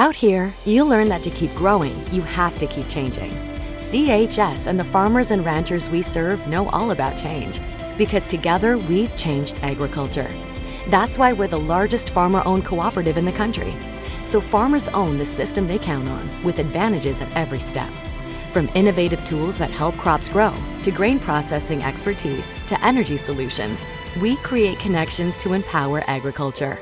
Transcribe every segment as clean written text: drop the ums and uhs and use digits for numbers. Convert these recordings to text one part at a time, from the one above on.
Out here, you'll learn that to keep growing, you have to keep changing. CHS and the farmers and ranchers we serve know all about change, because together we've changed agriculture. That's why we're the largest farmer-owned cooperative in the country. So farmers own the system they count on, with advantages at every step. From innovative tools that help crops grow, to grain processing expertise, to energy solutions, we create connections to empower agriculture.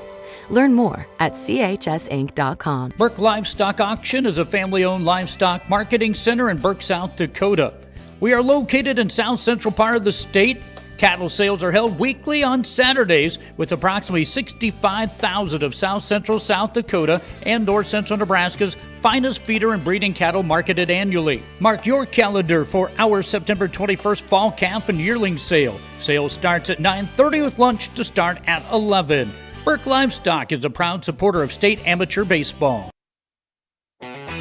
Learn more at chsinc.com. Burke Livestock Auction is a family-owned livestock marketing center in Burke, South Dakota. We are located in south central part of the state. Cattle sales are held weekly on Saturdays, with approximately 65,000 of south central South Dakota and north central Nebraska's finest feeder and breeding cattle marketed annually. Mark your calendar for our September 21st fall calf and yearling sale. Sale starts at 9:30 with lunch to start at 11. Burke Livestock is a proud supporter of state amateur baseball.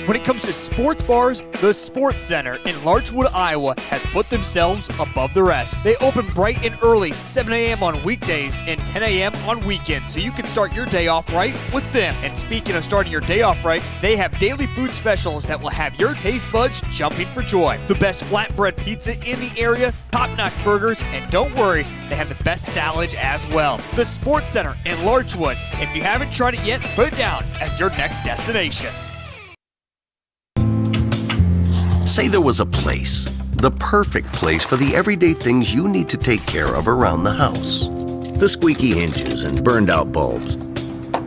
When it comes to sports bars, the Sports Center in Larchwood, Iowa has put themselves above the rest. They open bright and early, 7 a.m. on weekdays and 10 a.m. on weekends, so you can start your day off right with them. And speaking of starting your day off right, they have daily food specials that will have your taste buds jumping for joy. The best flatbread pizza in the area, top-notch burgers, and don't worry, they have the best salads as well. The Sports Center in Larchwood. If you haven't tried it yet, put it down as your next destination. Say there was a place, the perfect place for the everyday things you need to take care of around the house. The squeaky hinges and burned out bulbs.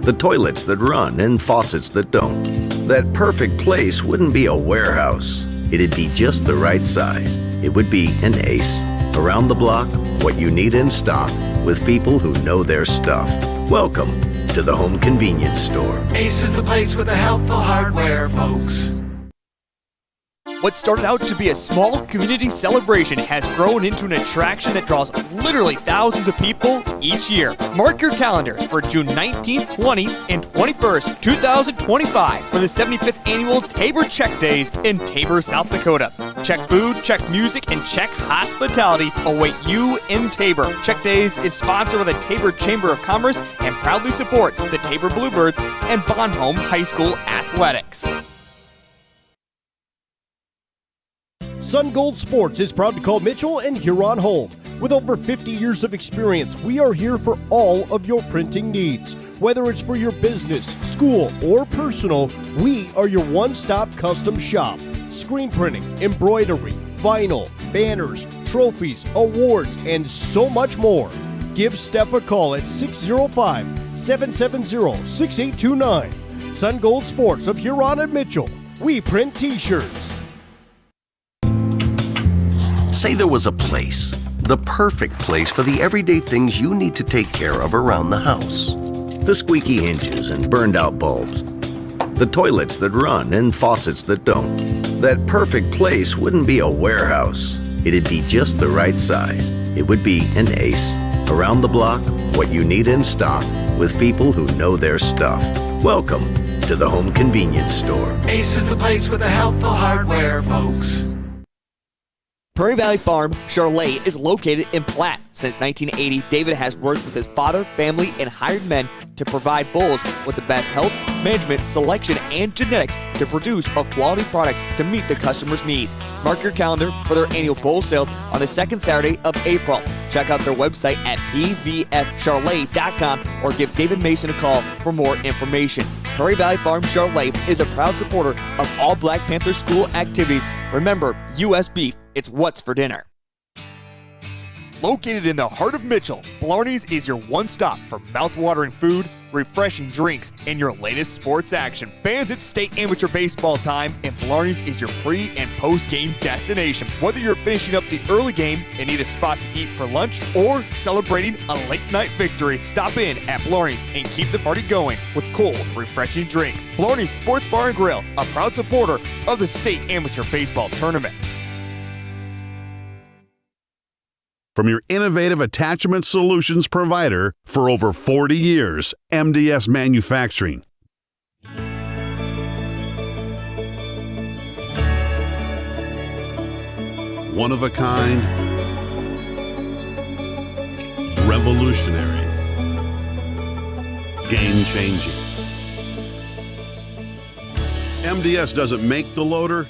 The toilets that run and faucets that don't. That perfect place wouldn't be a warehouse. It'd be just the right size. It would be an Ace. Around the block, what you need in stock, with people who know their stuff. Welcome to the Home Convenience Store. Ace is the place with the helpful hardware, folks. What started out to be a small community celebration has grown into an attraction that draws literally thousands of people each year. Mark your calendars for June 19th, 20th, and 21st, 2025 for the 75th Annual Tabor Check Days in Tabor, South Dakota. Check food, check music, and check hospitality await you in Tabor. Check Days is sponsored by the Tabor Chamber of Commerce and proudly supports the Tabor Bluebirds and Bonhomme High School athletics. Sun Gold Sports is proud to call Mitchell and Huron home. With over 50 years of experience, we are here for all of your printing needs. Whether it's for your business, school, or personal, we are your one-stop custom shop. Screen printing, embroidery, vinyl, banners, trophies, awards, and so much more. Give Steph a call at 605-770-6829. Sun Gold Sports of Huron and Mitchell. We print t-shirts. Say there was a place, the perfect place for the everyday things you need to take care of around the house. The squeaky hinges and burned out bulbs. The toilets that run and faucets that don't. That perfect place wouldn't be a warehouse. It'd be just the right size. It would be an Ace. Around the block, what you need in stock, with people who know their stuff. Welcome to the Home Convenience Store. Ace is the place with the helpful hardware, folks. Prairie Valley Farm Charolais is located in Platte. Since 1980, David has worked with his father, family, and hired men to provide bulls with the best health, management, selection, and genetics to produce a quality product to meet the customer's needs. Mark your calendar for their annual bull sale on the second Saturday of April. Check out their website at pvfcharolais.com or give David Mason a call for more information. Prairie Valley Farm Charolais is a proud supporter of all Black Panther school activities. Remember, U.S. beef, it's what's for dinner. Located in the heart of Mitchell, Blarney's is your one stop for mouth-watering food, refreshing drinks, and your latest sports action. Fans, it's state amateur baseball time, and Blarney's is your pre- and post-game destination. Whether you're finishing up the early game and need a spot to eat for lunch, or celebrating a late-night victory, stop in at Blarney's and keep the party going with cold, refreshing drinks. Blarney's Sports Bar and Grill, a proud supporter of the state amateur baseball tournament. From your innovative attachment solutions provider for over 40 years, MDS Manufacturing. One of a kind, revolutionary, game-changing. MDS doesn't make the loader,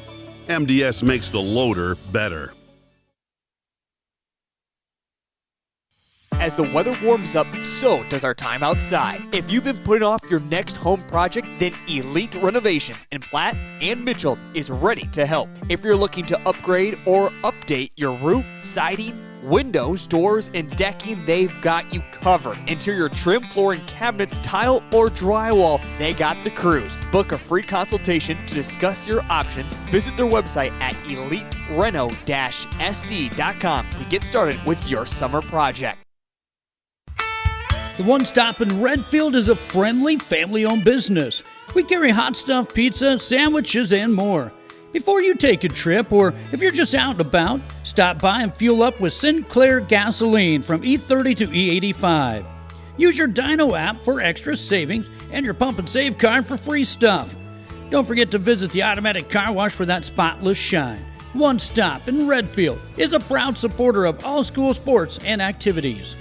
MDS makes the loader better. As the weather warms up, so does our time outside. If you've been putting off your next home project, then Elite Renovations in Platte and Mitchell is ready to help. If you're looking to upgrade or update your roof, siding, windows, doors, and decking, they've got you covered. Interior trim, flooring, cabinets, tile, or drywall, they got the crews. Book a free consultation to discuss your options. Visit their website at elitereno-sd.com to get started with your summer project. The One Stop in Redfield is a friendly, family-owned business. We carry hot stuff, pizza, sandwiches, and more. Before you take a trip, or if you're just out and about, stop by and fuel up with Sinclair gasoline from E30 to E85. Use your Dino app for extra savings and your Pump and Save card for free stuff. Don't forget to visit the automatic car wash for that spotless shine. One Stop in Redfield is a proud supporter of all school sports and activities.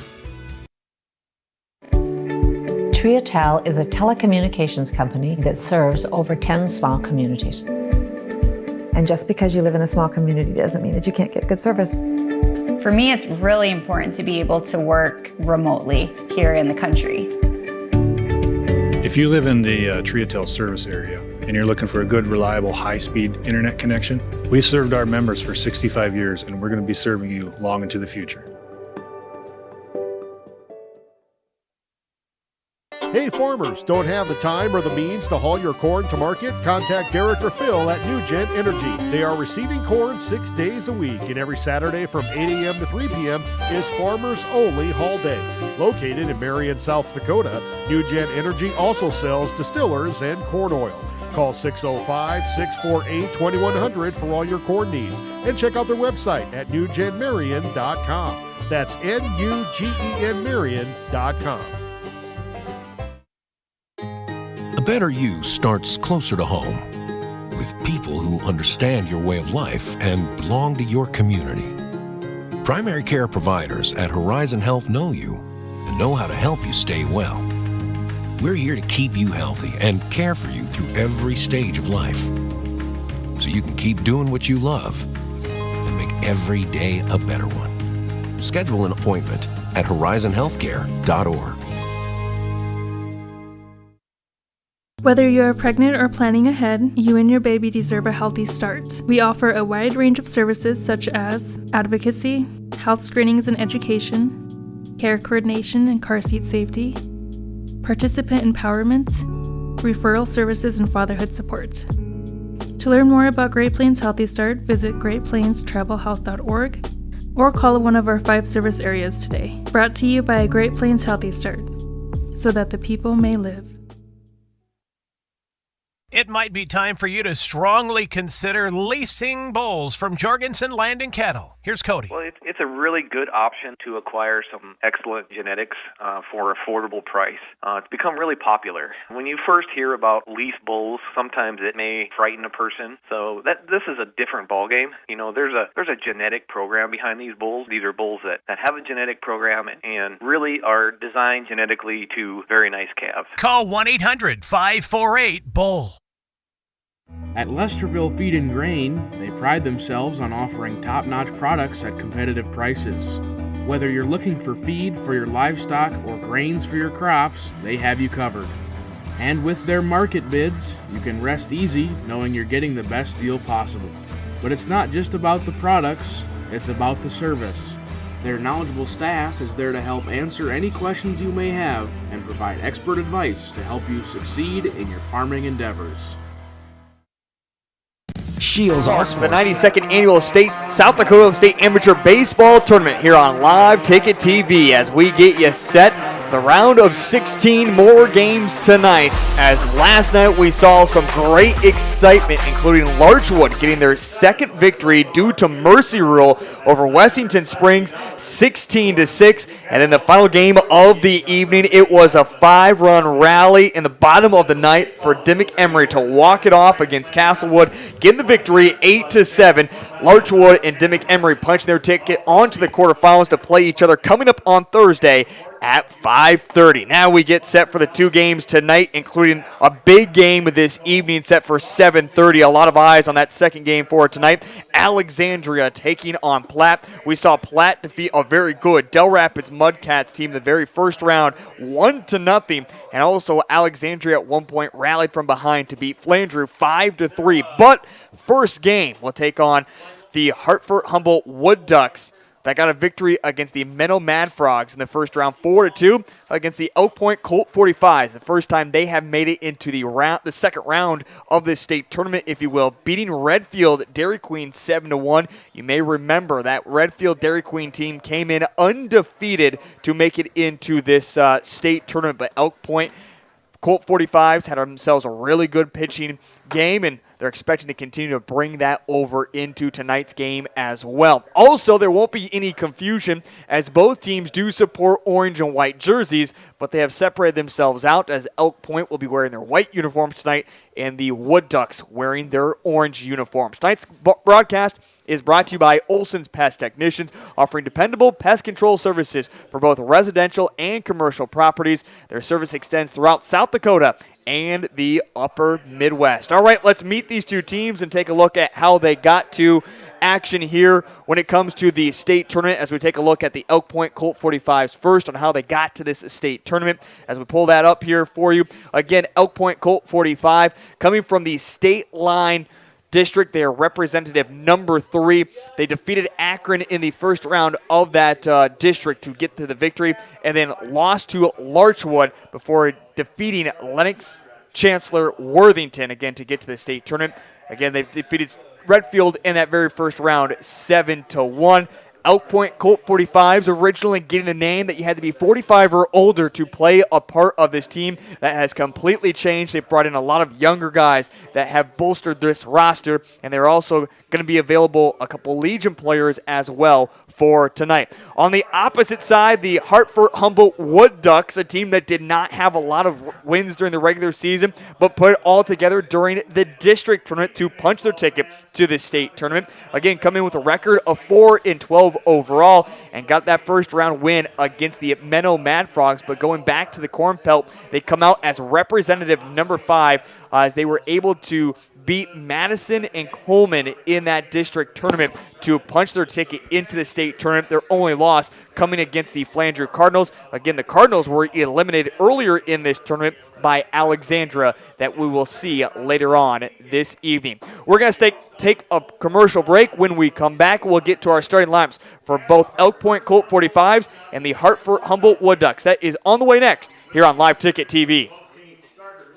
Triatel is a telecommunications company that serves over 10 small communities. And just because you live in a small community doesn't mean that you can't get good service. For me, it's really important to be able to work remotely here in the country. If you live in the Triatel service area and you're looking for a good, reliable, high-speed internet connection, we've served our members for 65 years and we're going to be serving you long into the future. Hey farmers, don't have the time or the means to haul your corn to market? Contact Derek or Phil at New Gen Energy. They are receiving corn 6 days a week, and every Saturday from 8 a.m. to 3 p.m. is Farmers Only Haul Day. Located in Marion, South Dakota, New Gen Energy also sells distillers and corn oil. Call 605-648-2100 for all your corn needs, and check out their website at newgenmarion.com. That's NUGEN Marion.com. A better you starts closer to home, with people who understand your way of life and belong to your community. Primary care providers at Horizon Health know you and know how to help you stay well. We're here to keep you healthy and care for you through every stage of life, so you can keep doing what you love and make every day a better one. Schedule an appointment at horizonhealthcare.org. Whether you're pregnant or planning ahead, you and your baby deserve a healthy start. We offer a wide range of services such as advocacy, health screenings and education, care coordination and car seat safety, participant empowerment, referral services, and fatherhood support. To learn more about Great Plains Healthy Start, visit greatplainstravelhealth.org or call one of our 5 service areas today. Brought to you by Great Plains Healthy Start, so that the people may live. It might be time for you to strongly consider leasing bulls from Jorgensen Land and Cattle. Here's Cody. Well, it's a really good option to acquire some excellent genetics for affordable price. It's become really popular. When you first hear about lease bulls, sometimes it may frighten a person. So this is a different ballgame. You know, there's a genetic program behind these bulls. These are bulls that have a genetic program and really are designed genetically to very nice calves. Call 1-800-548-BULL. At Lesterville Feed and Grain, they pride themselves on offering top-notch products at competitive prices. Whether you're looking for feed for your livestock or grains for your crops, they have you covered. And with their market bids, you can rest easy knowing you're getting the best deal possible. But it's not just about the products, it's about the service. Their knowledgeable staff is there to help answer any questions you may have and provide expert advice to help you succeed in your farming endeavors. Shields from the 92nd Annual South Dakota State Amateur Baseball Tournament here on Live Ticket TV as we get you set the round of 16 more games tonight. As last night we saw some great excitement, including Larchwood getting their second victory due to mercy rule over Wessington Springs 16-6. And then the final game of the evening, it was a 5-run rally in the bottom of the ninth for Dimmick Emery to walk it off against Castlewood, getting the victory 8-7. Larchwood and Dimmick Emery punching their ticket onto the quarterfinals to play each other coming up on Thursday at 5:30. Now we get set for the 2 games tonight, including a big game this evening set for 7:30. A lot of eyes on that second game for tonight. Alexandria taking on Platte. We saw Platte defeat a very good Del Rapids Mudcats team in the very first round, 1-0. And also Alexandria at one point rallied from behind to beat Flandreau 5-3. But first game will take on the Hartford Humboldt Wood Ducks that got a victory against the Menno Mad Frogs in the first round, 4-2, against the Elk Point Colt 45s. The first time they have made it into the second round of this state tournament, if you will, beating Redfield Dairy Queen 7-1. You may remember that Redfield Dairy Queen team came in undefeated to make it into this state tournament, but Elk Point Colt 45s had themselves a really good pitching game, and they're expecting to continue to bring that over into tonight's game as well. Also, there won't be any confusion as both teams do support orange and white jerseys, but they have separated themselves out as Elk Point will be wearing their white uniforms tonight and the Wood Ducks wearing their orange uniforms. Tonight's broadcast is brought to you by Olson's Pest Technicians, offering dependable pest control services for both residential and commercial properties. Their service extends throughout South Dakota and the upper Midwest. All right, let's meet these two teams and take a look at how they got to action here when it comes to the state tournament as we take a look at the Elk Point Colt 45s first on how they got to this state tournament. As we pull that up here for you, again, Elk Point Colt 45 coming from the state line district. They are representative number 3. They defeated Akron in the first round of that district to get to the victory and then lost to Larchwood before defeating Lennox Chancellor Worthington again to get to the state tournament. Again, they defeated Redfield in that very first round 7-1. Elk Point Colt 45s originally getting the name that you had to be 45 or older to play a part of this team. That has completely changed. They've brought in a lot of younger guys that have bolstered this roster, and they're also going to be available a couple Legion players as well for tonight. On the opposite side, the Hartford Humboldt Wood Ducks, a team that did not have a lot of wins during the regular season, but put it all together during the district tournament to punch their ticket to the state tournament. Again, coming in with a record of 4-12 overall and got that first round win against the Menno Mad Frogs, but going back to the Corn Pelt, they come out as representative number 5 as they were able to beat Madison and Coleman in that district tournament to punch their ticket into the state tournament. Their only loss coming against the Flandreau Cardinals. Again, the Cardinals were eliminated earlier in this tournament by Alexandria that we will see later on this evening. We're going to take a commercial break. When we come back, we'll get to our starting lineups for both Elk Point Colt 45s and the Hartford Humboldt Wood Ducks. That is on the way next here on Live Ticket TV.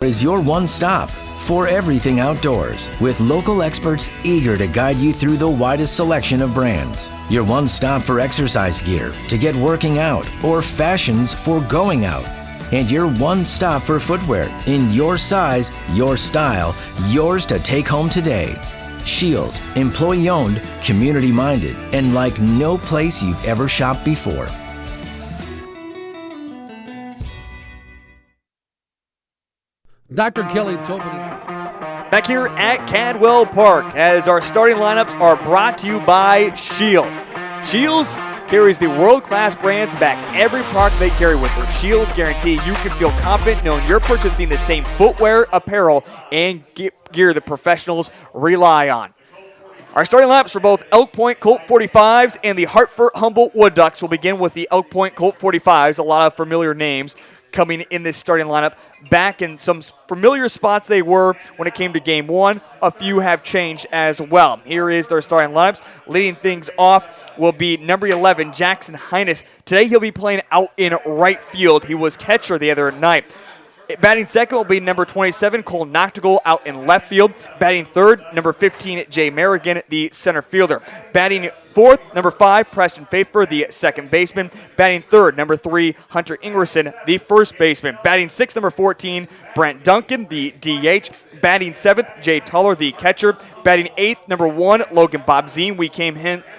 Is your one stop for everything outdoors, with local experts eager to guide you through the widest selection of brands. Your one stop for exercise gear to get working out or fashions for going out. And your one stop for footwear in your size, your style, yours to take home today. Shields, employee owned, community minded, and like no place you've ever shopped before. Dr. Kelly Tobin. Back here at Cadwell Park as our starting lineups are brought to you by Shields. Shields carries the world-class brands back every product they carry with their Shields guarantee. You can feel confident knowing you're purchasing the same footwear, apparel, and gear the professionals rely on. Our starting lineups for both Elk Point Colt 45s and the Hartford Humboldt Wood Ducks will begin with the Elk Point Colt 45s, a lot of familiar names coming in this starting lineup. Back in some familiar spots they were when it came to game 1. A few have changed as well. Here is their starting lineups. Leading things off will be number 11, Jackson Hines. Today he'll be playing out in right field. He was catcher the other night. Batting second will be number 27, Cole Noctigal, out in left field. Batting third, number 15, Jay Merrigan, the center fielder. Batting fourth, number 5, Preston Faithford, the second baseman. Batting third, number 3, Hunter Ingerson, the first baseman. Batting sixth, number 14, Brent Duncan, the DH. Batting seventh, Jay Tuller, the catcher. Batting eighth, number 1, Logan Bobzine.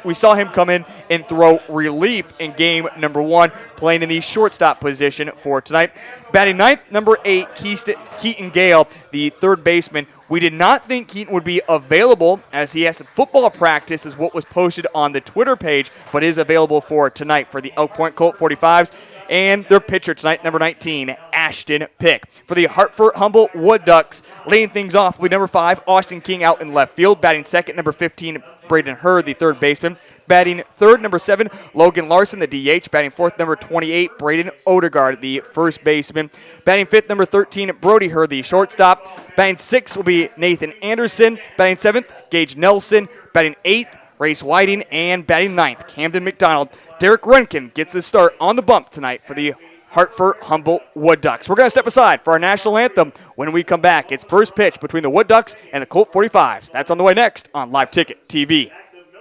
We saw him come in and throw relief in game number 1, playing in the shortstop position for tonight. Batting ninth, number 8, Keaton Gale, the third baseman. We did not think Keaton would be available as he has some football practice, is what was posted on the Twitter page, but is available for tonight for the Elk Point Colt 45s. and their pitcher tonight, number 19, Ashton Pick. For the Hartford Humboldt Wood Ducks, leading things off will be number 5, Austin King out in left field. Batting second, number 15, Braden Hurd, the third baseman. Batting third, number 7, Logan Larson, the DH. Batting fourth, number 28, Braden Odegaard, the first baseman. Batting fifth, number 13, Brody Hurd, the shortstop. Batting sixth will be Nathan Anderson. Batting seventh, Gage Nelson. Batting eighth, Race Whiting. And batting ninth, Camden McDonald. Derek Renkin gets the start on the bump tonight for the Hartford Humboldt Wood Ducks. We're going to step aside for our national anthem. When we come back, it's first pitch between the Wood Ducks and the Colt 45s. That's on the way next on Live Ticket TV.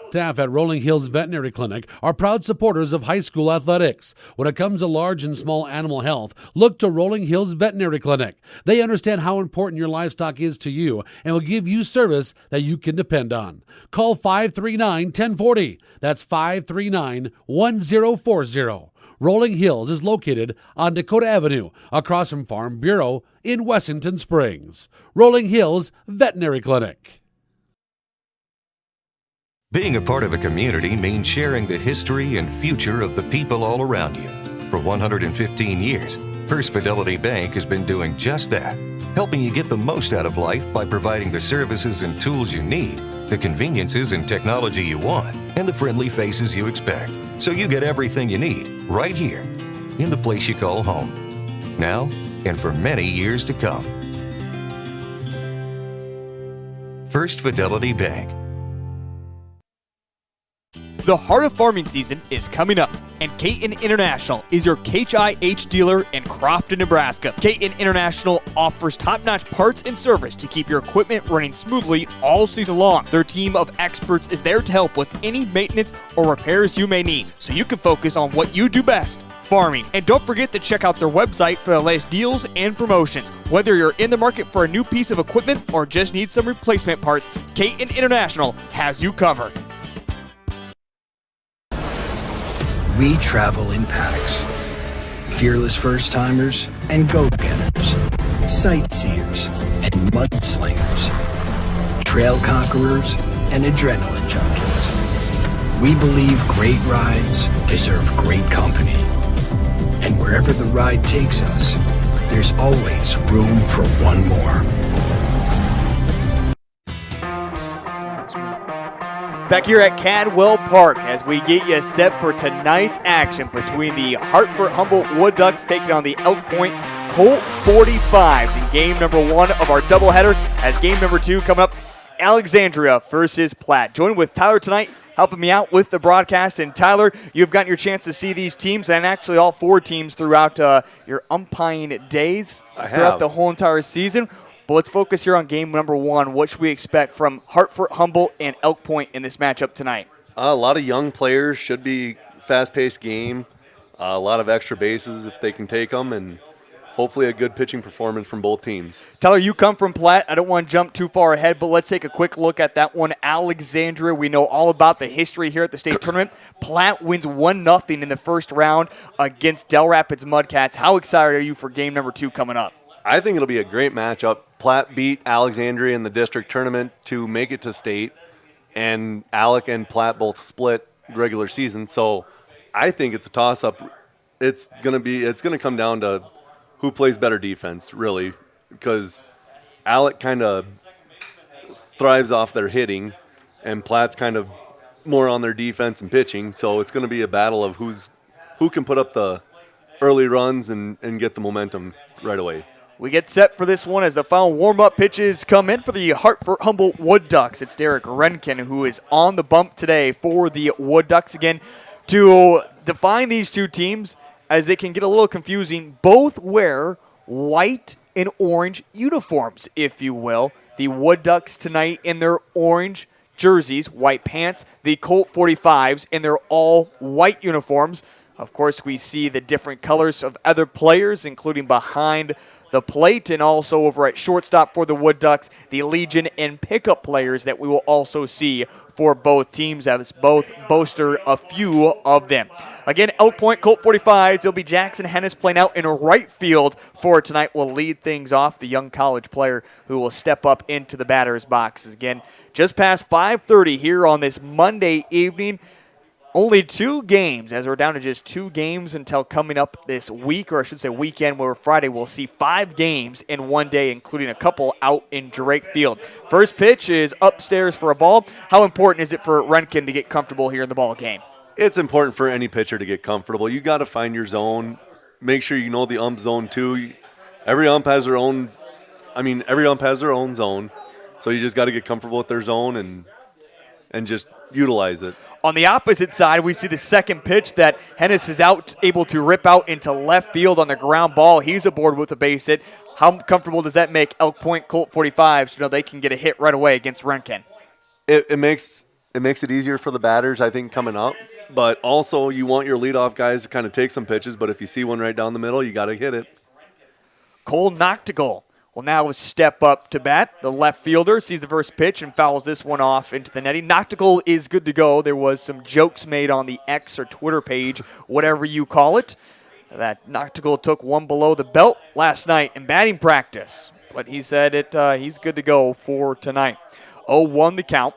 Staff at Rolling Hills Veterinary Clinic are proud supporters of high school athletics. When it comes to large and small animal health, look to Rolling Hills Veterinary Clinic. They understand how important your livestock is to you and will give you service that you can depend on. Call 539-1040. That's 539-1040. Rolling Hills is located on Dakota Avenue, across from Farm Bureau in Wessington Springs. Rolling Hills Veterinary Clinic. Being a part of a community means sharing the history and future of the people all around you. For 115 years, First Fidelity Bank has been doing just that, helping you get the most out of life by providing the services and tools you need, the conveniences and technology you want, and the friendly faces you expect. So you get everything you need right here in the place you call home. Now and for many years to come. First Fidelity Bank. The heart of farming season is coming up, and Caton International is your HIH dealer in Crofton, Nebraska. Caton International offers top-notch parts and service to keep your equipment running smoothly all season long. Their team of experts is there to help with any maintenance or repairs you may need, so you can focus on what you do best, farming. And don't forget to check out their website for the latest deals and promotions. Whether you're in the market for a new piece of equipment or just need some replacement parts, Caton International has you covered. We travel in packs. Fearless first-timers and go-getters. Sightseers and mudslingers. Trail conquerors and adrenaline junkies. We believe great rides deserve great company. And wherever the ride takes us, there's always room for one more. Back here at Cadwell Park as we get you set for tonight's action between the Hartford Humboldt Wood Ducks taking on the Elk Point Colt 45s in game number 1 of our doubleheader, as game number 2 coming up, Alexandria versus Platte. Joined with Tyler tonight, helping me out with the broadcast. And Tyler, you've gotten your chance to see these teams and actually all 4 teams throughout your umpiring days throughout the whole entire season. But let's focus here on game number 1. What should we expect from Hartford, Humboldt, and Elk Point in this matchup tonight? A lot of young players, should be fast-paced game. A lot of extra bases if they can take them, and hopefully a good pitching performance from both teams. Tyler, you come from Platte. I don't want to jump too far ahead, but let's take a quick look at that one. Alexandria, we know all about the history here at the state tournament. Platte wins 1-0 in the first round against Del Rapids Mudcats. How excited are you for game number 2 coming up? I think it'll be a great matchup. Platte beat Alexandria in the district tournament to make it to state, and Alec and Platte both split regular season. So I think it's a toss-up. It's gonna come down to who plays better defense, really, because Alec kind of thrives off their hitting, and Platte's kind of more on their defense and pitching. So it's going to be a battle of who can put up the early runs and get the momentum right away. We get set for this one as the final warm-up pitches come in for the Hartford Humboldt Wood Ducks. It's Derek Renkin who is on the bump today for the Wood Ducks again. To define these two teams, as they can get a little confusing, both wear white and orange uniforms, if you will. The Wood Ducks tonight in their orange jerseys, white pants. The Colt 45s in their all-white uniforms. Of course, we see the different colors of other players, including behind the plate, and also over at shortstop for the Wood Ducks, the Legion and pickup players that we will also see for both teams, as both boaster a few of them. Again, Elk Point Colt 45s, it'll be Jackson Hennis playing out in right field for tonight. Will lead things off, the young college player who will step up into the batter's boxes. Again, just past 5:30 here on this Monday evening. Only 2 games, as we're down to just 2 games until coming up this week, or I should say weekend, where Friday we'll see 5 games in one day, including a couple out in Drake Field. First pitch is upstairs for a ball. How important is it for Renkin to get comfortable here in the ball game? It's important for any pitcher to get comfortable. You got to find your zone. Make sure you know the ump zone too. Every ump has their own. Every ump has their own zone, so you just got to get comfortable with their zone and just utilize it. On the opposite side, we see the second pitch that Hennis is able to rip out into left field on the ground ball. He's aboard with a base hit. How comfortable does that make Elk Point Colt 45 so they can get a hit right away against Renkin? It makes it easier for the batters, I think, coming up. But also, you want your leadoff guys to kind of take some pitches. But if you see one right down the middle, you got to hit it. Cole Noctigal will now step up to bat. The left fielder sees the first pitch and fouls this one off into the netting. Noctigal is good to go. There was some jokes made on the X or Twitter page, whatever you call it, that Noctigal took one below the belt last night in batting practice. But he said he's good to go for tonight. 0-1 the count.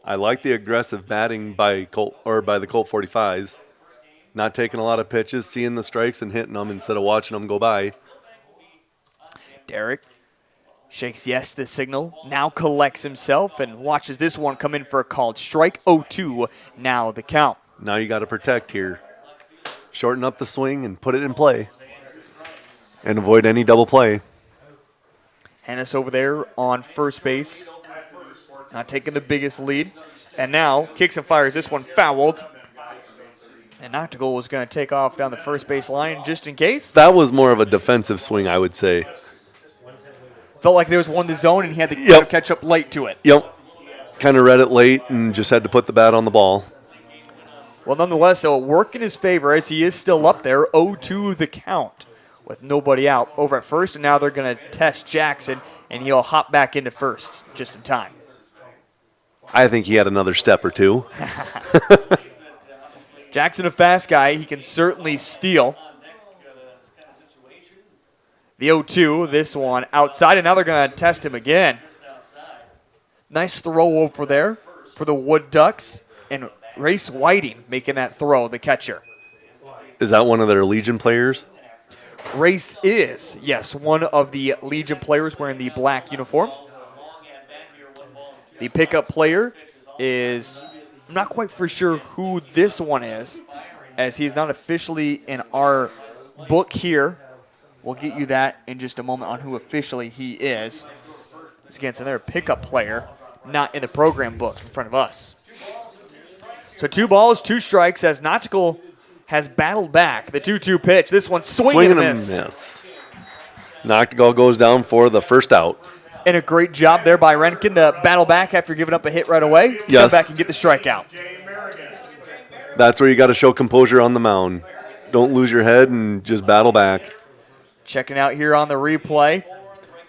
I like the aggressive batting by the Colt 45s. Not taking a lot of pitches, seeing the strikes and hitting them instead of watching them go by. Derek shakes yes to the signal, now collects himself and watches this one come in for a called strike. 0-2 now the count. Now you got to protect here. Shorten up the swing and put it in play. And avoid any double play. Hennis over there on first base. Not taking the biggest lead. And now kicks and fires this one fouled. And Noctigal was going to take off down the first base line just in case. That was more of a defensive swing, I would say. Felt like there was one in the zone, and he had to kind of catch up late to it. Yep. Kind of read it late and just had to put the bat on the ball. Well, nonetheless, it'll work in his favor as he is still up there. 0-2 the count with nobody out over at first. And now they're going to test Jackson, and he'll hop back into first just in time. I think he had another step or two. Jackson, a fast guy. He can certainly steal. The 0-2, this one outside, and now they're going to test him again. Nice throw over there for the Wood Ducks, and Race Whiting making that throw, the catcher. Is that one of their Legion players? Race is, yes, one of the Legion players wearing the black uniform. The pickup player is, I'm not quite for sure who this one is, as he's not officially in our book here. We'll get you that in just a moment on who officially he is. It's against another pickup player, not in the program book in front of us. So 2 balls, 2 strikes as Noctigal has battled back. The 2-2 pitch. This one swinging and a miss. Noctigal goes down for the first out. And a great job there by Renkin to battle back after giving up a hit right away. To come back and get the strikeout. That's where you got to show composure on the mound. Don't lose your head and just battle back. Checking out here on the replay.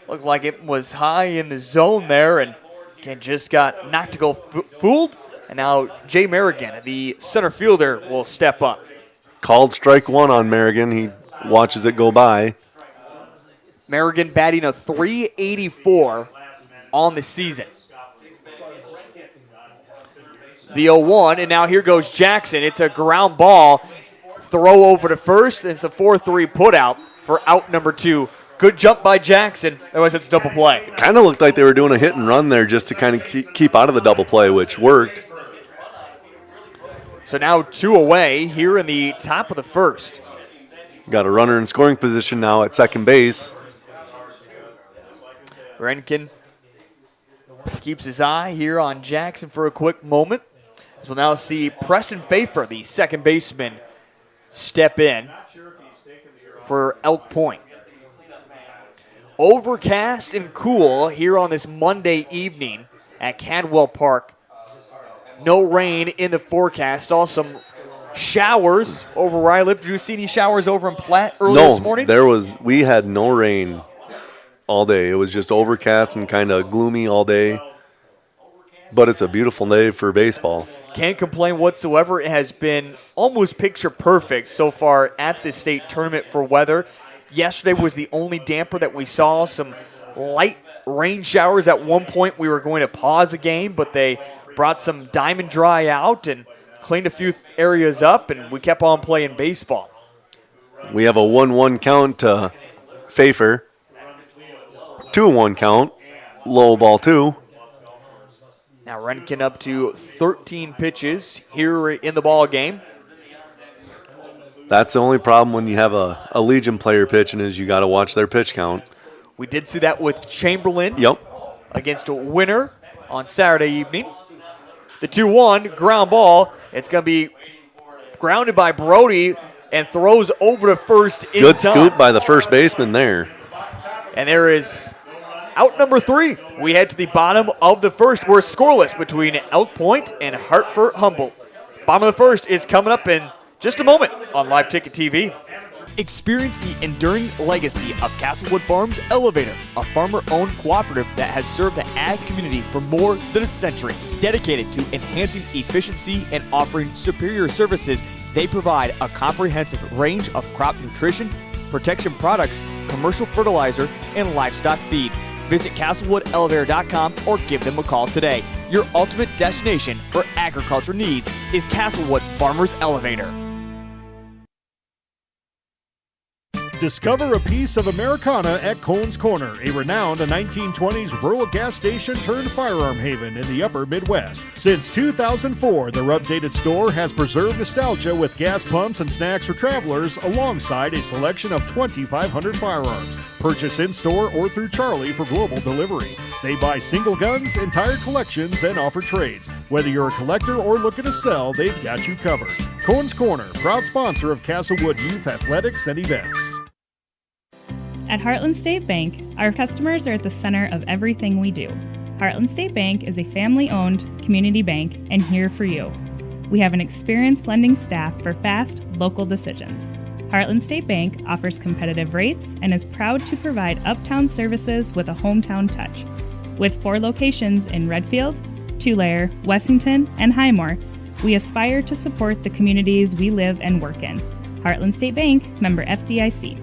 Looked like it was high in the zone there, and again, just got Noctigal fooled. And now Jay Merrigan, the center fielder, will step up. Called strike 1 on Merrigan. He watches it go by. Merrigan batting a .384 on the season. The 0-1, and now here goes Jackson. It's a ground ball. Throw over to first, and it's a 4-3 putout for out number 2. Good jump by Jackson. Otherwise, it's a double play. Kind of looked like they were doing a hit and run there just to kind of keep out of the double play, which worked. So now 2 away here in the top of the first. Got a runner in scoring position now at second base. Renkin keeps his eye here on Jackson for a quick moment. As we'll now see Preston Pfeiffer, the second baseman, step in for Elk Point. Overcast and cool here on this Monday evening at Cadwell Park. No rain in the forecast. Saw some showers over where I live. Did you see any showers over in Platte early this morning? We had no rain all day. It was just overcast and kind of gloomy all day. But it's a beautiful day for baseball. Can't complain whatsoever. It has been almost picture perfect so far at this state tournament for weather. Yesterday was the only damper that we saw. Some light rain showers at one point. We were going to pause the game, but they brought some diamond dry out and cleaned a few areas up, and we kept on playing baseball. We have a 1-1 count to Pfeiffer. 2-1 count. Low ball 2. Now Renkin up to 13 pitches here in the ball game. That's the only problem when you have a Legion player pitching is you got to watch their pitch count. We did see that with Chamberlain Yep. against a winner on Saturday evening. The 2-1 ground ball. It's going to be grounded by Brody and throws over to first in Good time. scoop by the first baseman there. And there is out number 3. We head to the bottom of the first. We're scoreless between Elk Point and Hartford Humboldt. Bottom of the first is coming up in just a moment on Live Ticket TV. Experience the enduring legacy of Castlewood Farms Elevator, a farmer-owned cooperative that has served the ag community for more than a century. Dedicated to enhancing efficiency and offering superior services, they provide a comprehensive range of crop nutrition, protection products, commercial fertilizer, and livestock feed. Visit CastlewoodElevator.com or give them a call today. Your ultimate destination for agriculture needs is Castlewood Farmers Elevator. Discover a piece of Americana at Cohen's Corner, a renowned 1920s rural gas station turned firearm haven in the upper Midwest. Since 2004, their updated store has preserved nostalgia with gas pumps and snacks for travelers alongside a selection of 2,500 firearms. Purchase in-store or through Charlie for global delivery. They buy single guns, entire collections, and offer trades. Whether you're a collector or looking to sell, they've got you covered. Cohen's Corner, proud sponsor of Castlewood Youth Athletics and Events. At Heartland State Bank, our customers are at the center of everything we do. Heartland State Bank is a family-owned community bank and here for you. We have an experienced lending staff for fast, local decisions. Heartland State Bank offers competitive rates and is proud to provide uptown services with a hometown touch. With 4 locations in Redfield, Tulare, Wessington, and Highmore, we aspire to support the communities we live and work in. Heartland State Bank, member FDIC.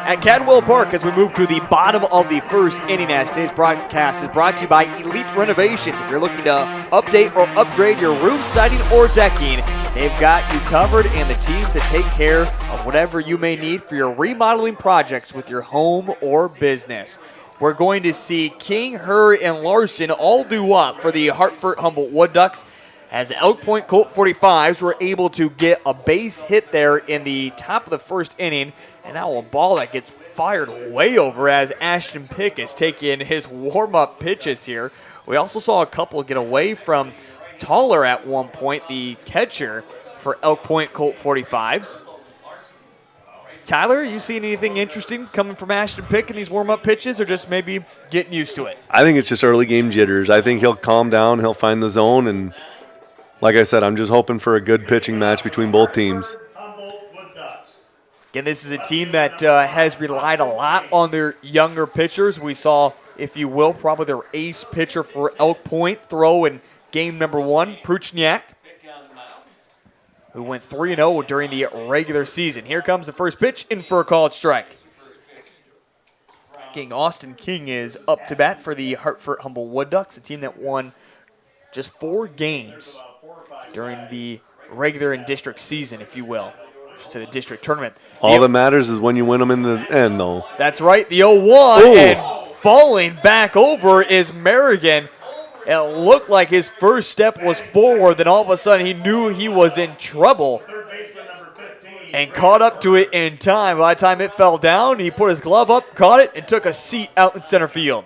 At Cadwell Park, as we move to the bottom of the first inning, as today's broadcast is brought to you by Elite Renovations. If you're looking to update or upgrade your roof, siding, or decking, they've got you covered, and the teams that take care of whatever you may need for your remodeling projects with your home or business. We're going to see King, Hurry, and Larson all do up for the Hartford Humboldt Wood Ducks, as the Elk Point Colt 45s were able to get a base hit there in the top of the first inning. And now a ball that gets fired way over as Ashton Pick is taking his warm-up pitches here. We also saw a couple get away from Toller at one point, the catcher for Elk Point Colt 45s. Tyler, you seen anything interesting coming from Ashton Pick in these warm-up pitches, or just maybe getting used to it? I think it's just early game jitters. I think he'll calm down, he'll find the zone, and like I said, I'm just hoping for a good pitching match between both teams. Again, this is a team that has relied a lot on their younger pitchers. We saw, if you will, probably their ace pitcher for Elk Point throw in game number 1, Pruchniak, who went 3-0 during the regular season. Here comes the first pitch in for a called strike. King Austin King is up to bat for the Hartford Humboldt Wood Ducks, a team that won just 4 games during the regular and district season, if you will, to the district tournament. All that matters is when you win them in the end, though. That's right, the 0-1, and falling back over is Merrigan. It looked like his first step was forward, then all of a sudden he knew he was in trouble and caught up to it in time. By the time it fell down, he put his glove up, caught it, and took a seat out in center field.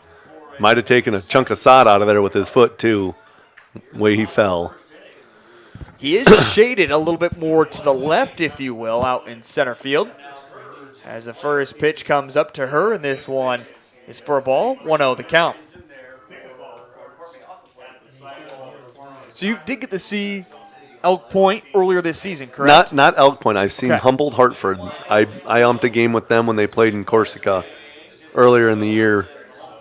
Might have taken a chunk of sod out of there with his foot, too, the way he fell. He is shaded a little bit more to the left, if you will, out in center field. As the first pitch comes up to her, and this one is for a ball. 1-0 the count. So you did get to see Elk Point earlier this season, correct? Not Elk Point. I've seen Humboldt Hartford. I umped a game with them when they played in Corsica earlier in the year.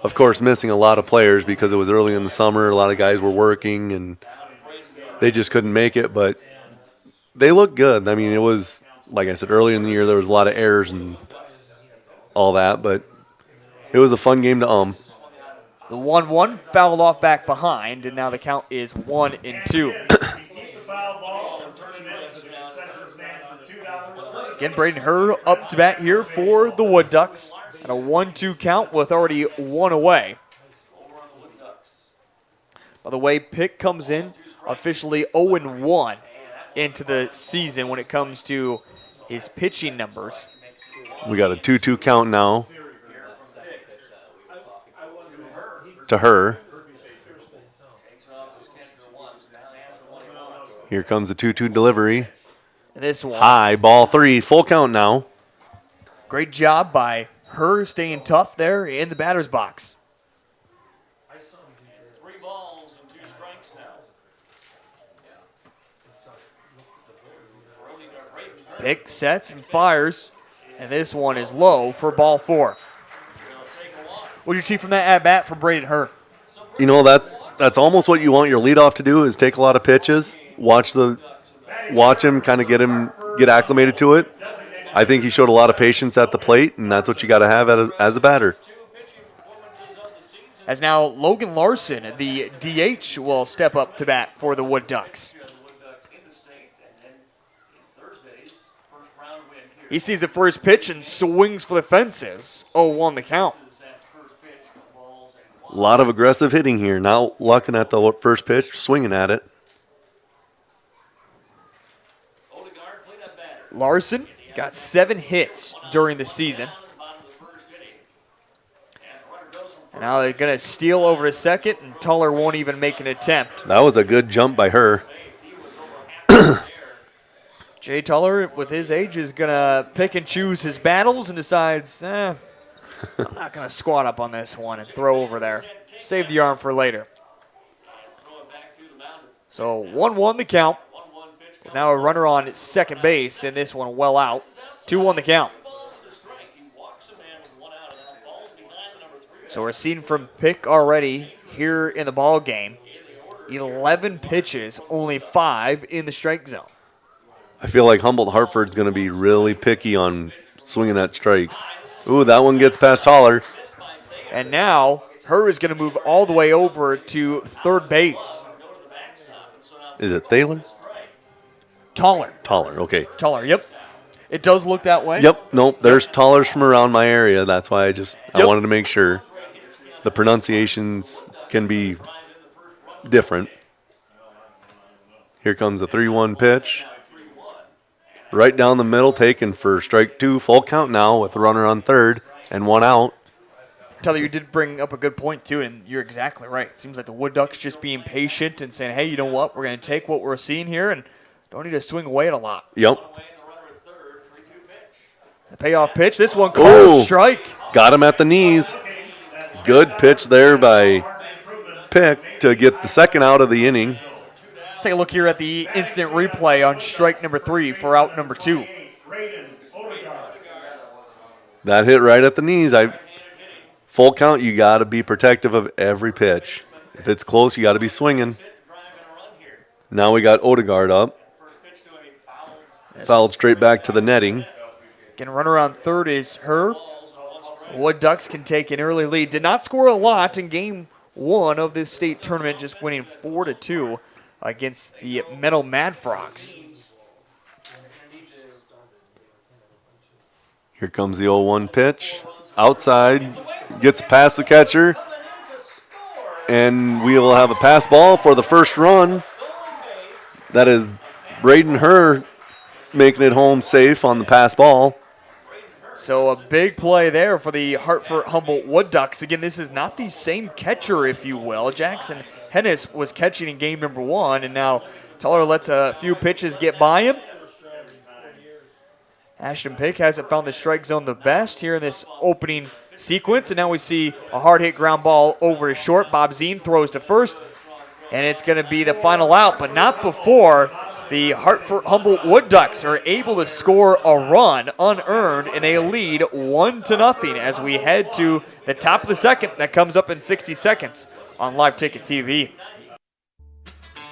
Of course, missing a lot of players because it was early in the summer. A lot of guys were working, and they just couldn't make it, but they looked good. I mean, it was, like I said, early in the year, there was a lot of errors and all that, but it was a fun game to The 1-1 fouled off back behind, and now the count is 1-2. Again, Braden Herr up to bat here for the Wood Ducks. And a 1-2 count with already one away. By the way, Pick comes in officially 0-1 into the season when it comes to his pitching numbers. We got a 2-2 count now to Herr. Here comes the 2-2 delivery. And this one. High, ball 3, full count now. Great job by Herr staying tough there in the batter's box. Pick sets and fires, and this one is low for ball 4. What did you see from that at-bat for Braden Herr? You know, that's almost what you want your leadoff to do, is take a lot of pitches, watch him, kind of get acclimated to it. I think he showed a lot of patience at the plate, and that's what you got to have as a batter. As now Logan Larson, the DH, will step up to bat for the Wood Ducks. He sees the first pitch and swings for the fences. 0-1 the count. A lot of aggressive hitting here. Now looking at the first pitch, swinging at it. Larson got 7 hits during the season. And now they're going to steal over to second, and Tuller won't even make an attempt. That was a good jump by Herr. Jay Tuller, with his age, is going to pick and choose his battles and decides, I'm not going to squat up on this one and throw over there. Save the arm for later. So 1-1 the count. Now a runner on second base, and this one well out. 2-1 the count. So we're seeing from Pick already here in the ball game. 11 pitches, only 5 in the strike zone. I feel like Humboldt Hartford's going to be really picky on swinging at strikes. Ooh, that one gets past Toller. And now Herr is going to move all the way over to third base. Is it Thaler? Toller. Toller, okay. Toller, yep. It does look that way. Yep, nope, there's Tollers from around my area. That's why I wanted to make sure. The pronunciations can be different. Here comes a 3-1 pitch. Right down the middle, taken for strike 2. Full count now with a runner on third and 1 out. Tyler, you did bring up a good point, too, and you're exactly right. It seems like the Wood Ducks just being patient and saying, hey, you know what, we're going to take what we're seeing here and don't need to swing away at a lot. Yep. The payoff pitch, this one called strike. Got him at the knees. Good pitch there by Pick to get the second out of the inning. Take a look here at the instant replay on strike number 3 for out number 2. That hit right at the knees. Full count, you got to be protective of every pitch. If it's close, you got to be swinging. Now we got Odegaard up. Fouled straight back to the netting. Again, runner on third is Herr. Wood Ducks can take an early lead. Did not score a lot in game 1 of this state tournament, just winning 4-2 against the Meadow Mad Frogs. Here comes the 0-1 pitch. Outside, gets past the catcher. And we will have a pass ball for the first run. That is Braden Herr making it home safe on the pass ball. So a big play there for the Hartford Humboldt Wood Ducks. Again, this is not the same catcher, if you will. Jackson Hennis was catching in game number 1, and now Tuller lets a few pitches get by him. Ashton Pick hasn't found the strike zone the best here in this opening sequence, and now we see a hard-hit ground ball over to short. Bob Zine throws to first, and it's going to be the final out, but not before the Hartford Humboldt Wood Ducks are able to score a run unearned, and they lead 1-0 as we head to the top of the second. That comes up in 60 seconds on Live Ticket TV.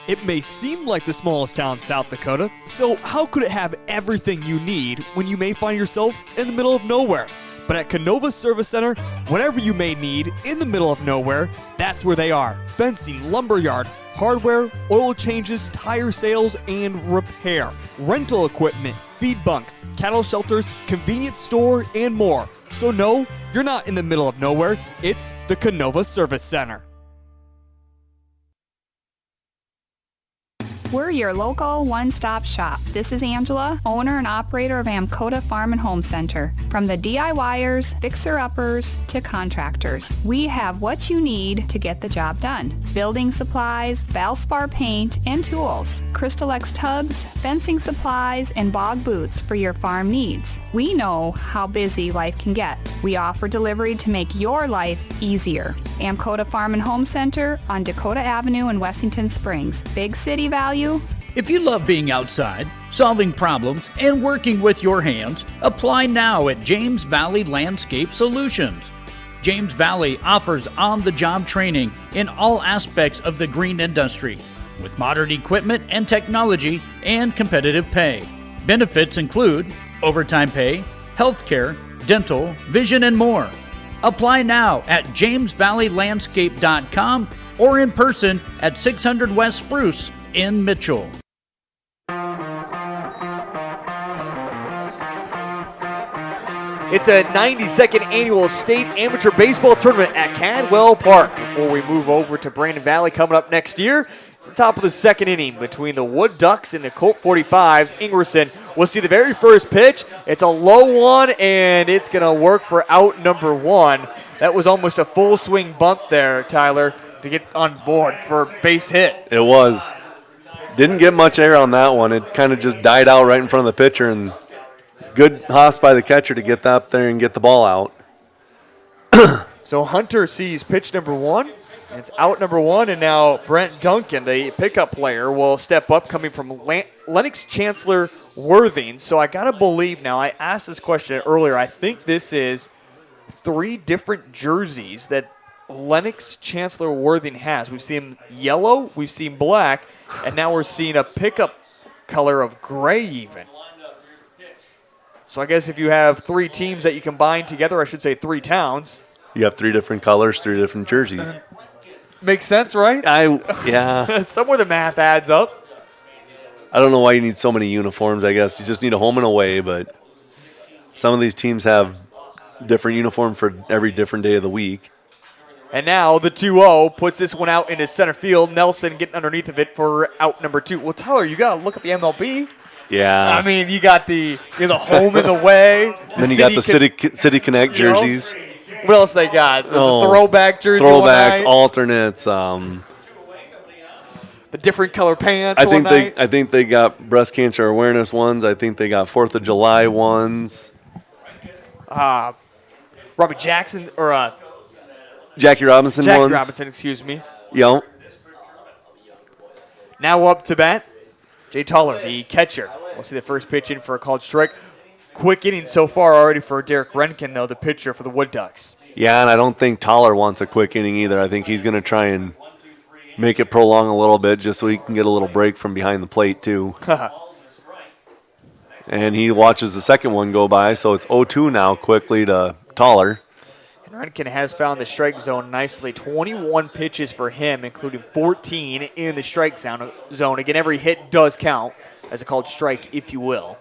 It may seem like the smallest town in South Dakota, so how could it have everything you need when you may find yourself in the middle of nowhere? But at Canova Service Center, whatever you may need in the middle of nowhere, that's where they are. Fencing, lumberyard, hardware, oil changes, tire sales, and repair. Rental equipment, feed bunks, cattle shelters, convenience store, and more. So no, you're not in the middle of nowhere. It's the Canova Service Center. We're your local one-stop shop. This is Angela, owner and operator of Amcoda Farm and Home Center. From the DIYers, fixer-uppers, to contractors, we have what you need to get the job done. Building supplies, Valspar paint, and tools, Crystal X tubs, fencing supplies, and bog boots for your farm needs. We know how busy life can get. We offer delivery to make your life easier. Amcoda Farm and Home Center on Dakota Avenue in Wessington Springs. Big city value. If you love being outside, solving problems, and working with your hands, apply now at James Valley Landscape Solutions. James Valley offers on-the-job training in all aspects of the green industry, with modern equipment and technology and competitive pay. Benefits include overtime pay, healthcare, dental, vision, and more. Apply now at jamesvalleylandscape.com or in person at 600 West Spruce in Mitchell. It's a 92nd annual state amateur baseball tournament at Cadwell Park. Before we move over to Brandon Valley coming up next year, it's the top of the second inning between the Wood Ducks and the Colt 45s. Ingerson will see the very first pitch. It's a low one, and it's going to work for out number one. That was almost a full swing bunt there, Tyler, to get on board for a base hit. It was. Didn't get much air on that one. It kind of just died out right in front of the pitcher, and good hoss by the catcher to get up there and get the ball out. So Hunter sees pitch number one. It's out number one, and now Brent Duncan, the pickup player, will step up coming from Lennox Chancellor Worthing. So I got to believe now, I asked this question earlier, I think this is 3 different jerseys that Lennox Chancellor Worthing has. We've seen yellow, we've seen black, and now we're seeing a pickup color of gray even. So I guess if you have 3 teams that you combine together, I should say 3 towns. You have 3 different colors, 3 different jerseys. Makes sense, right? Yeah. Somewhere the math adds up. I don't know why you need so many uniforms, I guess. You just need a home and away, but some of these teams have different uniforms for every different day of the week. And now the 2-0 puts this one out into center field. Nelson getting underneath of it for out number 2. Well, Tyler, you got to look at the MLB. Yeah. I mean, you got the home and the way. Then you got the City Connect jerseys. What else they got? The throwback jersey. Throwbacks, alternates. The different color pants. I think they got breast cancer awareness ones. I think they got 4th of July ones. Robbie Jackson or Jackie Robinson ones. Jackie Robinson, excuse me. Yep. Now up to bat, Jay Toller, the catcher. We'll see the first pitch in for a called strike. Quick inning so far already for Derek Renkin, though, the pitcher for the Wood Ducks. Yeah, and I don't think Toller wants a quick inning either. I think he's going to try and make it prolong a little bit just so he can get a little break from behind the plate, too. And he watches the second one go by, so it's 0-2 now quickly to Toller. And Renkin has found the strike zone nicely. 21 pitches for him, including 14 in the strike zone. Again, every hit does count as a called strike, if you will.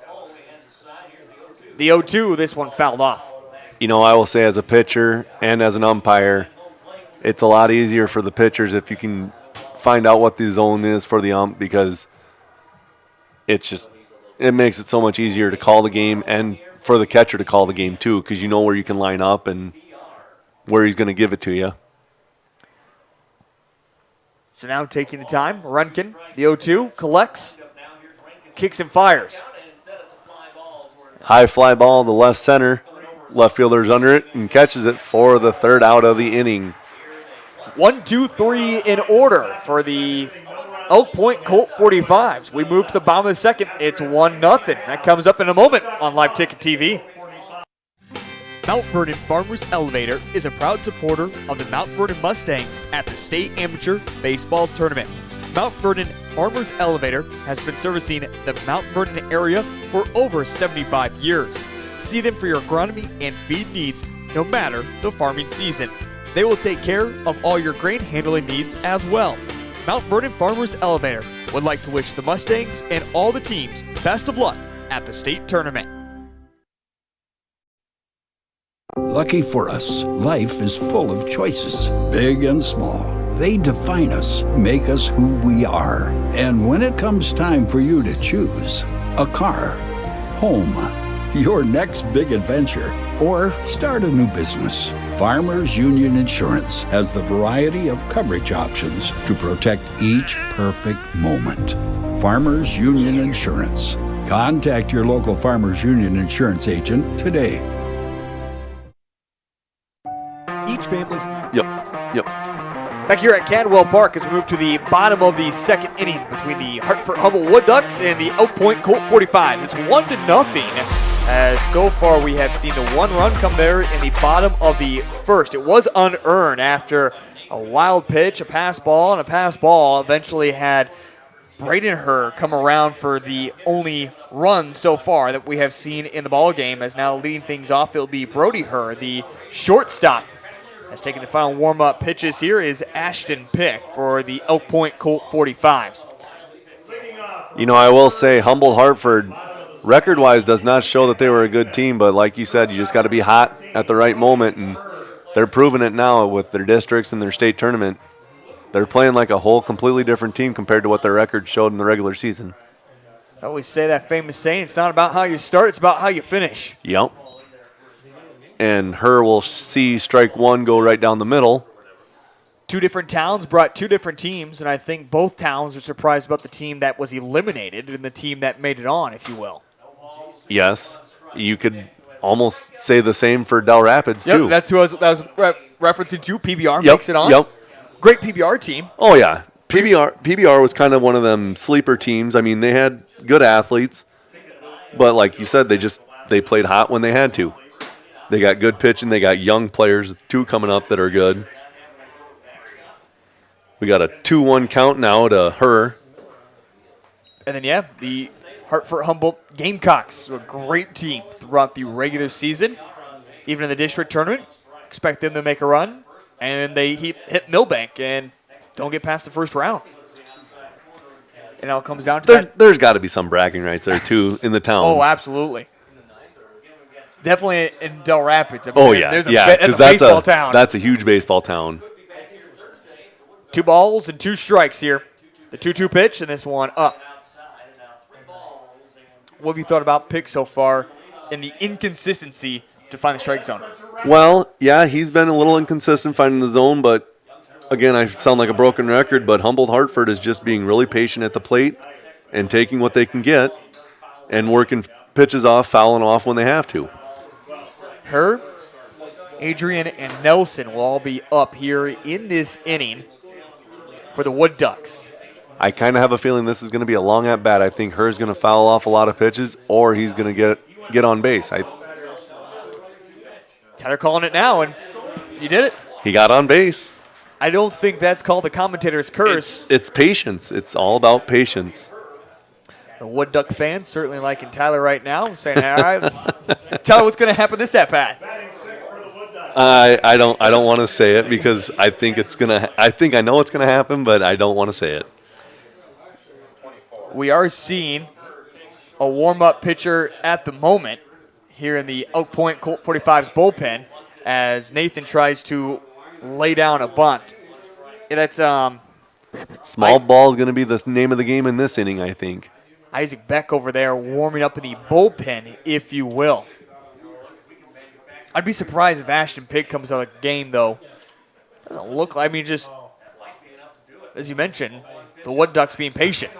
The 0-2, this one fouled off. You know, I will say as a pitcher and as an umpire, it's a lot easier for the pitchers if you can find out what the zone is for the ump, because it makes it so much easier to call the game and for the catcher to call the game too, because you know where you can line up and where he's going to give it to you. So now taking the time, Renkin, the 0-2, collects, kicks and fires. High fly ball to left center. Left fielder's under it and catches it for the 3rd out of the inning. 1, 2, 3 in order for the Elk Point Colt 45s. We move to the bottom of the second. It's 1-0. That comes up in a moment on Live Ticket TV. Mount Vernon Farmers Elevator is a proud supporter of the Mount Vernon Mustangs at the State Amateur Baseball Tournament. Mount Vernon Farmers Elevator has been servicing the Mount Vernon area for over 75 years. See them for your agronomy and feed needs, no matter the farming season. They will take care of all your grain handling needs as well. Mount Vernon Farmers Elevator would like to wish the Mustangs and all the teams best of luck at the state tournament. Lucky for us, life is full of choices, big and small. They define us, make us who we are. And when it comes time for you to choose, a car, home, your next big adventure, or start a new business, Farmers Union Insurance has the variety of coverage options to protect each perfect moment. Farmers Union Insurance. Contact your local Farmers Union Insurance agent today. Each family's... Yep. Back here at Cadwell Park as we move to the bottom of the second inning between the Hartford Humboldt Wood Ducks and the Oak Point Colt 45. It's 1-0. As so far we have seen the one run come there in the bottom of the first. It was unearned after a wild pitch, a pass ball, and a pass ball eventually had Braden Herr come around for the only run so far that we have seen in the ball game. As now leading things off, it'll be Brody Herr, the shortstop. As taking the final warm-up pitches here is Ashton Pick for the Oak Point Colt 45s. You know, I will say Humboldt Hartford, record-wise, does not show that they were a good team, but like you said, you just got to be hot at the right moment, and they're proving it now with their districts and their state tournament. They're playing like a whole completely different team compared to what their record showed in the regular season. I always say that famous saying, it's not about how you start, it's about how you finish. Yep. And Herr will see strike one go right down the middle. Two different towns brought two different teams, and I think both towns are surprised about the team that was eliminated and the team that made it on, if you will. Yes. You could almost say the same for Del Rapids, too. That's who I was referencing to. PBR makes it on. Yep. Great PBR team. Oh, yeah. PBR was kind of one of them sleeper teams. I mean, they had good athletes, but like you said, they played hot when they had to. They got good pitching. They got young players, two coming up that are good. We got a 2-1 count now to Herr. And then, the Hartford Humboldt Gamecocks, a great team throughout the regular season. Even in the district tournament, expect them to make a run. And they hit Millbank and don't get past the first round. And now it comes down to that. There's got to be some bragging rights there, too, in the town. Oh, absolutely. Definitely in Del Rapids. I mean, that's a baseball town. That's a huge baseball town. 2 balls and 2 strikes here. The 2-2 pitch and this one up. What have you thought about Pick so far in the inconsistency to find the strike zone? Well, yeah, he's been a little inconsistent finding the zone, but again, I sound like a broken record, but Humboldt Hartford is just being really patient at the plate and taking what they can get and working pitches off, fouling off when they have to. Herr, Adrian, and Nelson will all be up here in this inning for the Wood Ducks. I kind of have a feeling this is going to be a long at bat. I think Herr's going to foul off a lot of pitches, or he's going to get on base. Tyler calling it now, and you did it. He got on base. I don't think that's called the commentator's curse. It's patience. It's all about patience. The Wood Duck fans certainly liking Tyler right now, saying, all right, Tyler, what's going to happen this at-bat? I don't want to say it because I think I know it's gonna happen, but I don't want to say it. We are seeing a warm-up pitcher at the moment here in the Oak Point Colt 45's bullpen as Nathan tries to lay down a bunt. That's small ball is going to be the name of the game in this inning, I think. Isaac Beck over there warming up in the bullpen, if you will. I'd be surprised if Ashton Pick comes out of the game, though. Doesn't look like, just as you mentioned, the Wood Ducks being patient.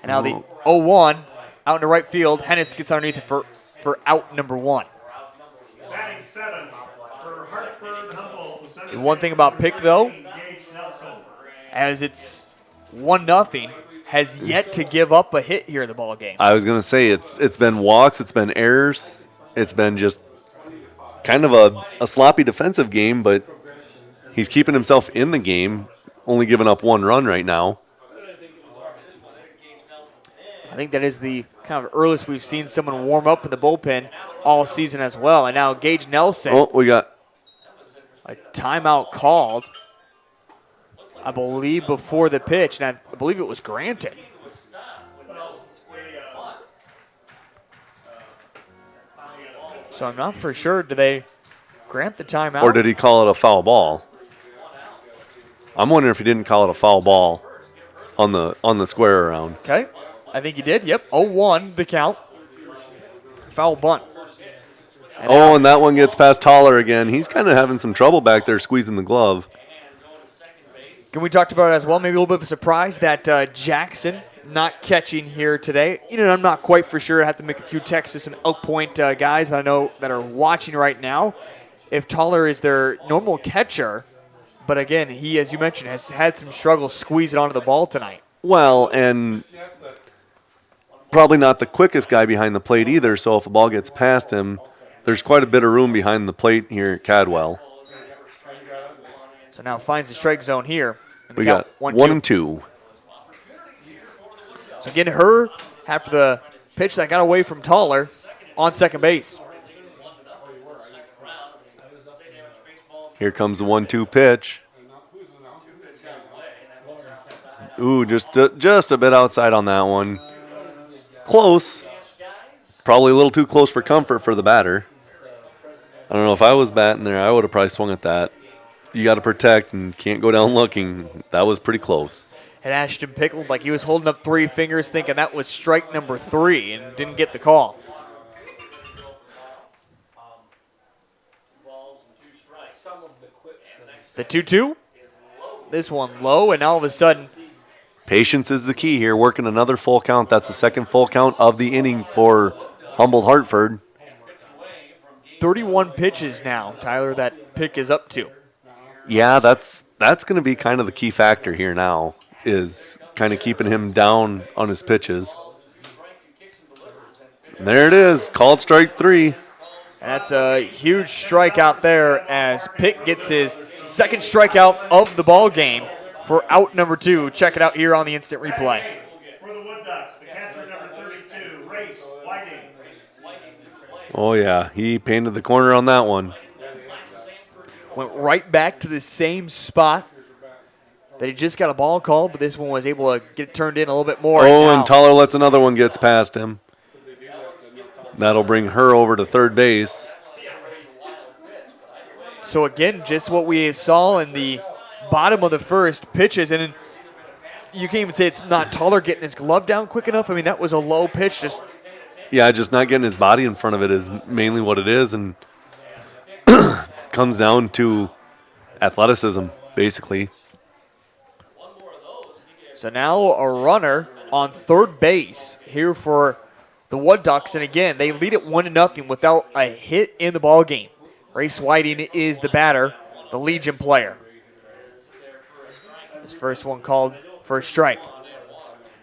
And now the 0-1 out into right field. Hennis gets underneath it for out number 1. The one thing about Pick, though, as it's 1-0, has yet to give up a hit here in the ball game. I was going to say it's been walks, it's been errors, it's been just kind of a sloppy defensive game, but he's keeping himself in the game, only giving up 1 run right now. think that is the kind of earliest we've seen someone warm up in the bullpen all season as well. And now Gage Nelson. Oh, we got a timeout called, I believe, before the pitch, and I believe it was granted. So I'm not for sure. Do they grant the timeout? Or did he call it a foul ball? I'm wondering if he didn't call it a foul ball on the square around. Okay. I think he did. Yep. 0-1 the count. Foul bunt. And that one gets past Toller again. He's kind of having some trouble back there squeezing the glove. Can we talk about it as well? Maybe a little bit of a surprise that Jackson not catching here today. I'm not quite for sure. I have to make a few texts to some Elk Point guys that I know that are watching right now. If Toller is their normal catcher, but again, he, as you mentioned, has had some struggles squeezing onto the ball tonight. Well, and probably not the quickest guy behind the plate either, so if a ball gets past him, there's quite a bit of room behind the plate here at Cadwell. So now finds the strike zone here. We got 1 and 2. So again, her, after the pitch that got away from Toller, on second base. Here comes the 1-2 pitch. Ooh, just a bit outside on that one. Close. Probably a little too close for comfort for the batter. I don't know, if I was batting there, I would have probably swung at that. You got to protect and can't go down looking. That was pretty close. And Ashton pickled like he was holding up 3 fingers thinking that was strike number 3 and didn't get the call. The 2-2. This one low, and all of a sudden. Patience is the key here, working another full count. That's the second full count of the inning for Humboldt Hartford. 31 pitches now, Tyler, that pick is up to. Yeah, that's going to be kind of the key factor here now, is kind of keeping him down on his pitches. And there it is, called strike 3. That's a huge strikeout there as Pitt gets his second strikeout of the ball game for out number 2. Check it out here on the instant replay. For the Wood Ducks, the catcher number 32, Race Whiting. Oh, yeah, he painted the corner on that one. Went right back to the same spot that he just got a ball called, but this one was able to get it turned in a little bit more. And Toller lets another one get past him. That'll bring her over to third base. So again, just what we saw in the bottom of the first pitches, and you can't even say it's not Toller getting his glove down quick enough. I mean, that was a low pitch. Just not getting his body in front of it is mainly what it is, and comes down to athleticism, basically. So now a runner on third base here for the Wood Ducks, and again, they lead it 1-0 without a hit in the ball game. Race Whiting is the batter, the Legion player. This first one called for a strike.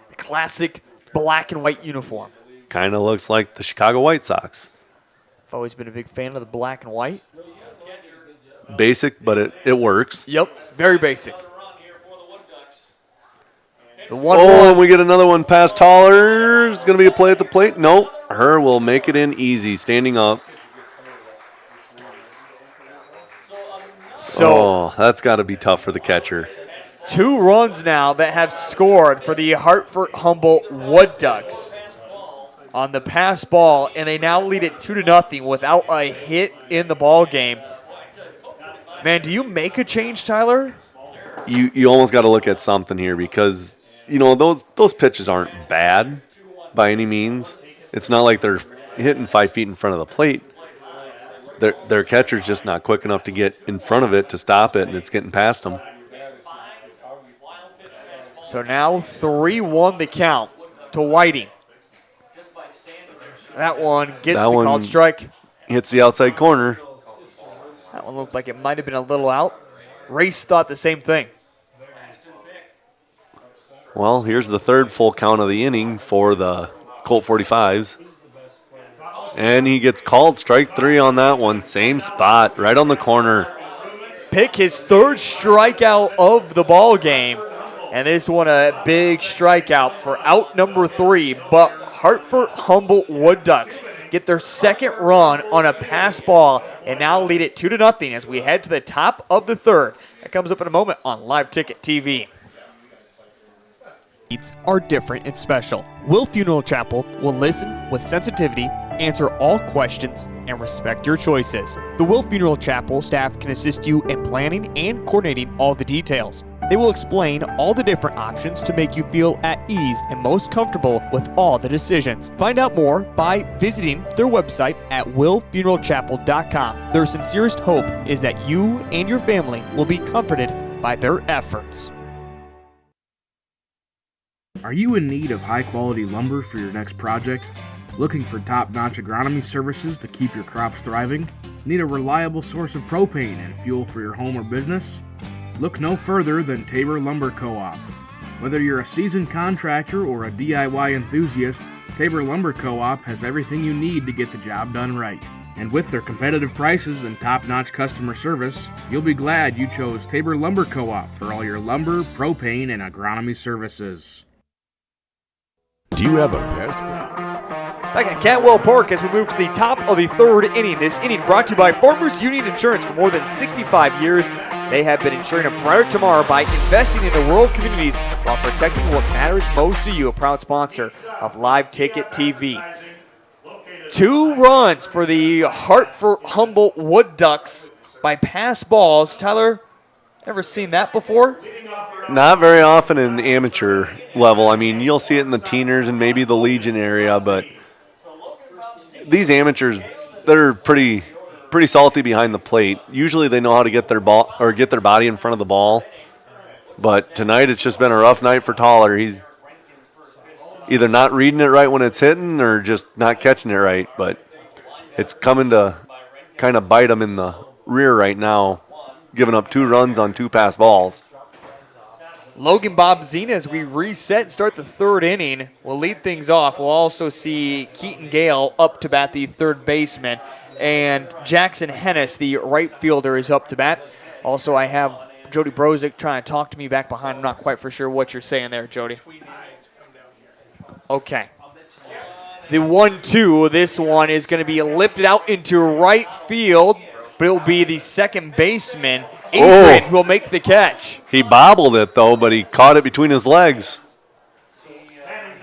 The classic black and white uniform. Kind of looks like the Chicago White Sox. I've always been a big fan of the black and white. Basic, but it works. Yep, very basic. The 1-1. And we get another one past Toller. It's going to be a play at the plate. Nope. Her will make it in easy, standing up. So that's got to be tough for the catcher. 2 runs now that have scored for the Hartford Humboldt Wood Ducks on the pass ball, and they now lead it 2-0 without a hit in the ball game. Man, do you make a change, Tyler? You almost got to look at something here because those pitches aren't bad by any means. It's not like they're hitting 5 feet in front of the plate. Their catcher's just not quick enough to get in front of it to stop it, and it's getting past them. So now 3-1 the count to Whiting. That one gets the called strike. Hits the outside corner. That one looked like it might have been a little out. Race thought the same thing. Well, here's the third full count of the inning for the Colt 45s. And he gets called strike 3 on that one. Same spot, right on the corner. Pick his third strikeout of the ball game. And this one a big strikeout for out number 3, but Hartford Humboldt Wood Ducks get their second run on a pass ball and now lead it 2-0 as we head to the top of the third. That comes up in a moment on Live Ticket TV. Are different and special. Will Funeral Chapel will listen with sensitivity, answer all questions, and respect your choices. The Will Funeral Chapel staff can assist you in planning and coordinating all the details. They will explain all the different options to make you feel at ease and most comfortable with all the decisions. Find out more by visiting their website at willfuneralchapel.com. Their sincerest hope is that you and your family will be comforted by their efforts. Are you in need of high-quality lumber for your next project? Looking for top-notch agronomy services to keep your crops thriving? Need a reliable source of propane and fuel for your home or business? Look no further than Tabor Lumber Co-op. Whether you're a seasoned contractor or a DIY enthusiast, Tabor Lumber Co-op has everything you need to get the job done right. And with their competitive prices and top-notch customer service, you'll be glad you chose Tabor Lumber Co-op for all your lumber, propane, and agronomy services. Do you have a pest? Back at Cantwell Park as we move to the top of the third inning. This inning brought to you by Farmers Union Insurance. For more than 65 years, they have been ensuring a brighter tomorrow by investing in the rural communities while protecting what matters most to you. A proud sponsor of Live Ticket TV. 2 runs for the Hartford Humboldt Wood Ducks by pass balls. Tyler, ever seen that before? Not very often in amateur level. I mean, you'll see it in the teeners and maybe the Legion area, but these amateurs, they're pretty salty behind the plate. Usually they know how to get their ball or get their body in front of the ball. But tonight it's just been a rough night for Toller. He's either not reading it right when it's hitting or just not catching it right. But it's coming to kind of bite him in the rear right now, giving up 2 runs on 2 pass balls. Logan Bobzina, as we reset and start the third inning, will lead things off. We'll also see Keaton Gale up to bat, the third baseman, and Jackson Hennis, the right fielder, is up to bat. Also, I have Jody Brozick trying to talk to me back behind. I'm not quite for sure what you're saying there, Jody. Okay. The 1-2, this one is going to be lifted out into right field, but it will be the second baseman, Adrian, who will make the catch. He bobbled it, though, but he caught it between his legs.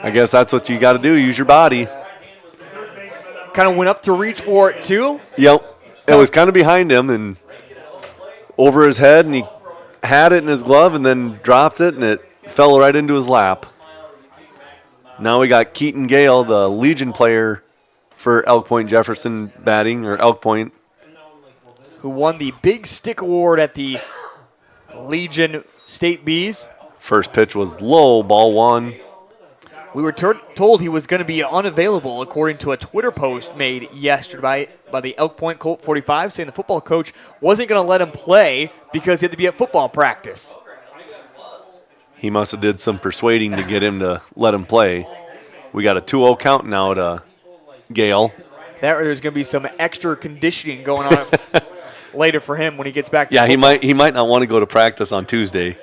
I guess that's what you got to do, use your body. Kind of went up to reach for it, too? Yep. It was kind of behind him and over his head, and he had it in his glove and then dropped it, and it fell right into his lap. Now we got Keaton Gale, the Legion player for Elk Point Jefferson batting, or Elk Point, who won the Big Stick Award at the Legion State Bees. First pitch was low, ball 1. We were told he was going to be unavailable, according to a Twitter post made yesterday by the Elk Point Colt 45, saying the football coach wasn't going to let him play because he had to be at football practice. He must have did some persuading to get him to let him play. We got a 2-0 count now to Gale. There's going to be some extra conditioning going on later for him when he gets back to football. he might not want to go to practice on Tuesday.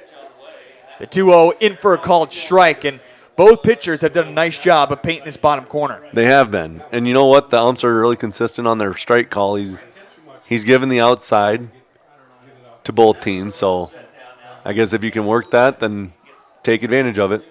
The 2-0 in for a called strike, and both pitchers have done a nice job of painting this bottom corner. They have been. And you know what? The umps are really consistent on their strike call. He's given the outside to both teams, so I guess if you can work that, then take advantage of it.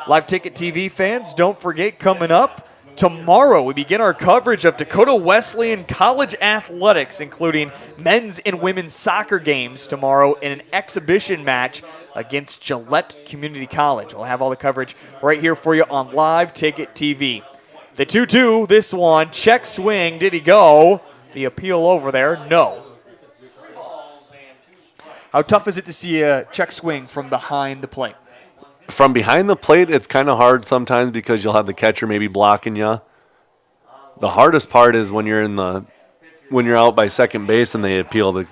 Live Ticket TV fans, don't forget, coming up tomorrow, we begin our coverage of Dakota Wesleyan College athletics, including men's and women's soccer games tomorrow in an exhibition match against Gillette Community College. We'll have all the coverage right here for you on Live Ticket TV. The 2-2, this one, check swing. Did he go? The appeal over there, no. How tough is it to see a check swing from behind the plate? From behind the plate, it's kind of hard sometimes because you'll have the catcher maybe blocking you. The hardest part is when you're out by second base and they appeal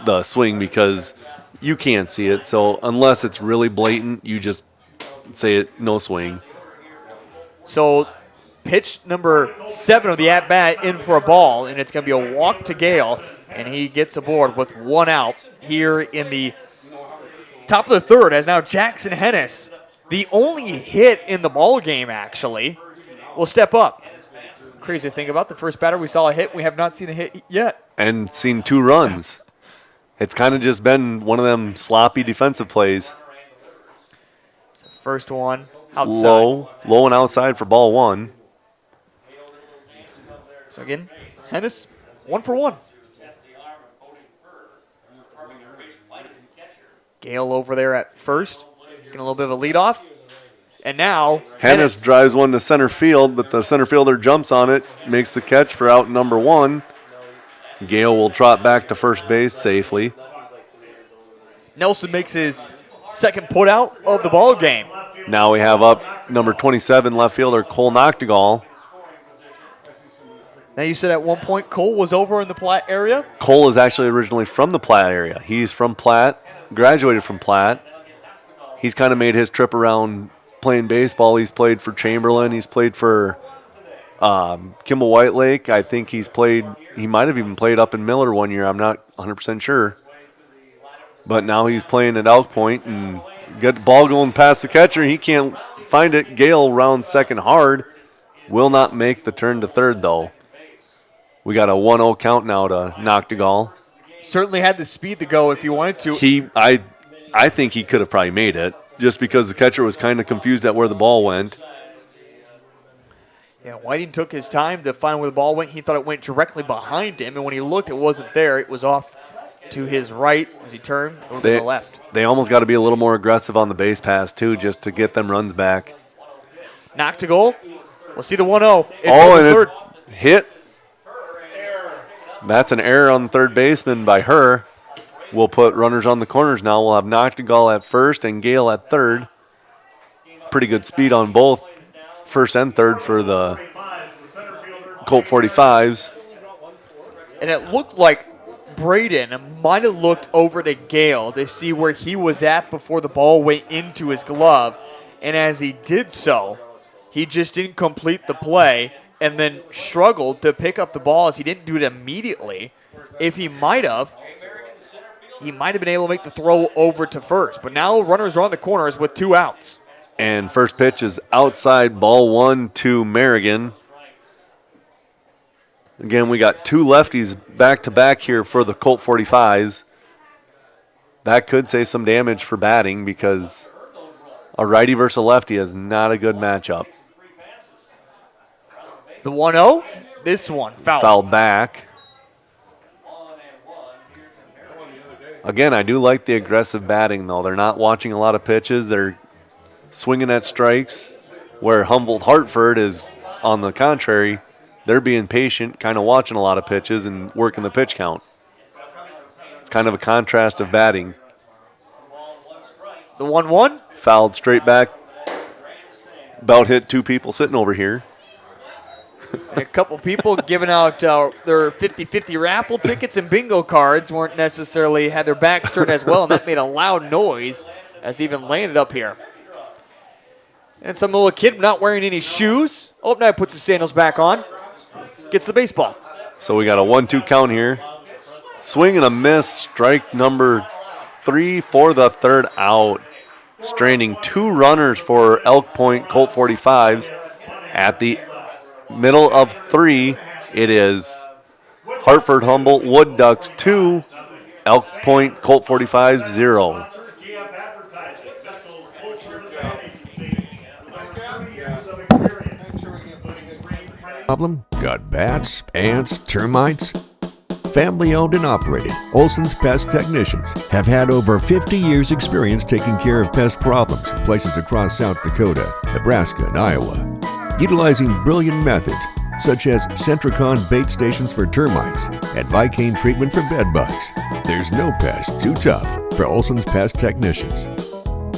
the swing because you can't see it. So unless it's really blatant, you just say it, no swing. So pitch number 7 of the at-bat in for a ball, and it's going to be a walk to Gale, and he gets aboard with 1 out here in the top of the third as now Jackson Hennis, the only hit in the ball game actually, will step up. Crazy thing about the first batter, we saw a hit. We have not seen a hit yet. And seen 2 runs. It's kind of just been one of them sloppy defensive plays. So first one outside. Low and outside for ball 1. So again, Hennis, 1 for 1. Gale over there at first, getting a little bit of a leadoff. And now Hennis drives one to center field, but the center fielder jumps on it, makes the catch for out number 1. Gale will trot back to first base safely. Nelson makes his second putout of the ball game. Now we have up number 27 left fielder Cole Noctegal. Now you said at one point Cole was over in the Platte area? Cole is actually originally from the Platte area. He's from Platte, graduated from Platte. He's kind of made his trip around playing baseball. He's played for Chamberlain. He's played for Kimball White Lake. I think he might have even played up in Miller one year. I'm not 100% sure. But now he's playing at Elk Point and get the ball going past the catcher. He can't find it. Gale rounds second hard. Will not make the turn to third, though. We got a 1-0 count now to Noctegal. Certainly had the speed to go if he wanted to. I think he could have probably made it just because the catcher was kind of confused at where the ball went. Yeah, Whiting took his time to find where the ball went. He thought it went directly behind him, and when he looked, it wasn't there. It was off to his right as he turned over to the left. They almost got to be a little more aggressive on the base pass, too, just to get them runs back. Noctegal. We'll see the 1-0. It's hit. That's an error on the third baseman by her. We'll put runners on the corners now. We'll have Noctegal at first and Gale at third. Pretty good speed on both first and third for the Colt 45s. And it looked like Braden might have looked over to Gale to see where he was at before the ball went into his glove. And as he did so, he just didn't complete the play and then struggled to pick up the ball as he didn't do it immediately. If he might have been able to make the throw over to first. But now runners are on the corners with 2 outs. And first pitch is outside, ball 1 to Merrigan. Again, we got 2 lefties back-to-back here for the Colt 45s. That could say some damage for batting because a righty versus a lefty is not a good matchup. The 1-0, this one, foul. Foul back. Again, I do like the aggressive batting, though. They're not watching a lot of pitches. They're swinging at strikes, where Humboldt Hartford is, on the contrary, they're being patient, kind of watching a lot of pitches and working the pitch count. It's kind of a contrast of batting. The 1-1. Fouled straight back. About hit 2 people sitting over here. And a couple people giving out their 50-50 raffle tickets and bingo cards weren't necessarily had their backs turned as well, and that made a loud noise as it even landed up here. And some little kid not wearing any shoes. Oh, now he puts his sandals back on. Gets the baseball. So we got a 1-2 count here. Swing and a miss. Strike number 3 for the third out. Straining 2 runners for Elk Point Colt 45s. At the middle of 3, it is Hartford Humboldt Wood Ducks 2, Elk Point Colt 45s 0. Problem? Got bats, ants, termites? Family owned and operated, Olson's Pest Technicians have had over 50 years experience taking care of pest problems in places across South Dakota, Nebraska, and Iowa. Utilizing brilliant methods such as Centricon bait stations for termites and Vicane treatment for bed bugs. There's no pest too tough for Olson's Pest Technicians.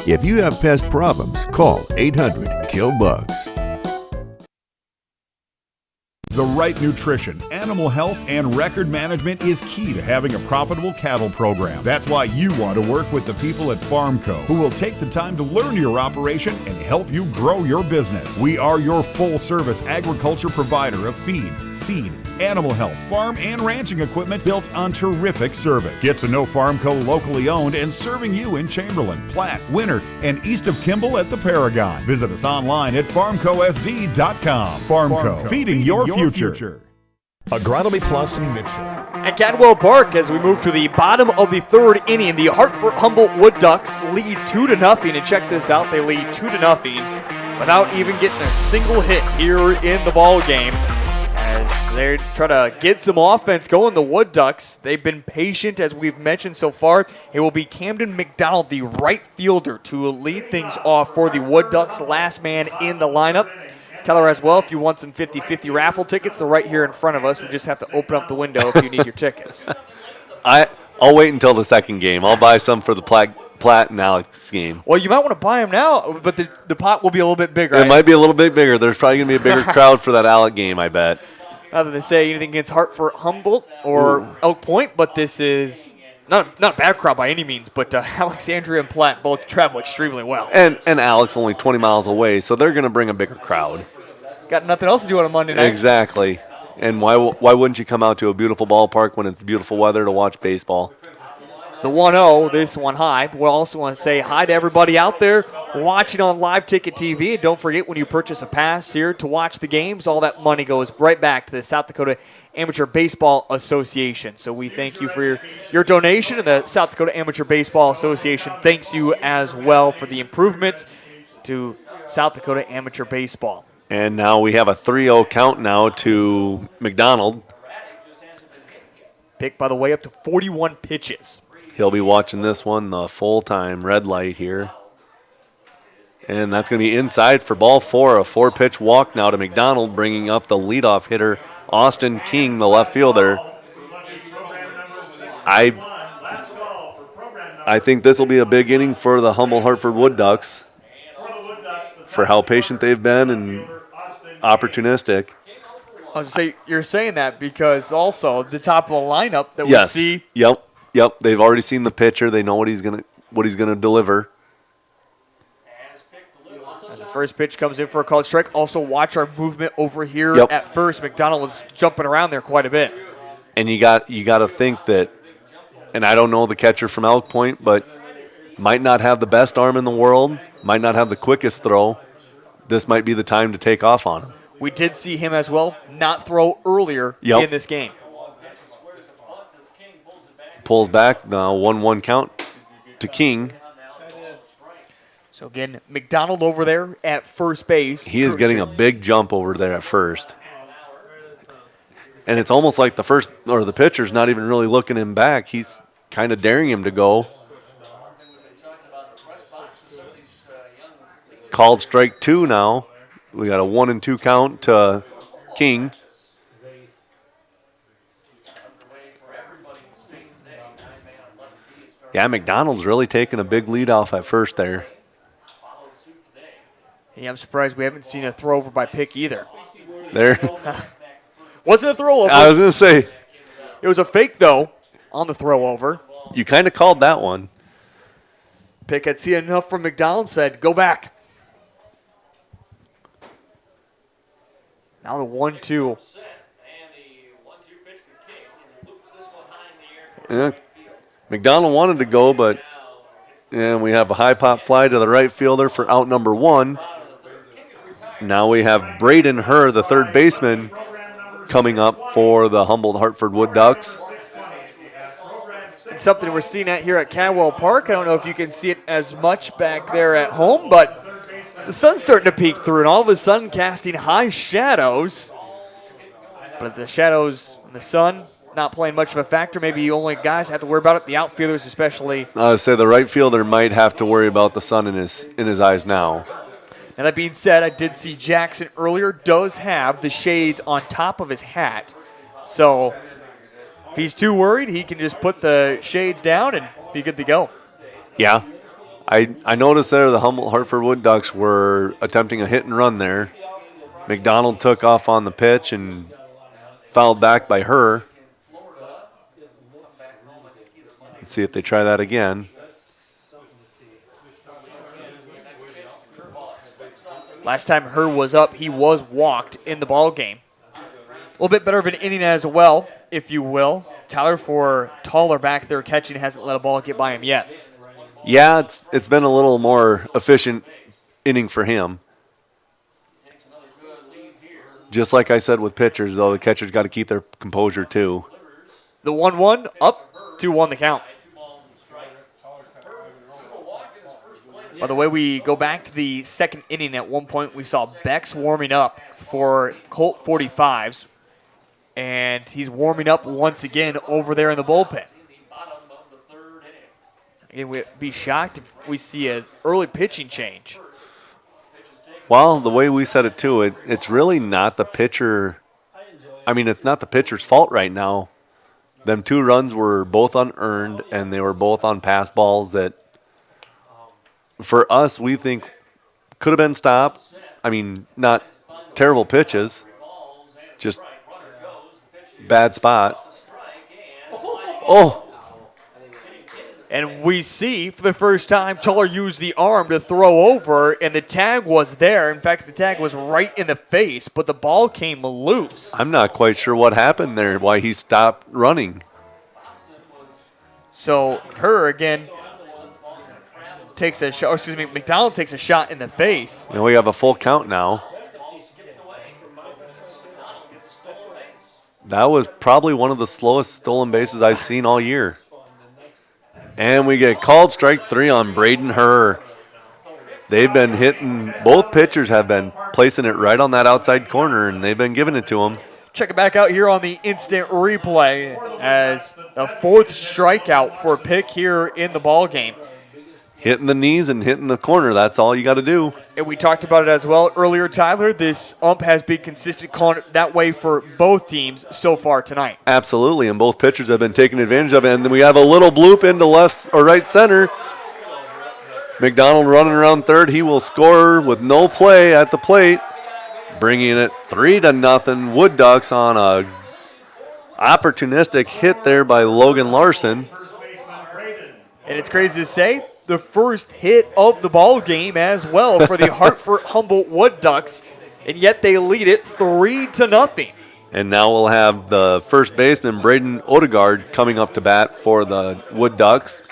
If you have pest problems, call 800-KILL-BUGS. The right nutrition, animal health, and record management is key to having a profitable cattle program. That's why you want to work with the people at FarmCo, who will take the time to learn your operation and help you grow your business. We are your full-service agriculture provider of feed, seed, Animal health, farm, and ranching equipment built on terrific service. Get to know Farmco, locally owned and serving you in Chamberlain, Platte, Winter, and east of Kimball at the Paragon. Visit us online at farmcosd.com. Farmco, feeding your future. Agronomy Plus and Mitchell. At Cadwell Park, as we move to the bottom of the third inning, the Hartford Humboldt Wood Ducks lead 2-0. And check this out, they lead 2-0 without even getting a single hit here in the ball game. As they try to get some offense going, the Wood Ducks, they've been patient, as we've mentioned so far. It will be Camden McDonald, the right fielder, to lead things off for the Wood Ducks, last man in the lineup. Tell her as well, if you want some 50-50 raffle tickets, they're right here in front of us. We just have to open up the window if you need your tickets. I'll wait until the second game. I'll buy some for the Platt and Alex game. Well, you might want to buy them now, but the pot will be a little bit bigger. It might be a little bit bigger. There's probably going to be a bigger crowd for that Alec game, I bet. Not that they say anything against Hartford, Humboldt, or Elk Point, but this is not a bad crowd by any means, but Alexandria and Platte both travel extremely well. And Alex only 20 miles away, so they're going to bring a bigger crowd. Got nothing else to do on a Monday night. Exactly. And why wouldn't you come out to a beautiful ballpark when it's beautiful weather to watch baseball? The 1-0, this one high. But we also want to say hi to everybody out there watching on Live Ticket TV. And don't forget, when you purchase a pass here to watch the games, all that money goes right back to the South Dakota Amateur Baseball Association. So we thank you for your donation, and the South Dakota Amateur Baseball Association thanks you as well for the improvements to South Dakota Amateur Baseball. And now we have a 3-0 count now to McDonald. Pick, by the way, up to 41 pitches. He'll be watching this one the full-time red light here. And that's going to be inside for ball 4, a 4-pitch walk now to McDonald, bringing up the leadoff hitter, Austin King, the left fielder. I think this will be a big inning for the Humboldt Hartford Wood Ducks for how patient they've been and opportunistic. I was going to say, you're saying that because also the top of the lineup that we see. Yep. They've already seen the pitcher. They know what he's gonna deliver. As the first pitch comes in for a called strike. Also, watch our movement over here at first. McDonald was jumping around there quite a bit. And you got to think that, and I don't know the catcher from Elk Point, but might not have the best arm in the world, might not have the quickest throw. This might be the time to take off on him. We did see him as well not throw earlier in this game. Pulls back, the 1-1 count to King. So again, McDonald over there at first base. He is getting a big jump over there at first. And it's almost like the pitcher's not even really looking him back. He's kind of daring him to go. Called strike 2 now. We got a 1-2 count to King. Yeah, McDonald's really taking a big lead off at first there. Yeah, I'm surprised we haven't seen a throw over by Pick either. There. Wasn't a throw over. I was going to say. It was a fake, though, on the throw over. You kind of called that one. Pick had seen enough from McDonald, said, go back. Now the 1-2. Yeah. McDonald wanted to go, but we have a high pop fly to the right fielder for out number 1. Now we have Braden Herr, the third baseman, coming up for the Humboldt Hartford Wood Ducks. It's something we're seeing here at Cadwell Park. I don't know if you can see it as much back there at home, but the sun's starting to peek through, and all of a sudden casting high shadows. But the shadows and the sun not playing much of a factor. Maybe the only guys have to worry about it, the outfielders especially. I would say the right fielder might have to worry about the sun in his eyes now. Now that being said, I did see Jackson earlier does have the shades on top of his hat. So if he's too worried, he can just put the shades down and be good to go. Yeah. I noticed there the Humboldt Hartford Wood Ducks were attempting a hit and run there. McDonald took off on the pitch and fouled back by Herr. Let's see if they try that again. Last time Herr was up, he was walked in the ball game. little bit better of an inning as well, if you will. Tyler, for taller back there catching, hasn't let a ball get by him yet. Yeah, it's been a little more efficient inning for him. Just like I said with pitchers, though, the catcher's got to keep their composure too. The 1-1 up, 2-1 the count. By the way, we go back to the second inning. At one point, we saw Bex warming up for Colt 45s, and he's warming up once again over there in the bullpen. Again, we'd be shocked if we see an early pitching change. Well, the way we said it too, it's really not the pitcher. I mean, it's not the pitcher's fault right now. Them 2 runs were both unearned, and they were both on pass balls that, for us, we think could have been stopped. I mean, not terrible pitches, just bad spot. Oh. And we see, for the first time, Tuller used the arm to throw over, and the tag was there. In fact, the tag was right in the face, but the ball came loose. I'm not quite sure what happened there, why he stopped running. So, Herr, again, takes a shot, McDonald takes a shot in the face. And we have a full count now. That was probably one of the slowest stolen bases I've seen all year. And we get called strike 3 on Braden Herr. They've been hitting, both pitchers have been placing it right on that outside corner, and they've been giving it to him. Check it back out here on the instant replay as a 4th strikeout for Pick here in the ball game. Hitting the knees and hitting the corner, that's all you got to do. And we talked about it as well earlier, Tyler. This ump has been consistent calling it that way for both teams so far tonight. Absolutely, and both pitchers have been taking advantage of it. And then we have a little bloop into left or right center. McDonald running around third. He will score with no play at the plate, bringing it 3-0. Wood Ducks on a opportunistic hit there by Logan Larson. And it's crazy to say, the first hit of the ball game as well for the Hartford Humboldt Wood Ducks, and yet they lead it 3-0. And now we'll have the first baseman, Braden Odegaard, coming up to bat for the Wood Ducks.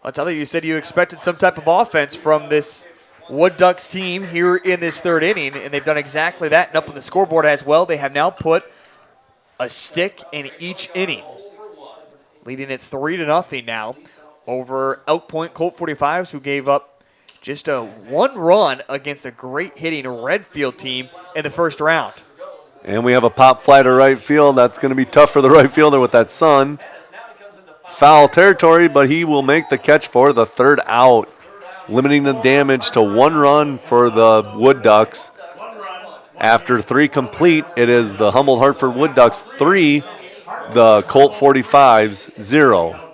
I'll tell you said you expected some type of offense from this Wood Ducks team here in this 3rd inning, and they've done exactly that. And up on the scoreboard as well, they have now put a stick in each inning, leading it 3-0 now over Outpoint Colt 45s, who gave up just a 1 run against a great hitting Redfield team in the first round. And we have a pop fly to right field. That's going to be tough for the right fielder with that sun. Foul territory, but he will make the catch for the 3rd out, limiting the damage to 1 run for the Wood Ducks. After 3 complete, it is the Humboldt Hartford Wood Ducks 3, the Colt 45s 0.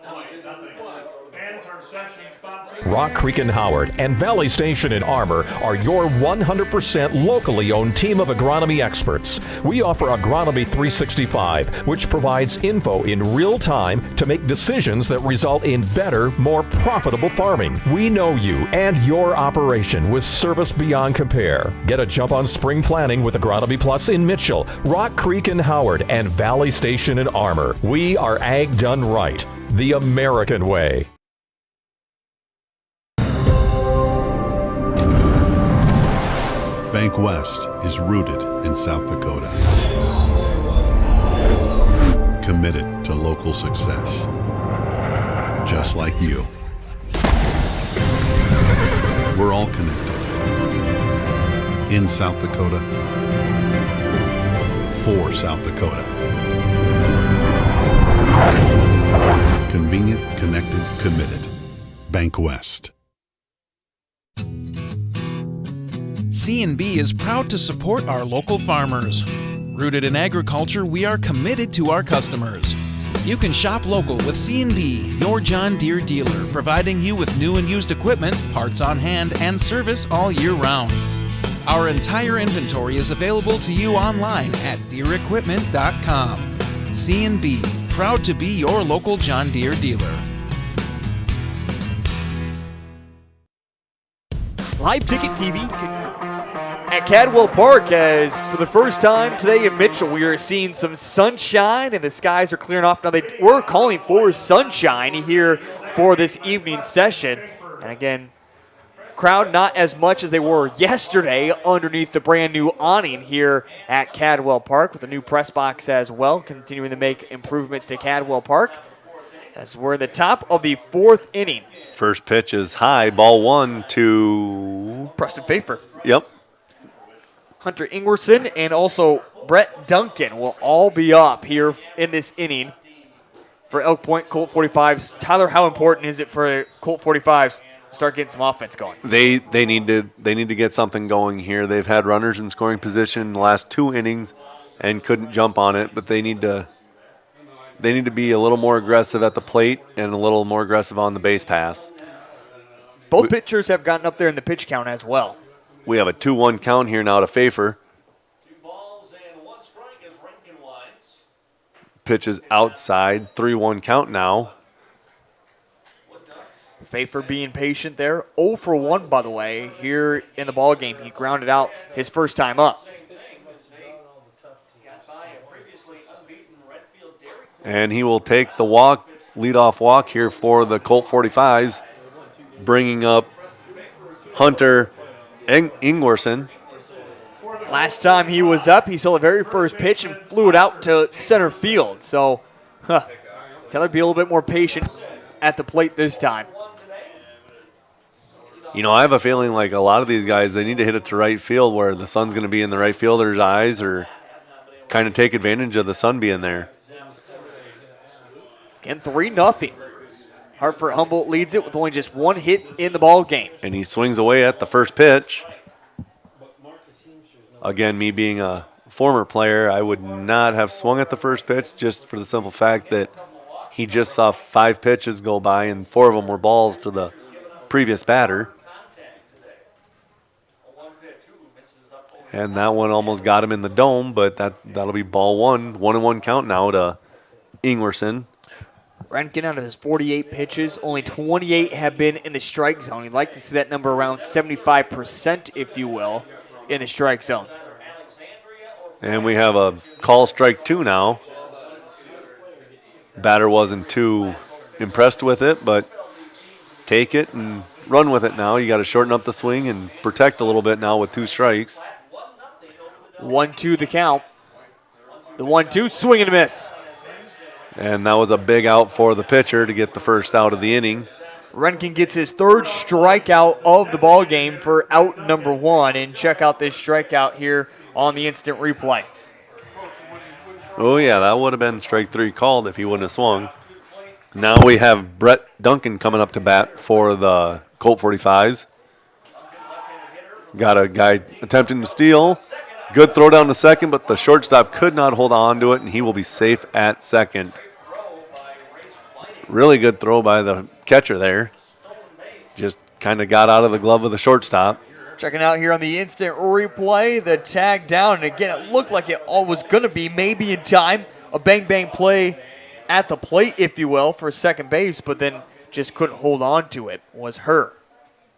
Rock Creek and Howard and Valley Station in Armour are your 100% locally owned team of agronomy experts. We offer Agronomy 365, which provides info in real time to make decisions that result in better, more profitable farming. We know you and your operation with service beyond compare. Get a jump on spring planning with Agronomy Plus in Mitchell, Rock Creek and Howard, and Valley Station in Armour. We are ag done right, the American way. Bank West is rooted in South Dakota. Committed to local success. Just like you. We're all connected. In South Dakota. For South Dakota. Convenient, connected, committed. Bank West. C&B is proud to support our local farmers. Rooted in agriculture, we are committed to our customers. You can shop local with C&B, your John Deere dealer, providing you with new and used equipment, parts on hand, and service all year round. Our entire inventory is available to you online at DeereEquipment.com. C&B, proud to be your local John Deere dealer. Live Ticket TV at Cadwell Park, as for the first time today in Mitchell, we are seeing some sunshine and the skies are clearing off. Now, they were calling for sunshine here for this evening session. And again, crowd not as much as they were yesterday underneath the brand new awning here at Cadwell Park with the new press box as well, continuing to make improvements to Cadwell Park as we're in the top of the fourth inning. First pitch is high, ball 1 to Preston Pfeiffer. Yep. Hunter Ingwerson and also Brett Duncan will all be up here in this inning for Elk Point Colt 45s. Tyler, how important is it for Colt 45s to start getting some offense going? They need to get something going here. They've had runners in scoring position in the last 2 innings and couldn't jump on it, but they need to be a little more aggressive at the plate and a little more aggressive on the base pass. Both pitchers have gotten up there in the pitch count as well. We have a 2-1 count here now to Pfeiffer. Pitch is outside, 3-1 count now. Pfeiffer being patient there. 0 for 1, by the way, here in the ballgame. He grounded out his first time up. And he will take the walk, leadoff walk here for the Colt 45s, bringing up Hunter Ingwerson. Last time he was up, he saw the very first pitch and flew it out to center field. So, Taylor be a little bit more patient at the plate this time. You know, I have a feeling like a lot of these guys, they need to hit it to right field where the sun's going to be in the right fielder's eyes or kind of take advantage of the sun being there. Again, 3-0. Hartford Humboldt leads it with only just 1 hit in the ball game. And he swings away at the first pitch. Again, me being a former player, I would not have swung at the first pitch just for the simple fact that he just saw 5 pitches go by and 4 of them were balls to the previous batter. And that one almost got him in the dome, but that'll be ball 1. 1-1 count now to Ingwerson. Rankin out of his 48 pitches, only 28 have been in the strike zone. You'd like to see that number around 75%, if you will, in the strike zone. And we have a call strike 2 now. Batter wasn't too impressed with it, but take it and run with it now. You got to shorten up the swing and protect a little bit now with 2 strikes. 1-2 the count. The 1-2, swing and a miss. And that was a big out for the pitcher to get the first out of the inning. Renkin gets his 3rd strikeout of the ball game for out number 1. And check out this strikeout here on the instant replay. Oh, yeah, that would have been strike 3 called if he wouldn't have swung. Now we have Brett Duncan coming up to bat for the Colt 45s. Got a guy attempting to steal. Good throw down to second, but the shortstop could not hold on to it, and he will be safe at second. Really good throw by the catcher there. Just kind of got out of the glove of the shortstop. Checking out here on the instant replay, the tag down. And again, it looked like it all was going to be maybe in time. A bang-bang play at the plate, if you will, for second base, but then just couldn't hold on to it, was her.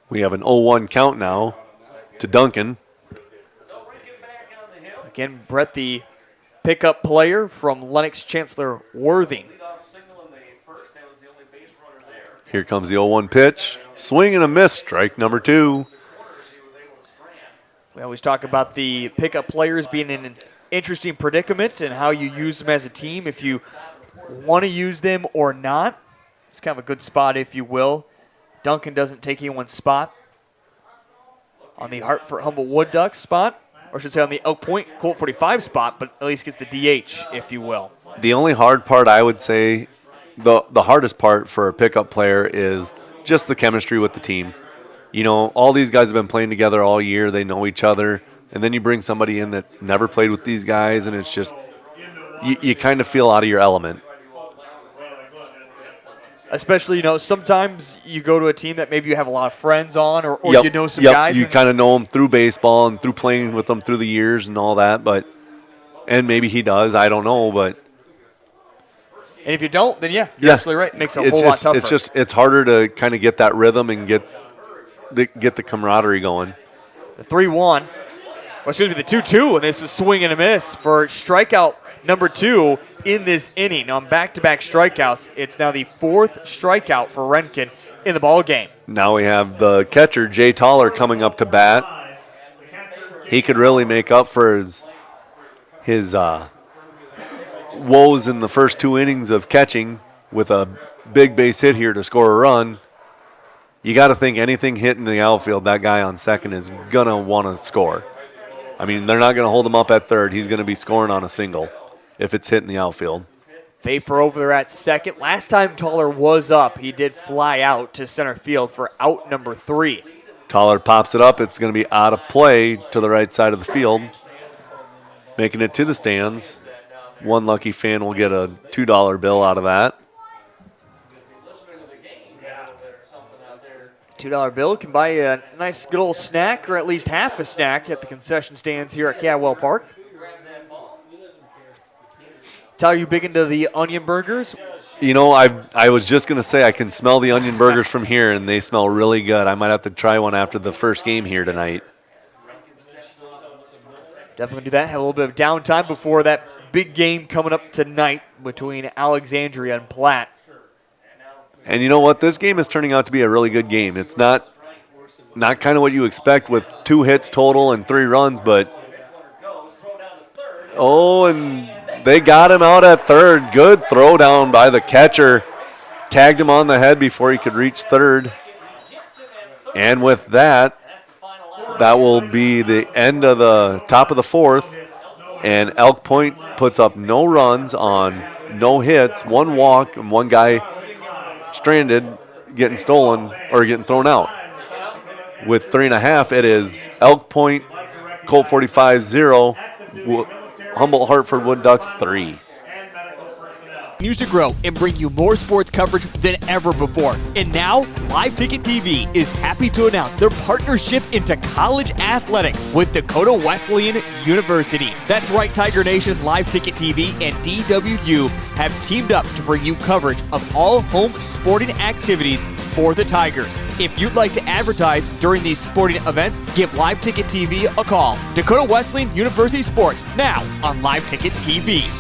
We have an 0-1 count now to Duncan. Again, Brett, the pickup player from Lennox Chancellor Worthing. Here comes the 0-1 pitch. Swing and a miss, strike number 2. We always talk about the pickup players being in an interesting predicament and how you use them as a team, if you want to use them or not. It's kind of a good spot, if you will. Duncan doesn't take anyone's spot on the Hartford Humboldt Wood Ducks spot, or I should say on the Elk Point Colt 45 spot, but at least gets the DH, if you will. The only hard part, I would say, the hardest part for a pickup player is just the chemistry with the team. You know, all these guys have been playing together all year. They know each other. And then you bring somebody in that never played with these guys, and it's just, you kind of feel out of your element. Especially, you know, sometimes you go to a team that maybe you have a lot of friends on, or Yep, you know some yep. guys. You kind of know them through baseball and through playing with them through the years and all that. And maybe he does. I don't know, but. And if you don't, then you're absolutely right. It makes it a whole lot tougher. It's harder to kind of get that rhythm and get the camaraderie going. The 3-1. excuse me, the 2-2, and this is swing and a miss for strikeout number 2 in this inning. On back-to-back strikeouts, it's now the 4th strikeout for Renken in the ball game. Now we have the catcher, Jay Toller, coming up to bat. He could really make up for his woes in the first 2 innings of catching with a big base hit here to score a run. You got to think anything hit in the outfield, that guy on second is going to want to score. I mean, they're not going to hold him up at third. He's going to be scoring on a single if it's hit in the outfield. Vapor over there at second. Last time Toller was up, he did fly out to center field for out number 3. Toller pops it up. It's going to be out of play to the right side of the field. Making it to the stands. One lucky fan will get a $2 bill out of that. $2 bill can buy you a nice good old snack, or at least half a snack at the concession stands here at Cadwell Park. Tell you big into the onion burgers? You know, I was just going to say I can smell the onion burgers from here, and they smell really good. I might have to try one after the first game here tonight. Definitely do that. Have a little bit of downtime before that big game coming up tonight between Alexandria and Platte. And you know what? This game is turning out to be a really good game. It's not kind of what you expect with 2 hits total and 3 runs, but and they got him out at third. Good throw down by the catcher. Tagged him on the head before he could reach third. And with that, that will be the end of the top of the 4th. And Elk Point puts up no runs on no hits, 1 walk, and 1 guy stranded, getting stolen, or getting thrown out. With 3.5, it is Elk Point, Colt 45 0, Humboldt Hartford Wood Ducks 3. Continues to grow and bring you more sports coverage than ever before. And now, Live Ticket TV is happy to announce their partnership into college athletics with Dakota Wesleyan University. That's right, Tiger Nation. Live Ticket TV and DWU have teamed up to bring you coverage of all home sporting activities for the Tigers. If you'd like to advertise during these sporting events, give Live Ticket TV a call. Dakota Wesleyan University Sports, now on Live Ticket TV.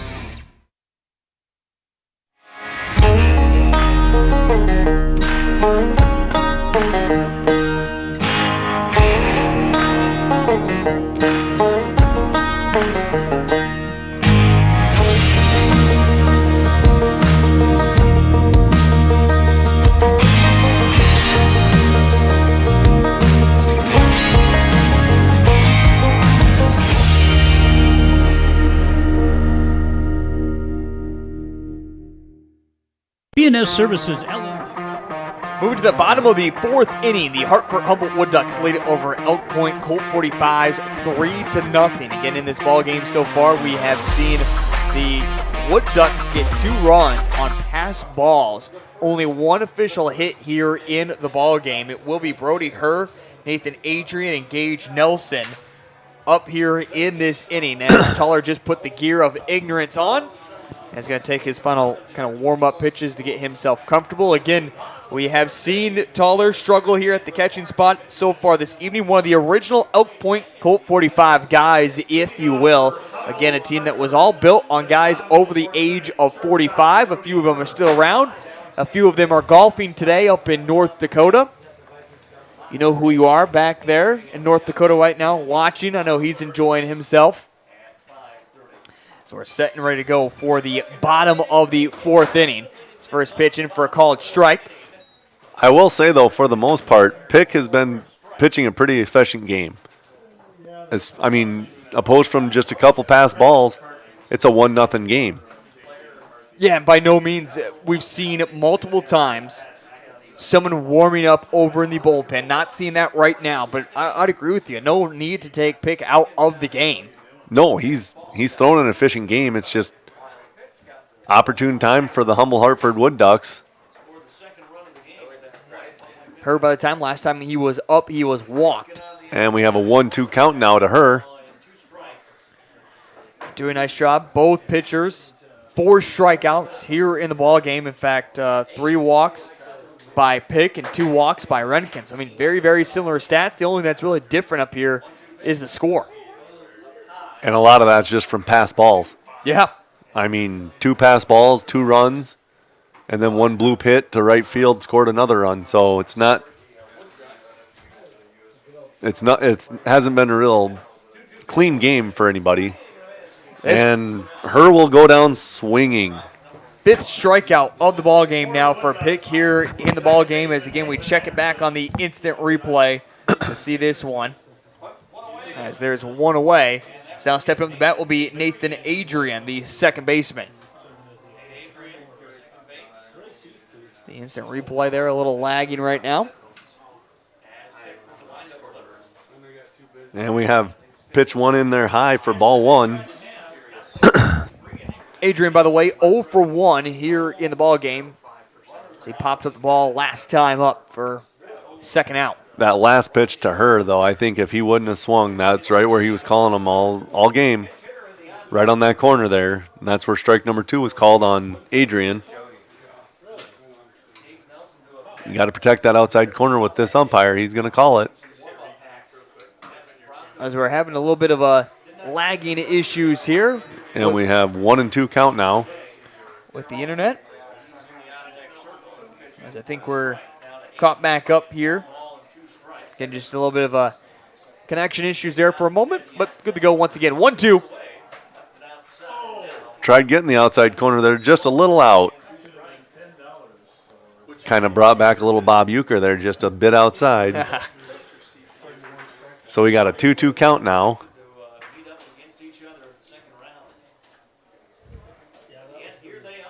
BNS Services, Moving to the bottom of the 4th inning, the Hartford Humboldt Wood Ducks lead it over Elk Point Colt 45s 3-0. Again, in this ball game so far, we have seen the Wood Ducks get 2 runs on pass balls. Only 1 official hit here in the ball game. It will be Brody Herr, Nathan Adrian, and Gage Nelson up here in this inning. As Toller just put the gear of ignorance on. He's going to take his final kind of warm-up pitches to get himself comfortable. Again, we have seen Toller struggle here at the catching spot so far this evening. One of the original Elk Point Colt 45 guys, if you will. Again, a team that was all built on guys over the age of 45. A few of them are still around. A few of them are golfing today up in North Dakota. You know who you are back there in North Dakota right now watching. I know he's enjoying himself. So we're set and ready to go for the bottom of the 4th inning. His first pitch in for a called strike. I will say, though, for the most part, Pick has been pitching a pretty efficient game. Opposed from just a couple pass balls, it's a 1-0 game. Yeah, and by no means, we've seen multiple times someone warming up over in the bullpen. Not seeing that right now, but I'd agree with you. No need to take Pick out of the game. No, he's thrown an efficient game. It's just opportune time for the Humboldt Hartford Wood Ducks. Herr, by the time last time he was up, he was walked. And we have a 1-2 count now to Herr. Doing a nice job. Both pitchers, 4 strikeouts here in the ball game. In fact, 3 walks by Pick and 2 walks by Renkins. Very, very similar stats. The only thing that's really different up here is the score. And a lot of that's just from pass balls. Yeah. I mean, 2 pass balls, 2 runs, and then 1 blue pit to right field scored another run. So it hasn't been a real clean game for anybody. And her will go down swinging. 5th strikeout of the ball game now for Pick here in the ball game. As again we check it back on the instant replay to see this one. As there's 1 away. So now stepping up the bat will be Nathan Adrian, the second baseman. It's the instant replay there, a little lagging right now. And we have pitch 1 in there high for ball 1. Adrian, by the way, 0 for 1 here in the ball game. So he popped up the ball last time up for second out. That last pitch to her, though, I think if he wouldn't have swung, that's right where he was calling them all game. Right on that corner there. And that's where strike number 2 was called on Adrian. You got to protect that outside corner with this umpire. He's going to call it. As we're having a little bit of a lagging issues here. And we have 1 and 2 count now. With the internet. As I think we're caught back up here. Again, just a little bit of a connection issues there for a moment, but good to go once again. 1-2. Tried getting the outside corner there, just a little out. Kind of brought back a little Bob Euchre there, just a bit outside. So we got a 2-2 count now.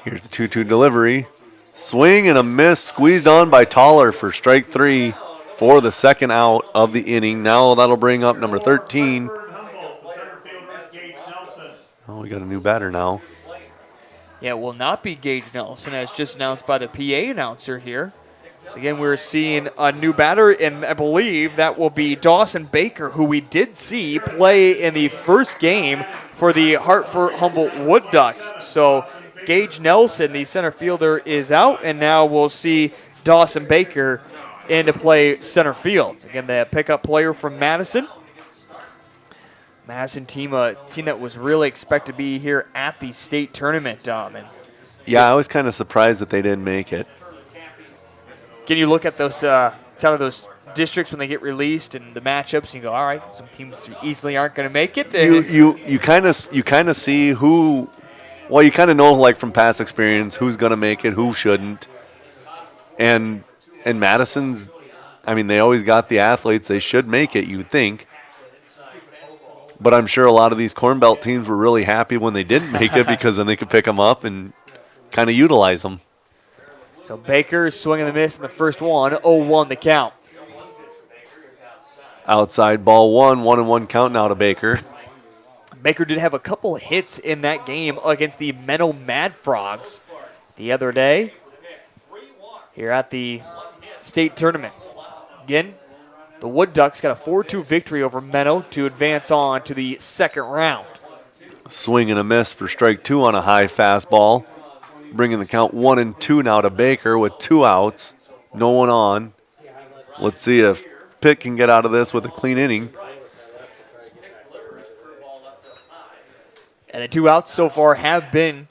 Here's the 2-2 delivery. Swing and a miss, squeezed on by Toller for strike 3 for the second out of the inning. Now that'll bring up number 13. Oh, we got a new batter now. Yeah, it will not be Gage Nelson, as just announced by the PA announcer here. So again, we're seeing a new batter, and I believe that will be Dawson Baker, who we did see play in the first game for the Hartford Humboldt Wood Ducks. So Gage Nelson, the center fielder, is out, and now we'll see Dawson Baker in to play center field. Again, the pickup player from Madison. Madison team, a team that was really expected to be here at the state tournament. Yeah, I was kind of surprised that they didn't make it. Can you look at those some of those districts when they get released and the matchups, and you go, all right, some teams easily aren't going to make it. You kind of see who. Well, you kind of know, like from past experience, who's going to make it, who shouldn't. And Madison's, I mean, they always got the athletes. They should make it, you'd think. But I'm sure a lot of these Corn Belt teams were really happy when they didn't make it because then they could pick them up and kind of utilize them. So Baker swinging the miss in the first one, 0-1 the count. Outside ball 1-1 count now to Baker. Baker did have a couple of hits in that game against the Menno Mad Frogs the other day here at the state tournament. Again, the Wood Ducks got a 4-2 victory over Menno to advance on to the second round. Swing and a miss for strike 2 on a high fastball. Bringing the count 1-2 now to Baker with 2 outs. No one on. Let's see if Pitt can get out of this with a clean inning. And the 2 outs so far have been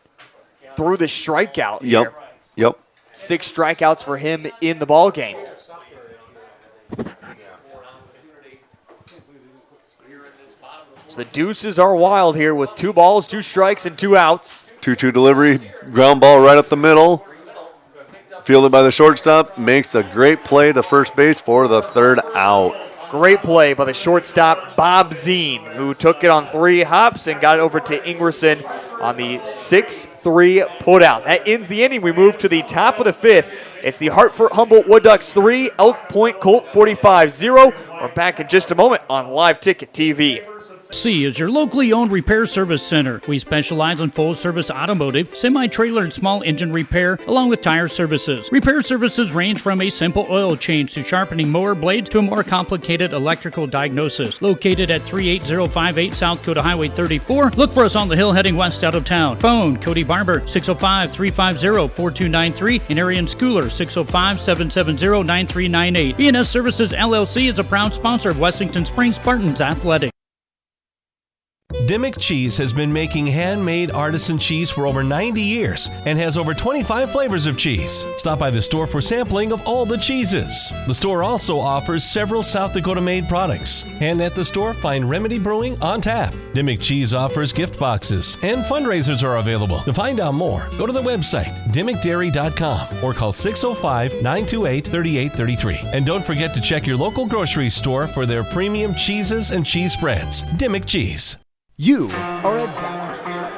through the strikeout here. Yep. 6 strikeouts for him in the ball game. So the deuces are wild here with 2 balls, 2 strikes, and 2 outs. 2-2 delivery, ground ball right up the middle. Fielded by the shortstop, makes a great play to first base for the third out. Great play by the shortstop, Bob Zine, who took it on 3 hops and got it over to Ingerson on the 6-3 putout. That ends the inning. We move to the top of the 5th. It's the Hartford Humboldt Wood Ducks 3, Elk Point Colt 45-0. We're back in just a moment on Live Ticket TV. C is your locally owned repair service center. We specialize in full-service automotive, semi-trailer, and small engine repair, along with tire services. Repair services range from a simple oil change to sharpening mower blades to a more complicated electrical diagnosis. Located at 38058 South Coda Highway 34. Look for us on the hill heading west out of town. Phone Cody Barber 605-350-4293 and Arian Schooler 605-770-9398. B&S Services LLC is a proud sponsor of Wessington Springs Spartans Athletics. Dimmick Cheese has been making handmade artisan cheese for over 90 years and has over 25 flavors of cheese. Stop by the store for sampling of all the cheeses. The store also offers several South Dakota-made products. And at the store, find Remedy Brewing on tap. Dimmick Cheese offers gift boxes, and fundraisers are available. To find out more, go to the website, dimmickdairy.com, or call 605-928-3833. And don't forget to check your local grocery store for their premium cheeses and cheese spreads. Dimmick Cheese. You are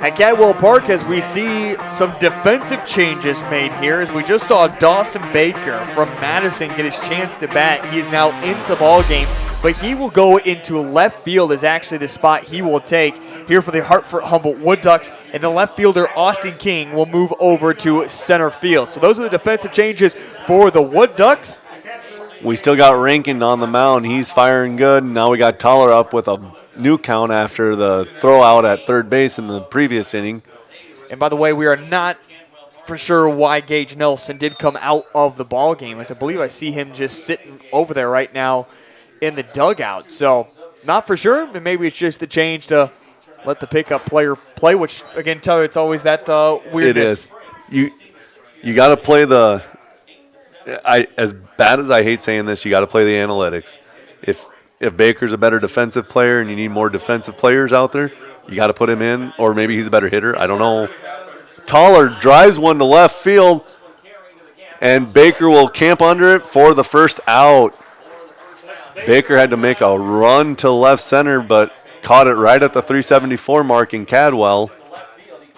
at Cadwell Park as we see some defensive changes made here, as we just saw Dawson Baker from Madison get his chance to bat. He is now into the ball game, but he will go into left field is actually the spot he will take here for the Hartford Humboldt Wood Ducks, and the left fielder Austin King will move over to center field. So those are the defensive changes for the Wood Ducks. We still got Rankin on the mound. He's firing good. Now we got Toller up with a new count after the throw out at third base in the previous inning. And by the way, we are not for sure why Gage Nelson did come out of the ball game, as I believe I see him just sitting over there right now in the dugout. So not for sure, but maybe it's just the change to let the pickup player play, which again, tell you it's always that weirdness. It is. You got to play the. As bad as I hate saying this, you got to play the analytics. If Baker's a better defensive player and you need more defensive players out there, you got to put him in, or maybe he's a better hitter. I don't know. Toller drives one to left field, and Baker will camp under it for the first out. Baker had to make a run to left center, but caught it right at the 374 mark in Cadwell.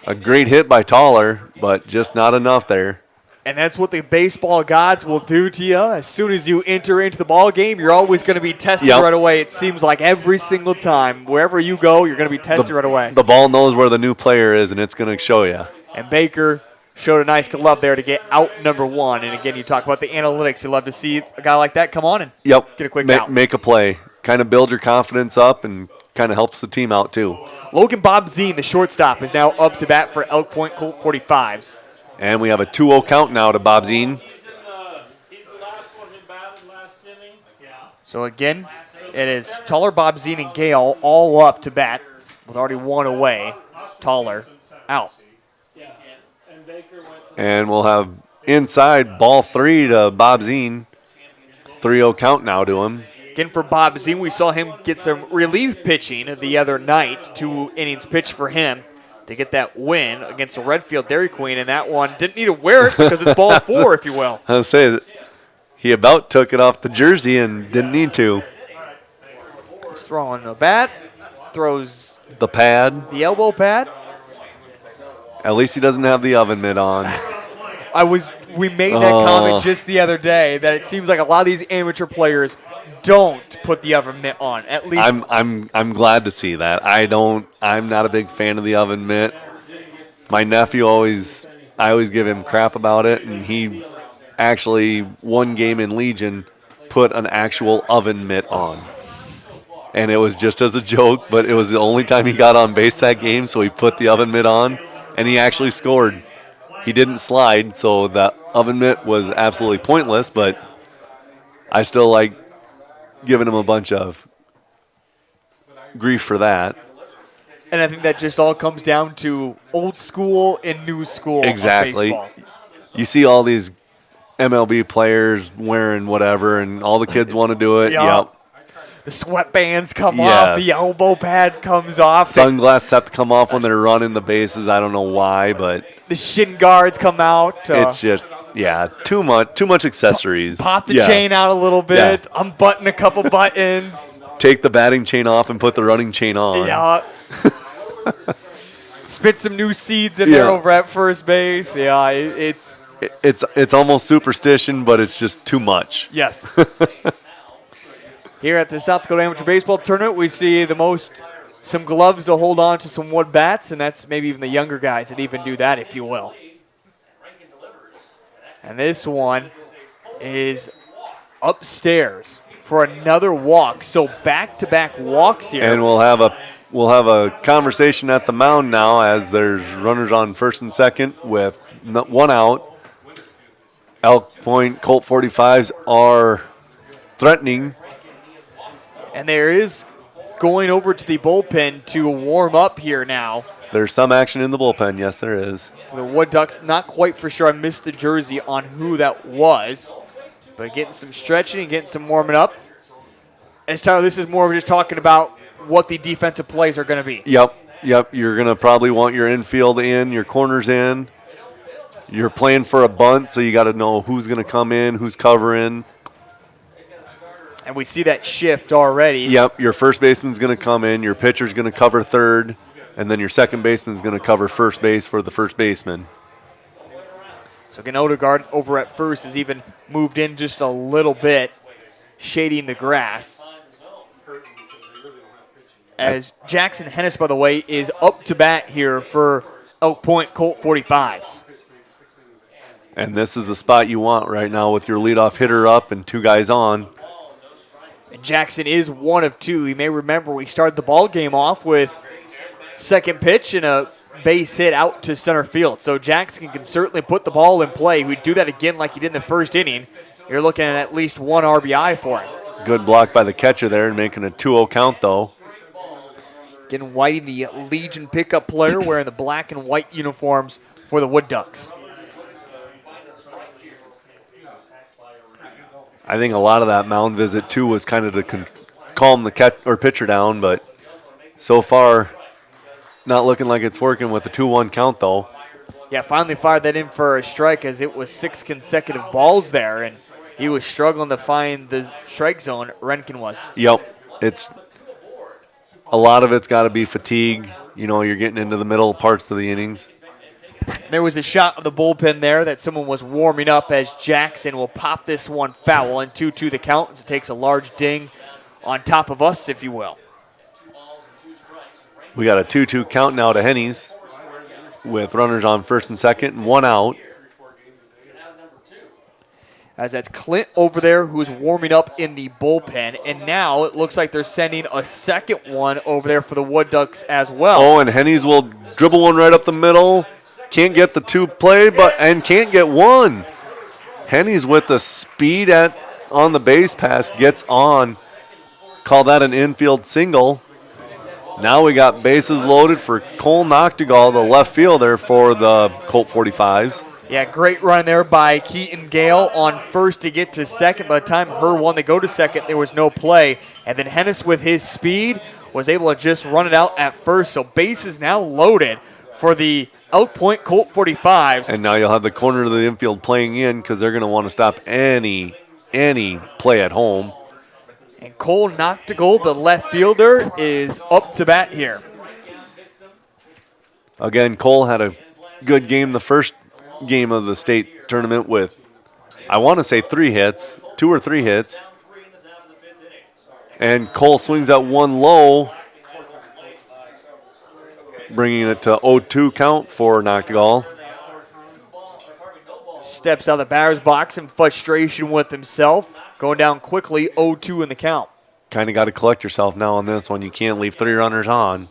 A great hit by Toller, but just not enough there. And that's what the baseball gods will do to you. As soon as you enter into the ball game, you're always going to be tested right away. It seems like every single time. Wherever you go, you're going to be tested right away. The ball knows where the new player is, and it's going to show you. And Baker showed a nice glove there to get out number one. And again, you talk about the analytics. You love to see a guy like that come on and get a quick out. Make a play. Kind of build your confidence up and kind of helps the team out too. Logan Bobzine, the shortstop, is now up to bat for Elk Point Colt 45s. And we have a 2-0 count now to Bobzine. So again, it is Toller, Bobzine, and Gale all up to bat with already one away. Toller out. And we'll have inside ball 3 to Bobzine. 3-0 count now to him. Again, for Bobzine, we saw him get some relief pitching the other night. 2 innings pitched for him to get that win against the Redfield Dairy Queen, and that one didn't need to wear it because it's ball 4, if you will. I was saying, he about took it off the jersey and didn't need to. He's throwing a bat, throws the pad, the elbow pad. At least he doesn't have the oven mitt on. We made that comment just the other day that it seems like a lot of these amateur players don't put the oven mitt on. At least I'm glad to see that. I'm not a big fan of the oven mitt. My nephew I always give him crap about it, and he actually one game in Legion put an actual oven mitt on. And it was just as a joke, but it was the only time he got on base that game, so he put the oven mitt on, and he actually scored. He didn't slide, so the oven mitt was absolutely pointless, but I still like giving him a bunch of grief for that. And I think that just all comes down to old school and new school. Exactly. Of baseball. You see all these MLB players wearing whatever, and all the kids want to do it. Yep. The sweatbands come off. The elbow pad comes off. Sunglasses have to come off when they're running the bases. I don't know why, but the shin guards come out. It's just too much accessories. Pop the chain out a little bit. Unbutton a couple buttons. Take the batting chain off and put the running chain on. Yeah. Spit some new seeds in there over at first base. Yeah, it's almost superstition, but it's just too much. Yes. Here at the South Dakota Amateur Baseball Tournament, we see some gloves to hold on to some wood bats, and that's maybe even the younger guys that even do that, if you will. And this one is upstairs for another walk. So back-to-back walks here. And we'll have a conversation at the mound now as there's runners on first and second with one out. Elk Point Colt 45s are threatening. And there is going over to the bullpen to warm up here now. There's some action in the bullpen. Yes, there is. For the Wood Ducks, not quite for sure. I missed the jersey on who that was. But getting some stretching and getting some warming up. And Tyler, this is more of just talking about what the defensive plays are going to be. Yep. You're going to probably want your infield in, your corners in. You're playing for a bunt, so you got to know who's going to come in, who's covering. And we see that shift already. Yep, your first baseman's going to come in, your pitcher's going to cover third, and then your second baseman's going to cover first base for the first baseman. So Odegaard over at first has even moved in just a little bit, shading the grass. As Jackson Hennis, by the way, is up to bat here for Elk Point Colt 45s. And this is the spot you want right now with your leadoff hitter up and two guys on. And Jackson is one of two. You may remember we started the ball game off with second pitch and a base hit out to center field. So Jackson can certainly put the ball in play. We'd do that again like he did in the first inning. You're looking at least one RBI for him. Good block by the catcher there and making a 2-0 count, though. Again, Whiting, the Legion pickup player, wearing the black and white uniforms for the Wood Ducks. I think a lot of that mound visit, too, was kind of to calm the pitcher down, but so far not looking like it's working with a 2-1 count, though. Yeah, finally fired that in for a strike as it was 6 consecutive balls there, and he was struggling to find the strike zone, Renkin was. Yep. A lot of it's got to be fatigue. You know, you're getting into the middle parts of the innings. There was a shot of the bullpen there that someone was warming up as Jackson will pop this one foul, and 2-2 the count as it takes a large ding on top of us, if you will. We got a 2-2 count now to Hennies with runners on first and second and one out. As that's Clint over there who's warming up in the bullpen, and now it looks like they're sending a second one over there for the Wood Ducks as well. Oh, and Hennies will dribble one right up the middle. Can't get the two play, and can't get one. Hennies with the speed on the base pass gets on. Call that an infield single. Now we got bases loaded for Cole Noctegal, the left fielder for the Colt 45s. Yeah, great run there by Keaton Gale on first to get to second. By the time Herr won to go to second, there was no play. And then Hennis, with his speed, was able to just run it out at first. So bases now loaded for the Elk Point Colt 45s. And now you'll have the corner of the infield playing in because they're going to want to stop any play at home. And Cole Noctegal, the left fielder, is up to bat here. Again, Cole had a good game the first game of the state tournament with, I want to say 2 or 3 hits. And Cole swings that one low, bringing it to 0-2 count for Noctegal. Steps out of the batter's box in frustration with himself. Going down quickly, 0-2 in the count. Kind of got to collect yourself now on this one. You can't leave 3 runners on.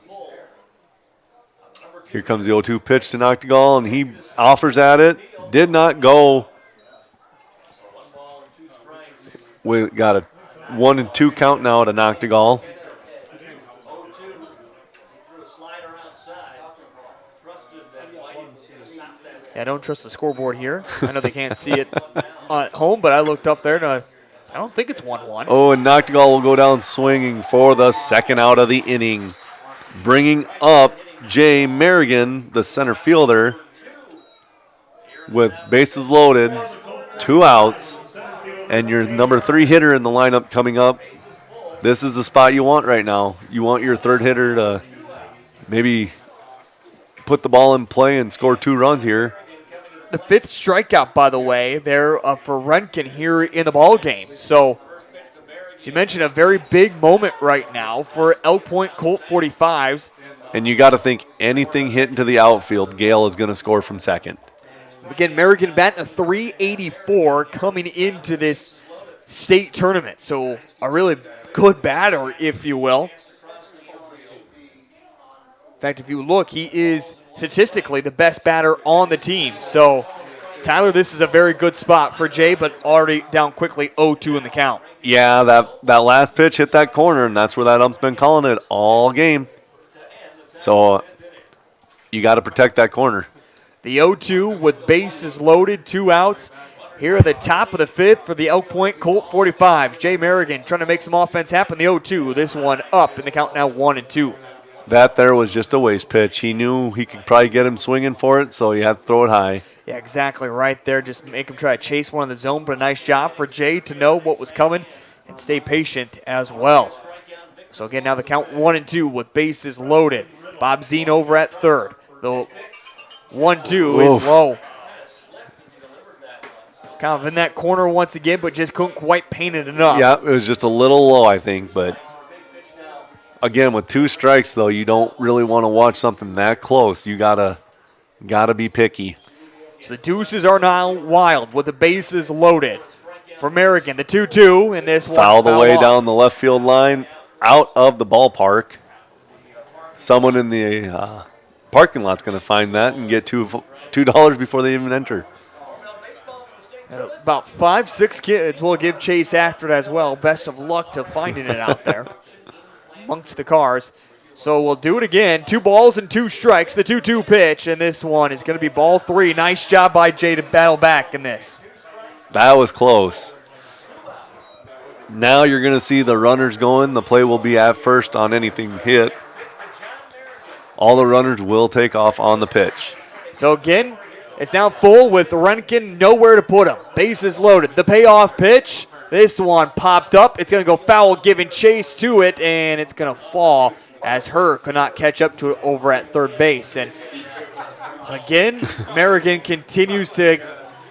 Here comes the 0-2 pitch to Noctegal, and he offers at it. Did not go. We got a 1-2 count now to Noctegal. Yeah, I don't trust the scoreboard here. I know they can't see it at home, but I looked up there, and I don't think it's 1-1. Oh, and Noctegal will go down swinging for the second out of the inning. Bringing up Jay Merrigan, the center fielder, with bases loaded, 2 outs, and your number 3 hitter in the lineup coming up. This is the spot you want right now. You want your third hitter to maybe put the ball in play and score 2 runs here. The 5th strikeout, by the way, there for Renkin here in the ball game. So, as you mentioned, a very big moment right now for Elk Point Colt 45s. And you got to think anything hit into the outfield, Gale is going to score from second. Again, Merrigan batting a .384 coming into this state tournament. So a really good batter, if you will. In fact, if you look, he is statistically the best batter on the team. So Tyler, this is a very good spot for Jay, but already down quickly 0-2 in the count. Yeah, that last pitch hit that corner, and that's where that ump's been calling it all game. So you got to protect that corner. The 0-2 with bases loaded, 2 outs. Here at the top of the 5th for the Elk Point Colt 45. Jay Merrigan trying to make some offense happen. The 0-2, this one up in the count now 1-2. That there was just a waste pitch. He knew he could probably get him swinging for it, so you have to throw it high. Yeah, exactly right there. Just make him try to chase one in the zone, but a nice job for Jay to know what was coming and stay patient as well. So again, now the count 1-2 with bases loaded. Bob Zine over at third. The 1-2 is low. Kind of in that corner once again, but just couldn't quite paint it enough. Yeah, it was just a little low, I think. But, again, with 2 strikes, though, you don't really want to watch something that close. You gotta be picky. So the deuces are now wild with the bases loaded. For Merrigan, the 2-2, and this one foul the way off. down the left field line, out of the ballpark. Someone in the parking lot's going to find that and get $2 before they even enter. About 5-6 kids will give chase after it as well. Best of luck to finding it out there amongst the cars. So we'll do it again. 2 balls and 2 strikes. The 2-2 pitch, and this one is going to be ball 3. Nice job by Jay to battle back in this. That was close. Now you're going to see the runners going. The play will be at first on anything hit. All the runners will take off on the pitch. So again, it's now full with Renken nowhere to put him. Bases loaded. The payoff pitch. This one popped up. It's going to go foul, giving chase to it, and it's going to fall as Herr could not catch up to it over at third base. And again, Merrigan continues to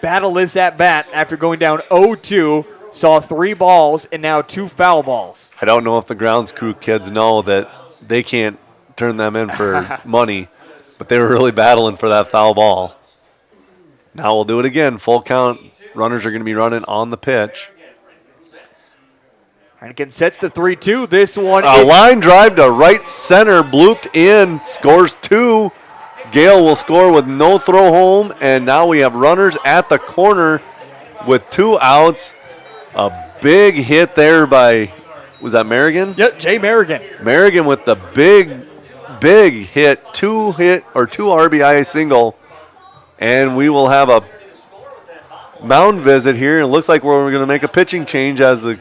battle this at bat after going down 0-2. Saw 3 balls and now 2 foul balls. I don't know if the grounds crew kids know that they can't turn them in for money, but they were really battling for that foul ball. Now we'll do it again. Full count. Runners are going to be running on the pitch. Renken sets the 3-2. This one is a line drive to right center, blooped in, scores 2. Gale will score with no throw home, and now we have runners at the corner with 2 outs. A big hit there by, was that Merrigan? Yep, Jay Merrigan. Merrigan with the big hit, 2 RBI single, and we will have a mound visit here. And it looks like we're going to make a pitching change as the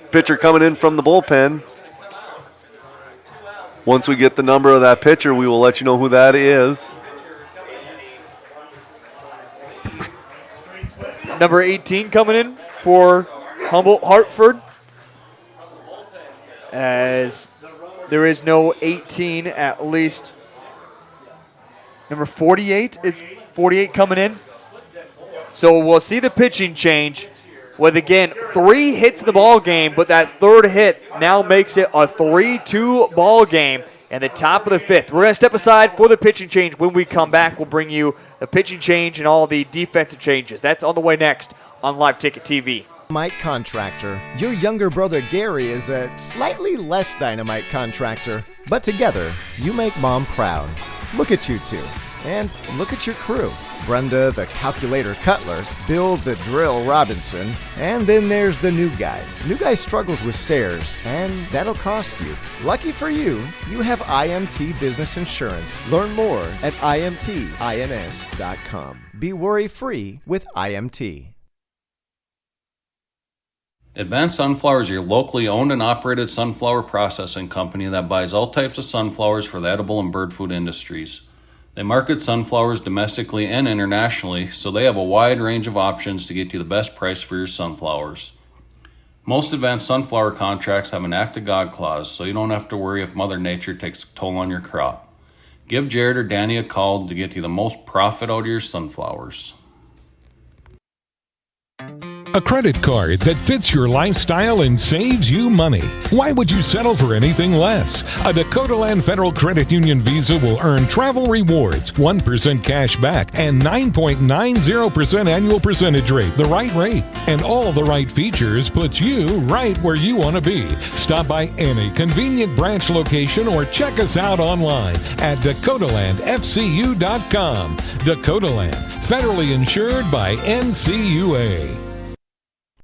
pitcher coming in from the bullpen. Once we get the number of that pitcher, we will let you know who that is. Number 18 coming in for Humboldt Hartford, as there is no 18, at least. Number 48 is 48 coming in. So we'll see the pitching change with, again, 3 hits in the ball game, but that 3rd hit now makes it a 3-2 ball game in the top of the 5th. We're going to step aside for the pitching change. When we come back, we'll bring you the pitching change and all the defensive changes. That's on the way next on Live Ticket TV. Dynamite contractor. Your younger brother Gary is a slightly less dynamite contractor, but together you make Mom proud. Look at you two, and look at your crew. Brenda the calculator Cutler, Bill the drill Robinson, and then there's the new guy. New guy struggles with stairs, and that'll cost you. Lucky for you, you have IMT Business Insurance. Learn more at imtins.com. Be worry-free with IMT. Advanced Sunflower is your locally owned and operated sunflower processing company that buys all types of sunflowers for the edible and bird food industries. They market sunflowers domestically and internationally, so they have a wide range of options to get you the best price for your sunflowers. Most advanced sunflower contracts have an Act of God clause, so you don't have to worry if Mother Nature takes a toll on your crop. Give Jared or Danny a call to get you the most profit out of your sunflowers. A credit card that fits your lifestyle and saves you money. Why would you settle for anything less? A Dakota Land Federal Credit Union Visa will earn travel rewards, 1% cash back, and 9.90% annual percentage rate, the right rate. And all the right features puts you right where you want to be. Stop by any convenient branch location or check us out online at DakotaLandFCU.com. Dakota Land, federally insured by NCUA.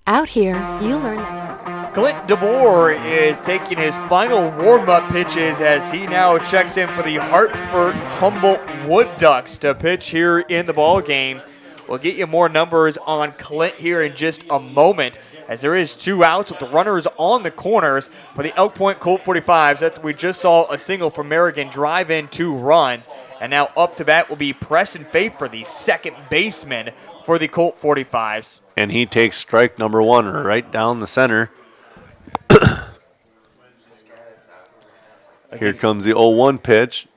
Out here, you learn that Clint DeBoer is taking his final warm-up pitches as he now checks in for the Hartford Humboldt Wood Ducks to pitch here in the ball game. We'll get you more numbers on Clint here in just a moment, as there is 2 outs with the runners on the corners for the Elk Point Colt 45s. After we just saw a single from Merrigan drive in 2 runs. And now up to bat will be Preston Fafer, the second baseman for the Colt 45s. And he takes strike number 1 right down the center. Here comes the 0-1 pitch.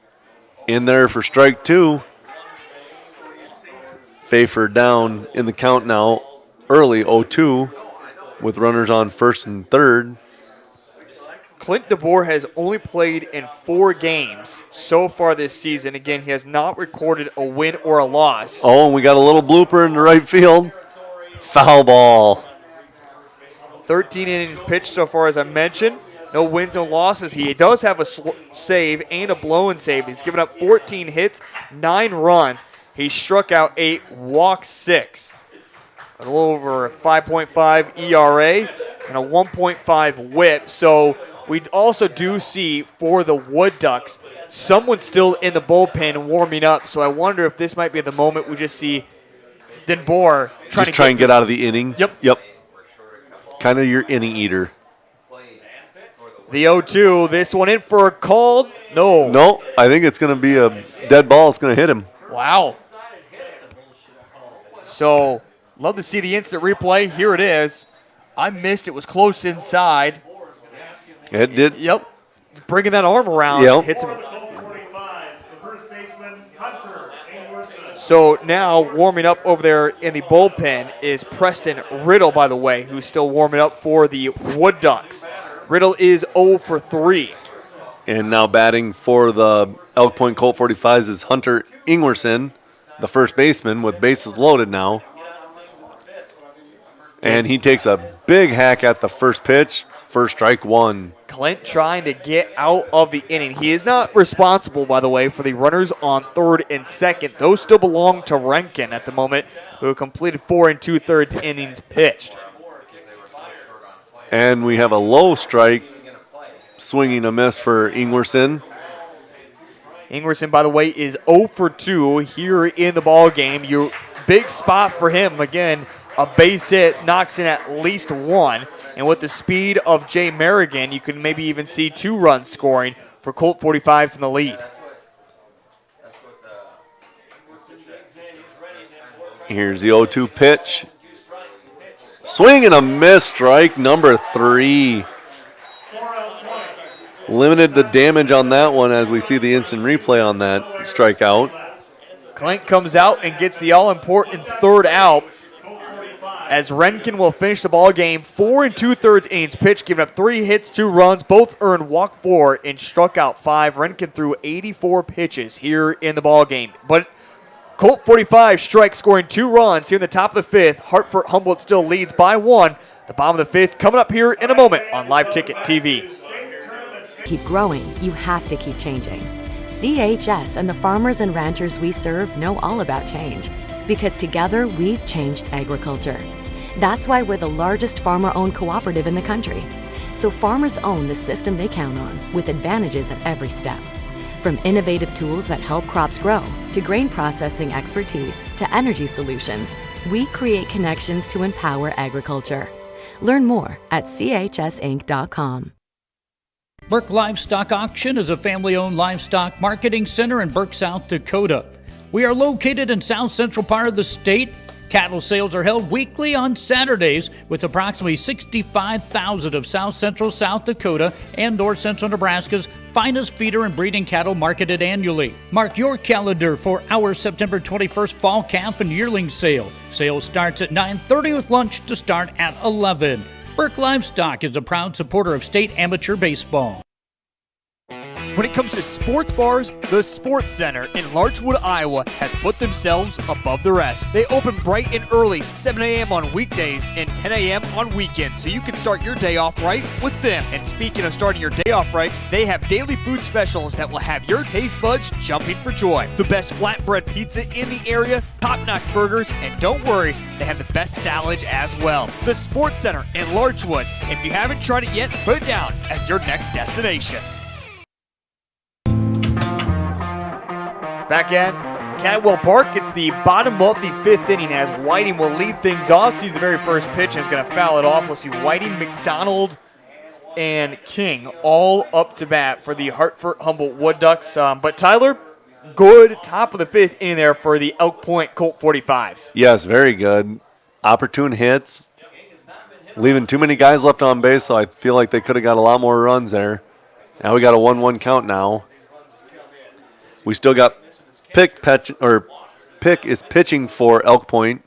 In there for strike 2. Fafer down in the count now, early 0-2, with runners on first and third. Clint DeBoer has only played in 4 games so far this season. Again, he has not recorded a win or a loss. Oh, and we got a little blooper in the right field. Foul ball. 13 innings pitched so far, as I mentioned. No wins, no losses. He does have a save and a blown save. He's given up 14 hits, 9 runs. He struck out 8, walked 6. A little over a 5.5 ERA and a 1.5 whip. So we also do see for the Wood Ducks someone still in the bullpen warming up. So I wonder if this might be the moment we just see DeBoer try and get out of the inning. Yep. Kind of your inning eater. The 0-2, this one in for a call. No, I think it's going to be a dead ball. It's going to hit him. Wow. So, love to see the instant replay. Here it is. I missed. It was close inside. It did. Yep. Bringing that arm around. Yep. Hits him. So now warming up over there in the bullpen is Preston Riddle, by the way, who's still warming up for the Wood Ducks. Riddle is 0 for 3. And now batting for the Elk Point Colt 45s is Hunter Ingwerson, the first baseman, with bases loaded now. And he takes a big hack at the first pitch for strike 1. Clint trying to get out of the inning. He is not responsible, by the way, for the runners on third and second. Those still belong to Renken at the moment, who completed 4 2/3 innings pitched. And we have a low strike, swinging a miss for Ingwerson. Ingwerson, by the way, is 0 for 2 here in the ball game. Your big spot for him, again, a base hit knocks in at least 1. And with the speed of Jay Merrigan, you could maybe even see 2 runs scoring for Colt 45s in the lead. Here's the 0-2 pitch. Swing and a miss, strike number 3. Limited the damage on that one as we see the instant replay on that strikeout. Clint comes out and gets the all-important third out, as Renken will finish the ball game 4 2/3 innings pitched, giving up 3 hits, 2 runs, both earned walk 4 and struck out 5. Renken threw 84 pitches here in the ball game. But Colt 45 strikes, scoring 2 runs here in the top of the 5th. Hartford Humboldt still leads by 1. The bottom of the 5th coming up here in a moment on Live Ticket TV. Keep growing, you have to keep changing. CHS and the farmers and ranchers we serve know all about change, because together we've changed agriculture. That's why we're the largest farmer-owned cooperative in the country. So farmers own the system they count on, with advantages at every step. From innovative tools that help crops grow, to grain processing expertise, to energy solutions, we create connections to empower agriculture. Learn more at chsinc.com. Burke Livestock Auction is a family-owned livestock marketing center in Burke, South Dakota. We are located in south central part of the state. Cattle sales are held weekly on Saturdays, with approximately 65,000 of south central South Dakota and north central Nebraska's finest feeder and breeding cattle marketed annually. Mark your calendar for our September 21st fall calf and yearling sale. Sale starts at 9:30 with lunch to start at 11. Burke Livestock is a proud supporter of state amateur baseball. When it comes to sports bars, the Sports Center in Larchwood, Iowa has put themselves above the rest. They open bright and early, 7 a.m. on weekdays and 10 a.m. on weekends, so you can start your day off right with them. And speaking of starting your day off right, they have daily food specials that will have your taste buds jumping for joy. The best flatbread pizza in the area, top-notch burgers, and don't worry, they have the best salads as well. The Sports Center in Larchwood. If you haven't tried it yet, put it down as your next destination. Back at Catwell Park, it's the bottom of the 5th inning as Whiting will lead things off. Sees the very first pitch and is going to foul it off. We'll see Whiting, McDonald, and King all up to bat for the Hartford Humboldt Wood Ducks. But Tyler, good top of the 5th inning there for the Elk Point Colt 45s. Yes, very good. Opportune hits. Leaving too many guys left on base, so I feel like they could have got a lot more runs there. Now we got a 1-1 count now. We still got Pick is pitching for Elk Point.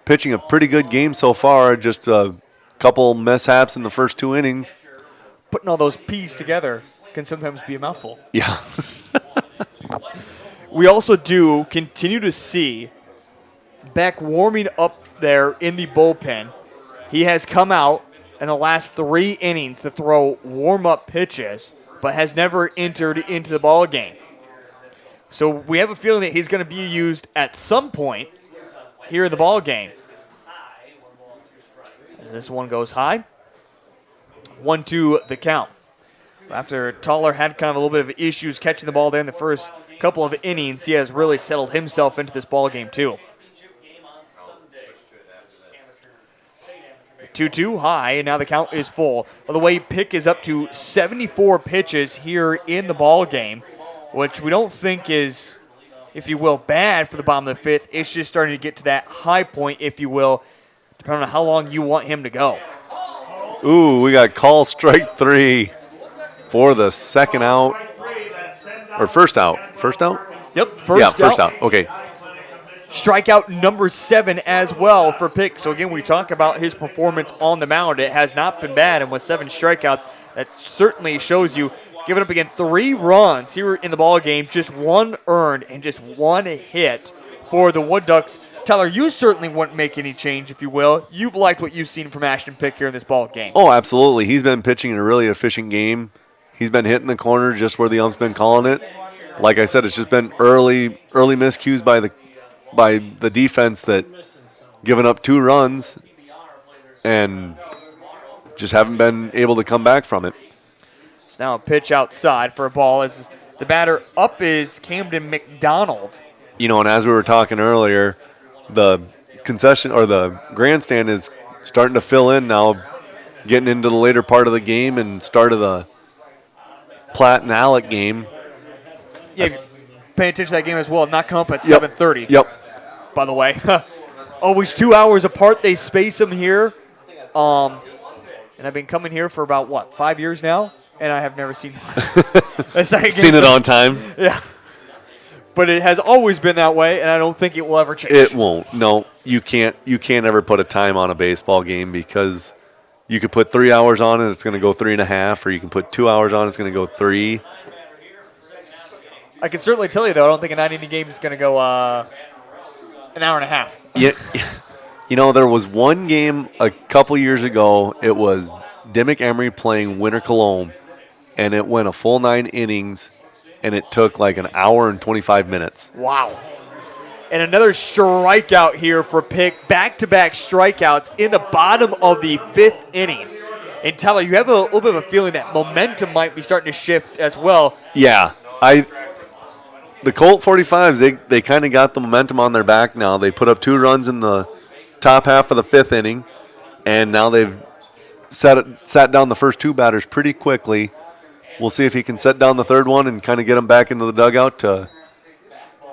Pitching a pretty good game so far. Just a couple mishaps in the first 2 innings. Putting all those P's together can sometimes be a mouthful. Yeah. We also do continue to see Beck warming up there in the bullpen. He has come out in the last 3 innings to throw warm-up pitches, but has never entered into the ball game. So we have a feeling that he's going to be used at some point here in the ball game. As this one goes high. 1-2 the count. After Toller had kind of a little bit of issues catching the ball there in the first couple of innings, he has really settled himself into this ball game too. 2-2 high, and now the count is full. By the way, Pick is up to 74 pitches here in the ball game, which we don't think is, if you will, bad for the bottom of the 5th. It's just starting to get to that high point, if you will, depending on how long you want him to go. Ooh, we got call strike 3 for the second out. Or first out. First out? Yep, first out. Okay. Strikeout number 7 as well for Pick. So again, we talk about his performance on the mound. It has not been bad, and with 7 strikeouts, that certainly shows you. Giving up again 3 runs here in the ball game, just 1 earned and just 1 hit for the Wood Ducks. Tyler, you certainly wouldn't make any change, if you will. You've liked what you've seen from Ashton Pick here in this ball game. Oh, absolutely. He's been pitching in a really efficient game. He's been hitting the corner just where the ump's been calling it. Like I said, it's just been early miscues by the defense that given up 2 runs and just haven't been able to come back from it. It's now a pitch outside for a ball as the batter up is Camden McDonald. You know, and as we were talking earlier, the concession or the grandstand is starting to fill in now, getting into the later part of the game and start of the Platt and Alec game. Yeah, pay attention to that game as well. Not come up at 7:30. Yep. By the way, always 2 hours apart. They space them here, and I've been coming here for about 5 years now. And I have never seen seen it on time. Yeah. But it has always been that way, and I don't think it will ever change. It won't. No, you can't ever put a time on a baseball game because you could put 3 hours on it, it's going to go 3.5, or you can put 2 hours on it, it's going to go 3. I can certainly tell you, though, I don't think a 9-inning game is going to go an hour and a half. Yeah. You know, there was one game a couple years ago. It was Dimmick Emery playing Winter Cologne. And it went a full 9 innings, and it took like an hour and 25 minutes. Wow. And another strikeout here for Pick. Back-to-back strikeouts in the bottom of the 5th inning. And Tyler, you have a little bit of a feeling that momentum might be starting to shift as well. Yeah. The Colt 45s, they kind of got the momentum on their back now. They put up 2 runs in the top half of the 5th inning, and now they've sat down the first 2 batters pretty quickly. We'll see if he can set down the 3rd one and kind of get him back into the dugout to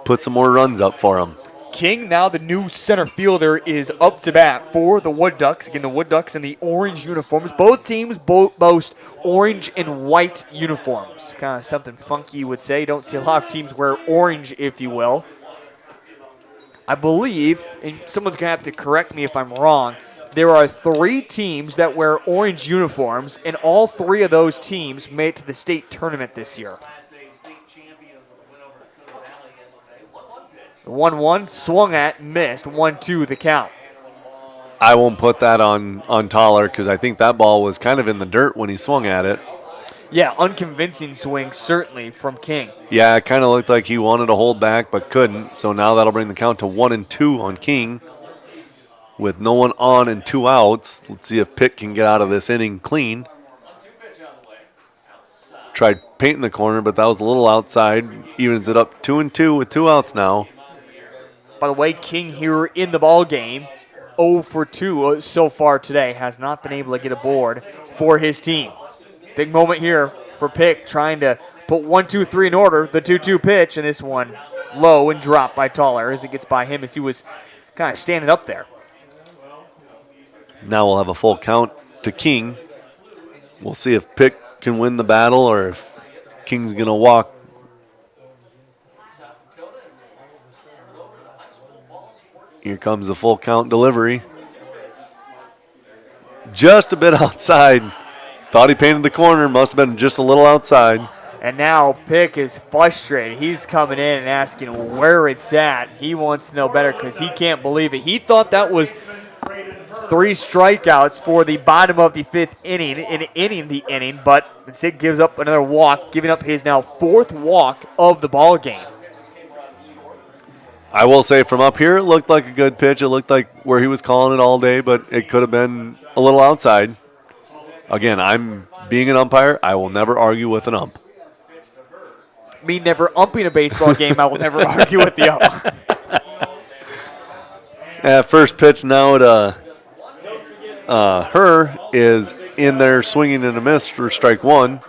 put some more runs up for him. King, now the new center fielder, is up to bat for the Wood Ducks. Again, the Wood Ducks in the orange uniforms. Both teams boast orange and white uniforms. Kind of something funky, you would say. Don't see a lot of teams wear orange, if you will. I believe, and someone's going to have to correct me if I'm wrong, there are 3 teams that wear orange uniforms, and all 3 of those teams made it to the state tournament this year. The 1-1 swung at, missed, 1-2 the count. I won't put that on Toller because I think that ball was kind of in the dirt when he swung at it. Yeah, unconvincing swing, certainly, from King. Yeah, it kind of looked like he wanted to hold back but couldn't, so now that'll bring the count to 1-2 on King. With no one on and 2 outs, let's see if Pitt can get out of this inning clean. Tried painting the corner, but that was a little outside. Evens it up 2-2 with 2 outs now. By the way, King here in the ball game, 0 for 2 so far today, has not been able to get a board for his team. Big moment here for Pick, trying to put 1-2-3 in order. The 2-2 pitch, and this one low and dropped by Toller as it gets by him as he was kind of standing up there. Now we'll have a full count to King. We'll see if Pick can win the battle or if King's going to walk. Here comes the full count delivery. Just a bit outside. Thought he painted the corner. Must have been just a little outside. And now Pick is frustrated. He's coming in and asking where it's at. He wants to know better because he can't believe it. He thought that was 3 strikeouts for the bottom of the 5th inning, in ending the inning, but instead gives up another walk, giving up his now 4th walk of the ball game. I will say from up here, it looked like a good pitch. It looked like where he was calling it all day, but it could have been a little outside. Again, I'm being an umpire. I will never argue with an ump. Me never umping a baseball game, I will never argue with the ump. First pitch now to her is in there swinging and a miss for strike 1.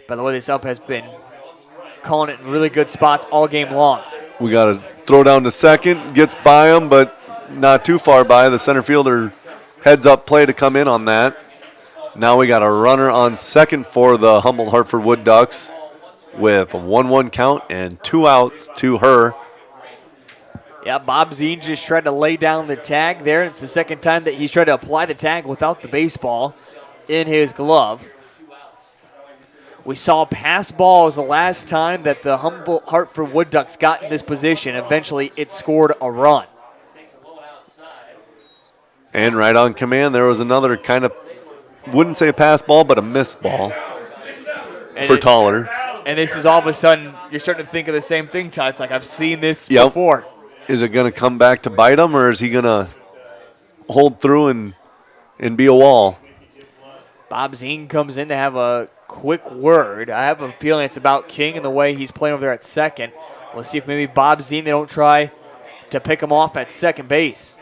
By the way, this ump has been calling it in really good spots all game long. We got to throw down to second. Gets by him, but not too far by. The center fielder heads up play to come in on that. Now we got a runner on second for the Humboldt Hartford Wood Ducks with a 1-1 count and 2 outs to her. Yeah, Bob Zine just tried to lay down the tag there. It's the second time that he's tried to apply the tag without the baseball in his glove. We saw pass balls the last time that the Humboldt Hartford Wood Ducks got in this position. Eventually, it scored a run. And right on command, there was another kind of, wouldn't say a pass ball, but a missed ball for Toller. And this is all of a sudden, you're starting to think of the same thing, Todd. It's like I've seen this before. Is it going to come back to bite him, or is he going to hold through and be a wall? Bob Zine comes in to have a quick word. I have a feeling it's about King and the way he's playing over there at second. We'll see if maybe Bob Zine, they don't try to pick him off at second base.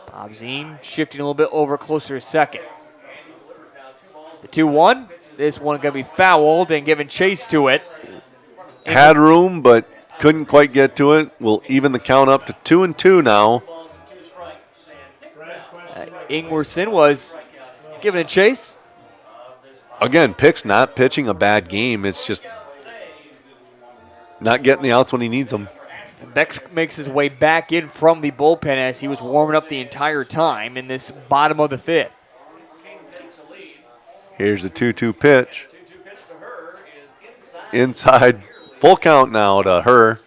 Bob Zine shifting a little bit over closer to second. The 2-1. This one going to be fouled and given chase to it. Had room, but couldn't quite get to it. We'll even the count up to 2-2 now. Ingwerson was given a chase. Again, Pick's not pitching a bad game. It's just not getting the outs when he needs them. Bex makes his way back in from the bullpen as he was warming up the entire time in this bottom of the 5th. Here's the 2-2 pitch. Inside, full count now to her.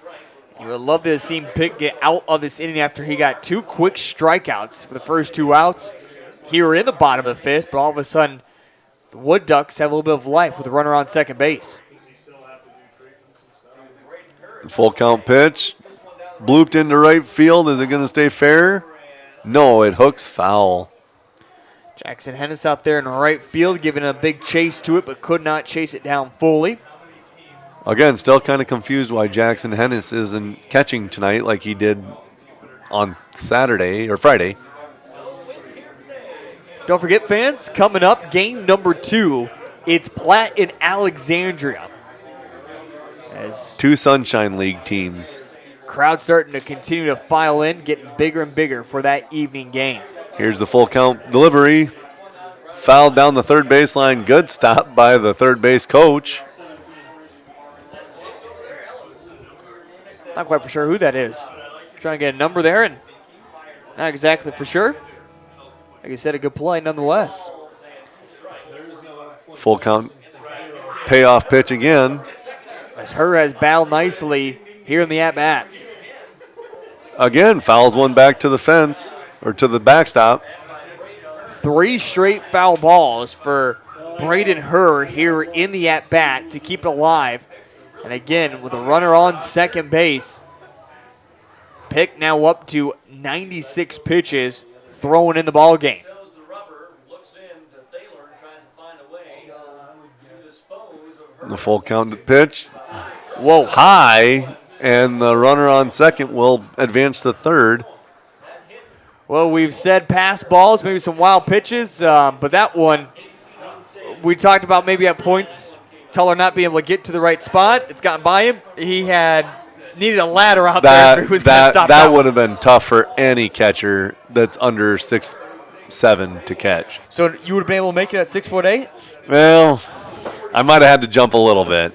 You would love to have seen Pick get out of this inning after he got 2 quick strikeouts for the first 2 outs here in the bottom of the 5th, but all of a sudden the Wood Ducks have a little bit of life with a runner on second base. Full count pitch. Blooped into right field. Is it going to stay fair? No, it hooks foul. Jackson Hennis out there in right field giving a big chase to it, but could not chase it down fully. Again, still kind of confused why Jackson Hennis isn't catching tonight like he did on Saturday or Friday. Don't forget, fans, coming up, game number 2. It's Platt and Alexandria. As 2 Sunshine League teams. crowd starting to continue to file in, getting bigger and bigger for that evening game. Here's the full count delivery. Fouled down the third baseline. Good stop by the third base coach. Not quite for sure who that is. Trying to get a number there and not exactly for sure. Like you said, a good play nonetheless. Full count payoff pitch again. As Her has battled nicely here in the at-bat. Again, fouls one back to the fence or to the backstop. 3 straight foul balls for Braden Her here in the at-bat to keep it alive. And again, with a runner on second base, Pick now up to 96 pitches thrown in the ball game. The full count pitch. Whoa. High, and the runner on second will advance to third. Well, we've said pass balls, maybe some wild pitches, but that one, we talked about maybe at points, Tuller not being able to get to the right spot. It's gotten by him. He had needed a ladder out there if he was going to stop that would have been tough for any catcher that's under 6'7" to catch. So you would have been able to make it at 6'8"? Well, I might have had to jump a little bit.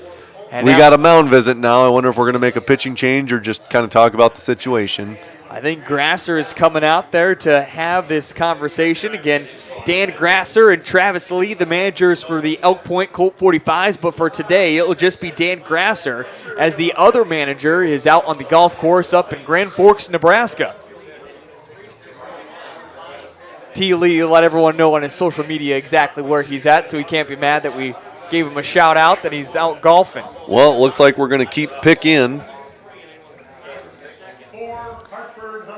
We got a mound visit now. I wonder if we're going to make a pitching change or just kind of talk about the situation. I think Grasser is coming out there to have this conversation. Again, Dan Grasser and Travis Lee, the managers for the Elk Point Colt 45s, but for today, it will just be Dan Grasser as the other manager is out on the golf course up in Grand Forks, Nebraska. T. Lee let everyone know on his social media exactly where he's at, so he can't be mad that we gave him a shout out that he's out golfing. Well, it looks like we're going to keep Pick in.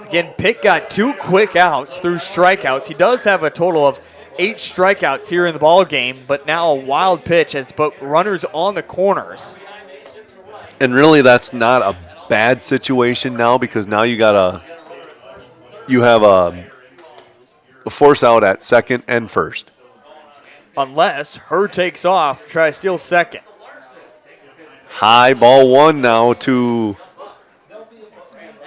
Again, Pick got 2 quick outs through strikeouts. He does have a total of 8 strikeouts here in the ball game, but now a wild pitch has put runners on the corners. And really, that's not a bad situation now because now you have a force out at second and first. Unless Her takes off, try to steal second. High ball 1 now to,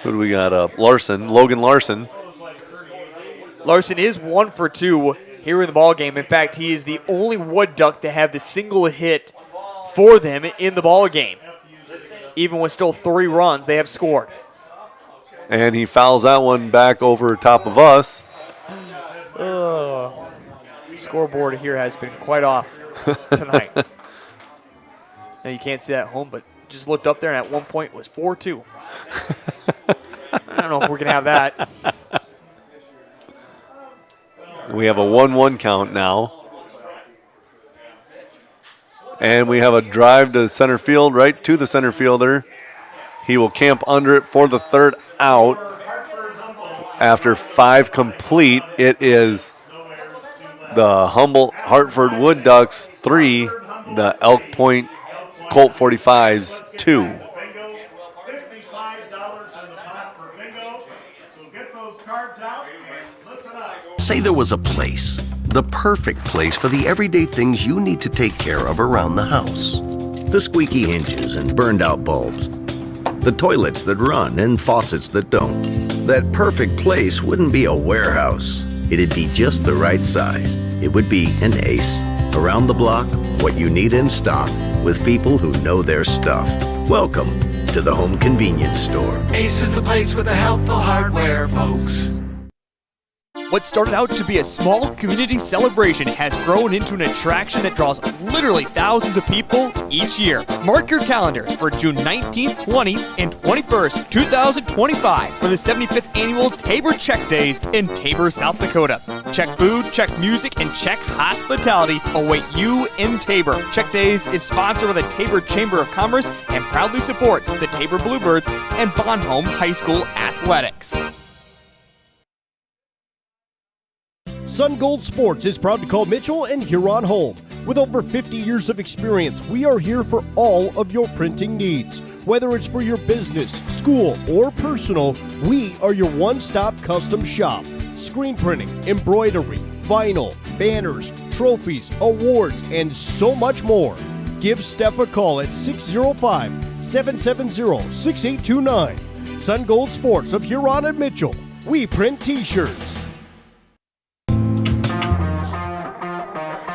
who do we got up? Logan Larson. Larson is 1 for 2 here in the ball game. In fact, he is the only Wood Duck to have the single hit for them in the ball game. Even with still 3 runs, they have scored. And he fouls that one back over top of us. Scoreboard here has been quite off tonight. Now you can't see that at home, but just looked up there and at one point it was 4-2. I don't know if we're going to have that. We have a 1-1 count now. And we have a drive to center field, right to the center fielder. He will camp under it for the third out. After 5 complete, it is the Humboldt Hartford Wood Ducks 3, the Elk Point Colt 45s 2. Say there was a place, the perfect place for the everyday things you need to take care of around the house. The squeaky hinges and burned out bulbs. The toilets that run and faucets that don't. That perfect place wouldn't be a warehouse. It'd be just the right size. It would be an Ace. Around the block, what you need in stock, with people who know their stuff. Welcome to the Home Convenience Store. Ace is the place with the helpful hardware, folks. What started out to be a small community celebration has grown into an attraction that draws literally thousands of people each year. Mark your calendars for June 19th, 20th, and 21st, 2025 for the 75th Annual Tabor Check Days in Tabor, South Dakota. Check food, check music, and check hospitality await you in Tabor. Check Days is sponsored by the Tabor Chamber of Commerce and proudly supports the Tabor Bluebirds and Bonhomme High School athletics. Sun Gold Sports is proud to call Mitchell and Huron home. With over 50 years of experience, we are here for all of your printing needs. Whether it's for your business, school, or personal, we are your one-stop custom shop. Screen printing, embroidery, vinyl, banners, trophies, awards, and so much more. Give Steph a call at 605-6 770-6829. Sun Gold Sports of Huron and Mitchell. We print T-shirts.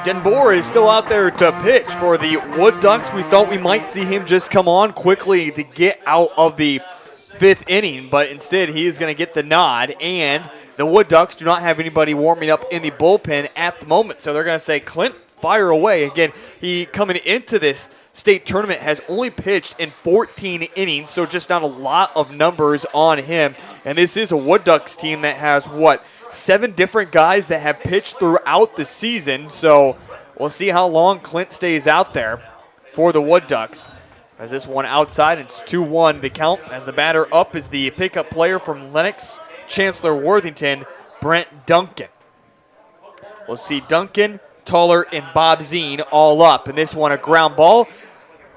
Denboer is still out there to pitch for the Wood Ducks. We thought we might see him just come on quickly to get out of the 5th inning, but instead he is going to get the nod, and the Wood Ducks do not have anybody warming up in the bullpen at the moment, so they're going to say, Clint, fire away. Again, he coming into this state tournament has only pitched in 14 innings, so just not a lot of numbers on him, and this is a Wood Ducks team that has, 7 different guys that have pitched throughout the season, so we'll see how long Clint stays out there for the Wood Ducks. As this one outside, it's 2-1 the count. As the batter up is the pickup player from Lennox, Chancellor Worthington, Brent Duncan. We'll see Duncan, Toller, and Bob Zine all up. And this one, a ground ball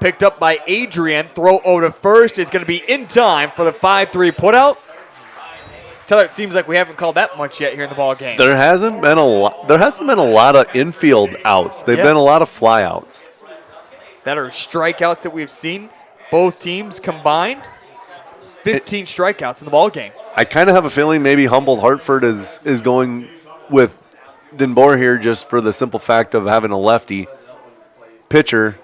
picked up by Adrian. Throw over to first is going to be in time for the 5-3 putout. It seems like we haven't called that much yet here in the ball game. There hasn't been a lot of infield outs. They've been a lot of flyouts. That are strikeouts that we've seen. Both teams combined, 15 strikeouts in the ball game. I kind of have a feeling maybe Humboldt Hartford is going with Denboer here just for the simple fact of having a lefty pitcher,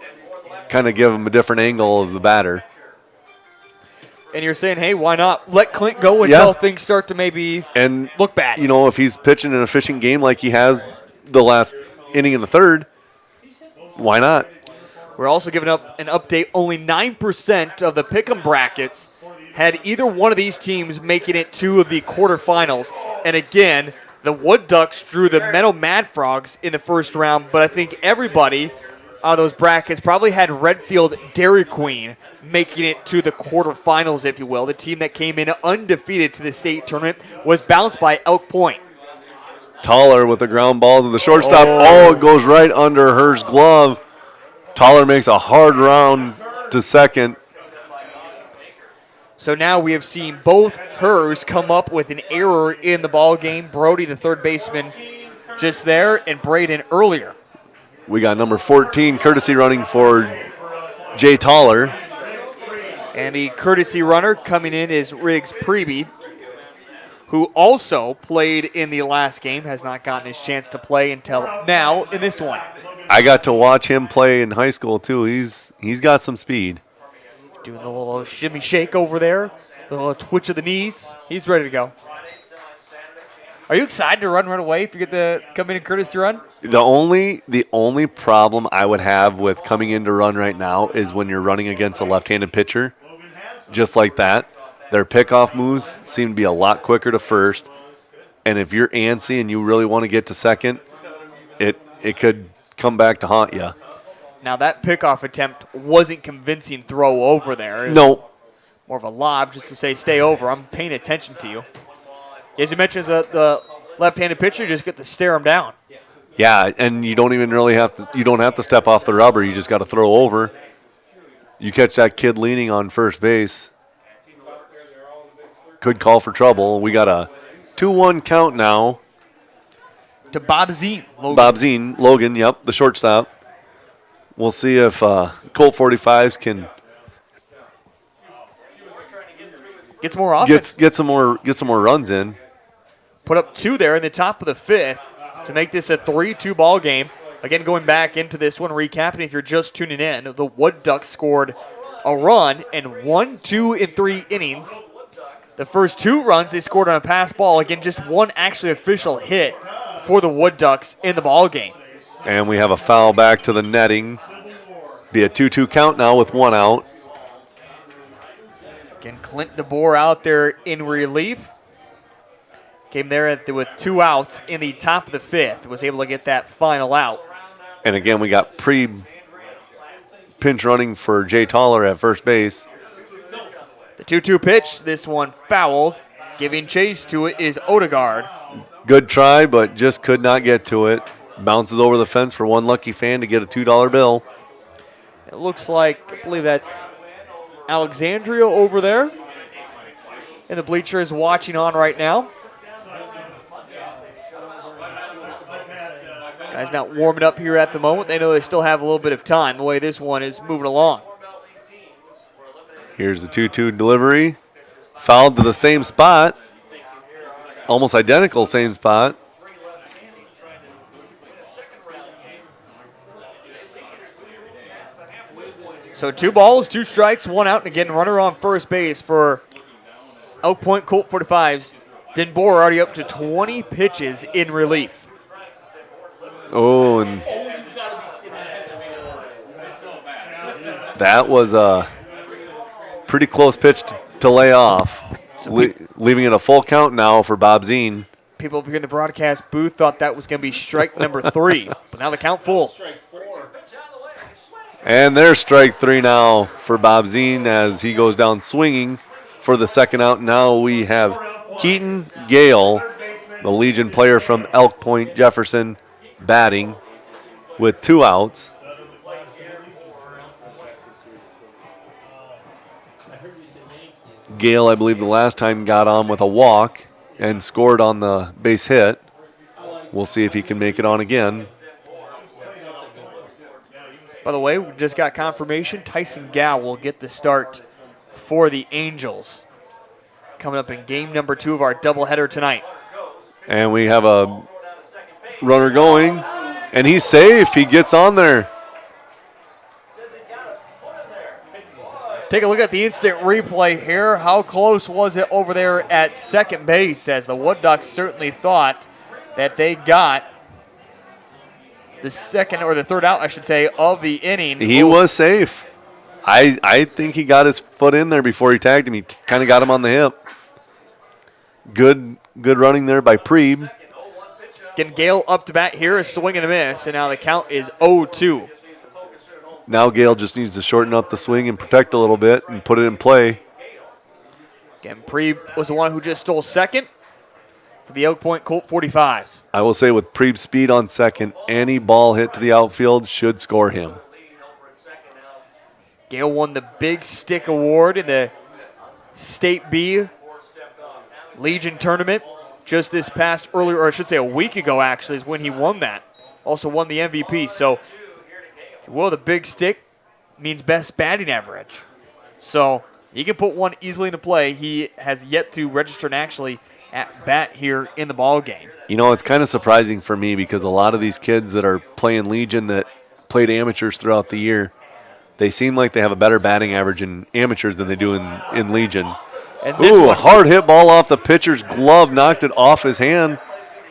kind of give him a different angle of the batter. And you're saying, hey, why not let Clint go until things start to maybe look bad? You know, if he's pitching an efficient game like he has the last inning in the 3rd, why not? We're also giving up an update. Only 9% of the pick'em brackets had either one of these teams making it to the quarterfinals. And again, the Wood Ducks drew the Meadow Mad Frogs in the first round, but I think everybody out of those brackets probably had Redfield Dairy Queen making it to the quarterfinals, if you will. The team that came in undefeated to the state tournament was bounced by Elk Point. Toller with a ground ball to the shortstop. Oh, it goes right under Hur's glove. Toller makes a hard round to second. So now we have seen both Hers come up with an error in the ball game. Brody, the third baseman, just there, and Braden earlier. We got number 14 courtesy running for Jay Toller. And the courtesy runner coming in is Riggs Preby, who also played in the last game, has not gotten his chance to play until now in this one. I got to watch him play in high school, too. He's got some speed. Doing the little shimmy shake over there, the little twitch of the knees. He's ready to go. Are you excited to run right away if you get to come in and courtesy run? The only problem I would have with coming in to run right now is when you're running against a left-handed pitcher, just like that. Their pickoff moves seem to be a lot quicker to first, and if you're antsy and you really want to get to second, it could come back to haunt you. Now that pickoff attempt wasn't convincing throw over there. No. More of a lob just to say stay over. I'm paying attention to you. As you mentioned, as the left-handed pitcher, you just get to stare him down. Yeah, and you don't even really have to. You don't have to step off the rubber. You just got to throw over. You catch that kid leaning on first base. Could call for trouble. We got a 2-1 count now. To Bob Zine. Logan, yep, the shortstop. We'll see if Colt 45s can get some more offense. Get some more runs in. Put up 2 there in the top of the 5th to make this a 3-2 ball game. Again, going back into this one, recapping if you're just tuning in, the Wood Ducks scored a run in 1, 2, and 3 innings. The first 2 runs they scored on a pass ball. Again, just one actually official hit for the Wood Ducks in the ball game. And we have a foul back to the netting. Be a 2-2 count now with 1 out. Again, Clint DeBoer out there in relief. Came there with 2 outs in the top of the 5th. Was able to get that final out. And again, we got pinch running for Jay Toller at first base. The 2-2 pitch, this one fouled. Giving chase to it is Odegaard. Good try, but just could not get to it. Bounces over the fence for one lucky fan to get a $2 bill. It looks like, I believe that's Alexandria over there. And the bleacher is watching on right now. Guys not warming up here at the moment. They know they still have a little bit of time the way this one is moving along. Here's the 2-2 delivery. Fouled to the same spot. Almost identical same spot. So 2 balls, 2 strikes, 1 out, and again, runner on first base for Elk Point Colt 45s. Denboer already up to 20 pitches in relief. Oh, and that was a pretty close pitch to lay off, leaving it a full count now for Bob Zine. People up here in the broadcast booth thought that was going to be strike number 3, but now the count full. And there's strike 3 now for Bob Zine as he goes down swinging for the second out. Now we have Keaton Gale, the Legion player from Elk Point Jefferson, batting with 2 outs. Gale, I believe the last time got on with a walk and scored on the base hit. We'll see if he can make it on again. By the way, we just got confirmation Tyson Gow will get the start for the Angels. Coming up in game number 2 of our doubleheader tonight. And we have a runner going, and he's safe. He gets on there. Take a look at the instant replay here. How close was it over there at second base, as the Wood Ducks certainly thought that they got the second, or the third out, I should say, of the inning. He was safe. I think he got his foot in there before he tagged him. He kind of got him on the hip. Good running there by Preeb. Getting Gale up to bat here, a swing and a miss, and now the count is 0-2. Now Gale just needs to shorten up the swing and protect a little bit and put it in play. Again, Preeb was the one who just stole second for the Elk Point Colt 45s. I will say with Preeb's speed on second, any ball hit to the outfield should score him. Gale won the Big Stick Award in the State B Legion tournament just this past earlier, or I should say a week ago actually, is when he won that. Also won the MVP. So, well, the Big Stick means best batting average. So he can put one easily into play. He has yet to register an actually at bat here in the ball game. You know, it's kind of surprising for me because a lot of these kids that are playing Legion that played amateurs throughout the year, they seem like they have a better batting average in amateurs than they do in Legion. And this a hard hit ball off the pitcher's glove, knocked it off his hand.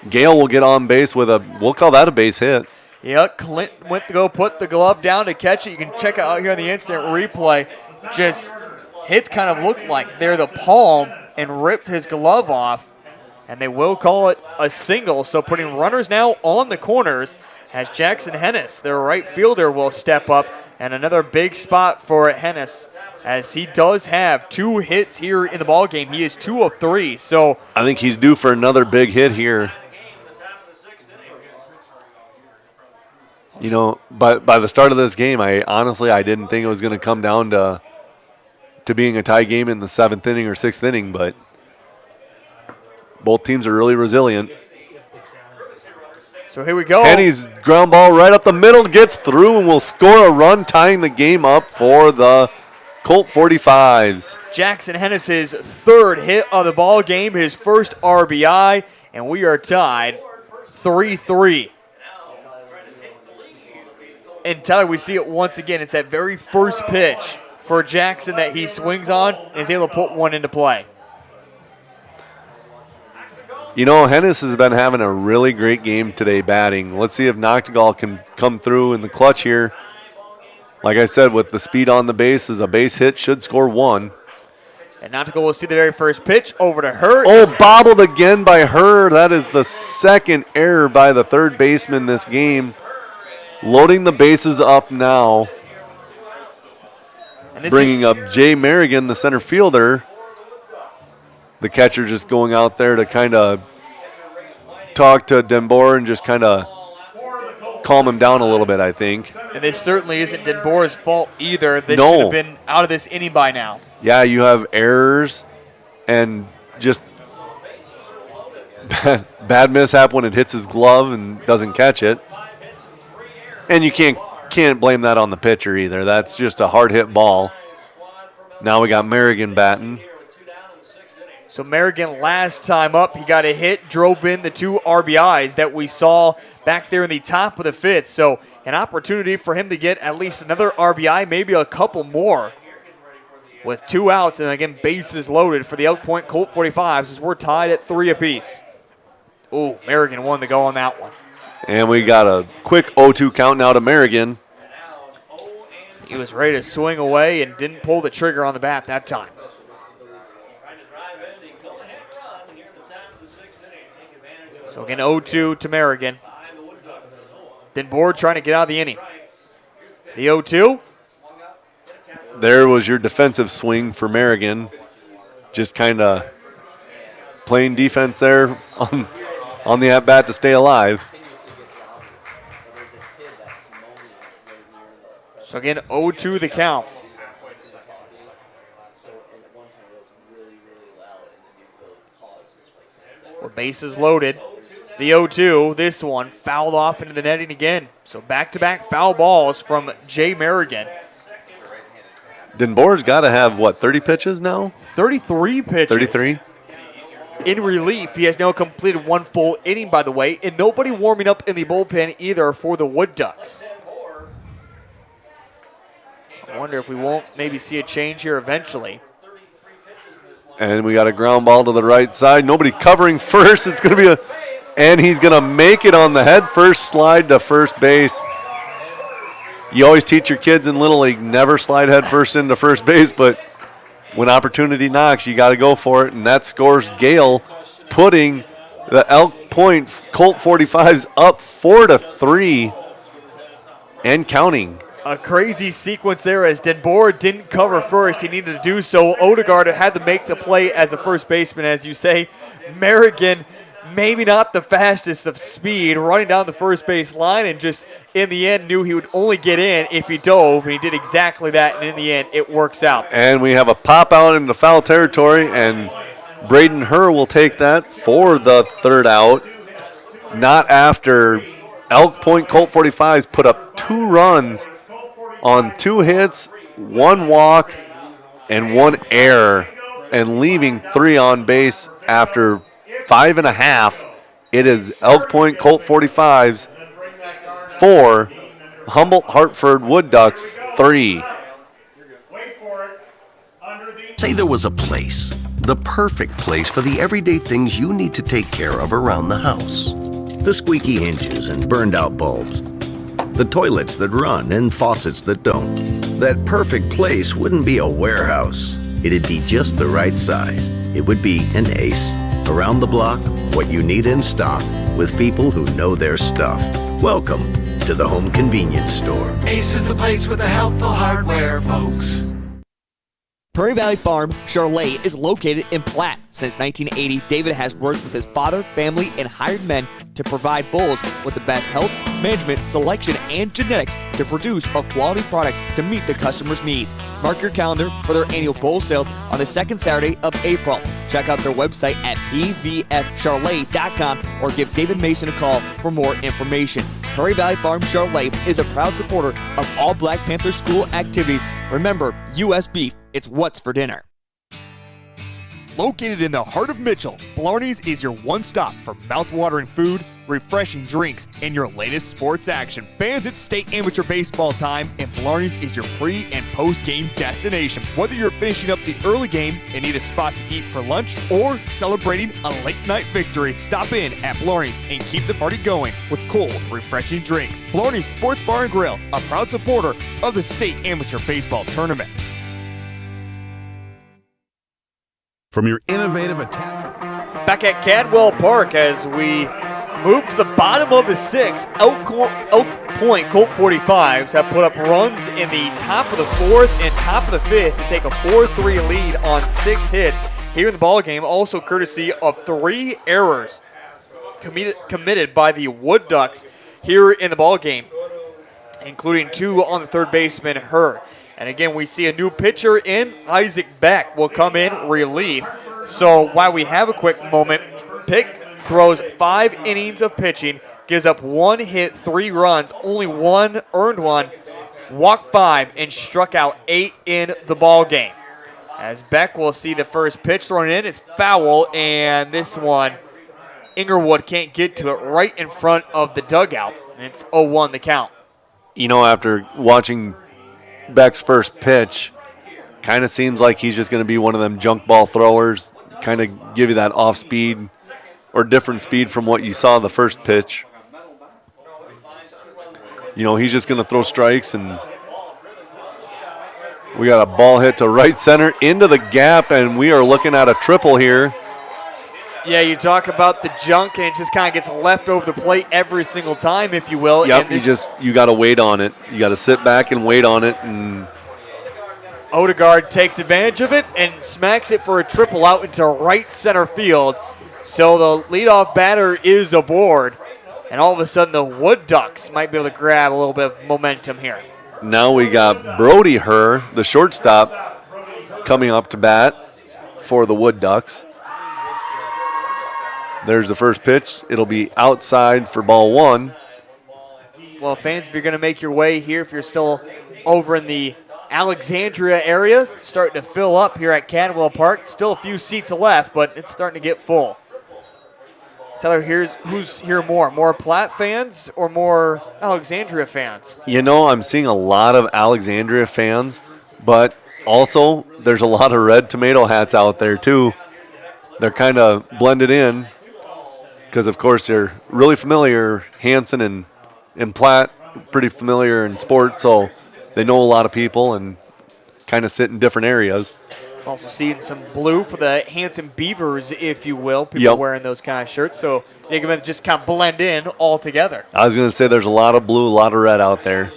Gale will get on base with we'll call that a base hit. Yeah, Clint went to go put the glove down to catch it. You can check it out here on the instant replay. Just hits kind of looked like they're the palm and ripped his glove off. And they will call it a single. So putting runners now on the corners as Jackson Hennis, their right fielder, will step up. And another big spot for Hennis as he does have 2 hits here in the ball game. He is 2 of 3. So I think he's due for another big hit here. You know, by the start of this game, I didn't think it was going to come down to being a tie game in the 7th inning or 6th inning, but both teams are really resilient. So here we go. Henny's ground ball right up the middle gets through and will score a run, tying the game up for the Colt 45s. Jackson Hennis's 3rd hit of the ball game, his first RBI, and we are tied 3-3. And Tyler, we see it once again. It's that very first pitch for Jackson that he swings on and is able to put one into play. You know, Hennis has been having a really great game today batting. Let's see if Noctegal can come through in the clutch here. Like I said, with the speed on the base, as a base hit should score 1. And Noctegal will see the very first pitch over to her. Oh, bobbled again by her. That is the 2nd error by the 3rd baseman this game. Loading the bases up now. Bringing up Jay Merrigan, the center fielder. The catcher just going out there to kind of talk to Denboer and just kind of calm him down a little bit, I think. And this certainly isn't Denboer's fault either. They should have been out of this inning by now. Yeah, you have errors and just bad mishap when it hits his glove and doesn't catch it. And you can't blame that on the pitcher either. That's just a hard hit ball. Now we got Merrigan batting. So Merrigan last time up, he got a hit, drove in the 2 RBIs that we saw back there in the top of the 5th. So an opportunity for him to get at least another RBI, maybe a couple more. With 2 outs and again bases loaded for the Elk Point Colt 45s as we're tied at 3 apiece. Ooh, Merrigan won the go on that one. And we got a quick 0-2 count now to Merrigan. He was ready to swing away and didn't pull the trigger on the bat that time. So again, 0-2 to Merrigan. Then Board trying to get out of the inning. The 0-2. There was your defensive swing for Merrigan. Just kind of playing defense there on the at-bat to stay alive. So again, 0-2 the count. With bases loaded. The 0-2, this one fouled off into the netting again. So back-to-back foul balls from Jay Merrigan. Denboer's got to have, 30 pitches now? 33 pitches. 33? In relief, he has now completed 1 full inning, by the way, and nobody warming up in the bullpen either for the Wood Ducks. I wonder if we won't maybe see a change here eventually. And we got a ground ball to the right side. Nobody covering first. It's going to be and he's going to make it on the head first slide to first base. You always teach your kids in Little League, never slide head first into first base, but when opportunity knocks, you got to go for it, and that scores Gale, putting the Elk Point Colt 45s up 4-3 and counting. A crazy sequence there as Denboer didn't cover first. He needed to do so. Odegaard had to make the play as a first baseman, as you say. Merrigan, maybe not the fastest of speed, running down the first base line, and just in the end knew he would only get in if he dove, and he did exactly that, and in the end it works out. And we have a pop out into foul territory, and Braden Herr will take that for the 3rd out. Not after Elk Point Colt 45s put up 2 runs on 2 hits, 1 walk, and 1 error, and leaving 3 on base after 5.5. It is Elk Point Colt 45s 4, Humboldt Hartford Wood Ducks 3. Say there was a place, the perfect place for the everyday things you need to take care of around the house. The squeaky hinges and burned out bulbs. The toilets that run and faucets that don't. That perfect place wouldn't be a warehouse. It'd be just the right size. It would be an Ace. Around the block, what you need in stock, with people who know their stuff. Welcome to the Home Convenience Store. Ace is the place with the helpful hardware, folks. Prairie Valley Farm, Charlotte, is located in Platte. Since 1980, David has worked with his father, family, and hired men to provide bulls with the best health, management, selection, and genetics to produce a quality product to meet the customer's needs. Mark your calendar for their annual bull sale on the 2nd Saturday of April. Check out their website at pvfcharolais.com or give David Mason a call for more information. Prairie Valley Farm Charlotte is a proud supporter of all Black Panther school activities. Remember, U.S. beef, it's what's for dinner. Located in the heart of Mitchell, Blarney's is your one-stop for mouth-watering food, refreshing drinks, and your latest sports action. Fans, it's state amateur baseball time, and Blarney's is your pre- and post-game destination. Whether you're finishing up the early game and need a spot to eat for lunch or celebrating a late-night victory, stop in at Blarney's and keep the party going with cold, refreshing drinks. Blarney's Sports Bar and Grill, a proud supporter of the state amateur baseball tournament. From your innovative attachment. Back at Cadwell Park as we move to the bottom of the 6th, Elk Point Colt 45s have put up runs in the top of the 4th and top of the 5th to take a 4-3 lead on 6 hits here in the ballgame, also courtesy of 3 errors committed by the Wood Ducks here in the ballgame, including 2 on the third baseman, Herr. And again, we see a new pitcher in. Isaac Beck will come in relief. So while we have a quick moment, Pick throws 5 innings of pitching, gives up 1 hit, 3 runs, only 1 earned one, walked 5, and struck out 8 in the ball game. As Beck will see the first pitch thrown in, it's foul, and this one, Ingerwood can't get to it right in front of the dugout. And it's 0-1 the count. You know, after watching Beck's first pitch, kind of seems like he's just going to be one of them junk ball throwers, kind of give you that off speed or different speed from what you saw the first pitch. You know, he's just going to throw strikes, and we got a ball hit to right center into the gap, and we are looking at a triple here. Yeah, you talk about the junk, and it just kind of gets left over the plate every single time, if you will. Yep, you got to wait on it. You got to sit back and wait on it. And Odegaard takes advantage of it and smacks it for a triple out into right center field. So the leadoff batter is aboard, and all of a sudden the Wood Ducks might be able to grab a little bit of momentum here. Now we got Brody Herr, the shortstop, coming up to bat for the Wood Ducks. There's the first pitch. It'll be outside for ball one. Well, fans, if you're going to make your way here, if you're still over in the Alexandria area, starting to fill up here at Cadwell Park. Still a few seats left, but it's starting to get full. Tyler, who's here more? More Platte fans or more Alexandria fans? You know, I'm seeing a lot of Alexandria fans, but also there's a lot of red tomato hats out there too. They're kind of blended in because, of course, they're really familiar. Hanson and Platte, pretty familiar in sports, so they know a lot of people and kind of sit in different areas. Also seeing some blue for the Hanson Beavers, if you will. People wearing those kind of shirts, so they can just kind of blend in all together. I was going to say there's a lot of blue, a lot of red out there.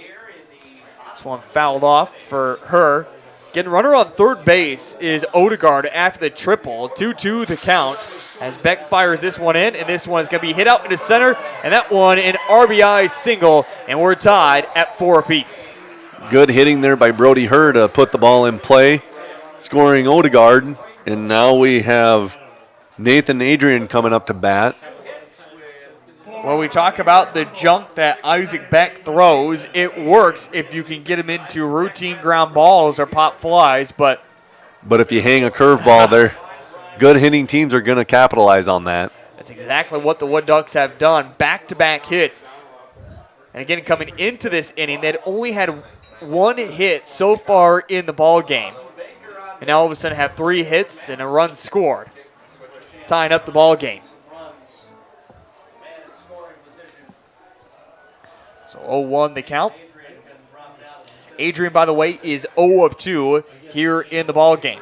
This one fouled off for her. Getting runner on third base is Odegaard after the triple. 2-2 the count as Beck fires this one in, and this one is going to be hit out into center, and that one an RBI single, and we're tied at 4 apiece. Good hitting there by Brody Herr to put the ball in play, scoring Odegaard, and now we have Nathan Adrian coming up to bat. Well, we talk about the junk that Isaac Beck throws. It works if you can get him into routine ground balls or pop flies, but if you hang a curveball there, good hitting teams are going to capitalize on that. That's exactly what the Wood Ducks have done. Back-to-back hits. And again, coming into this inning, they'd only had one hit so far in the ball game. And now all of a sudden have 3 hits and a run scored, tying up the ball game. So 0-1 the count. Adrian, by the way, is 0 of 2 here in the ball game.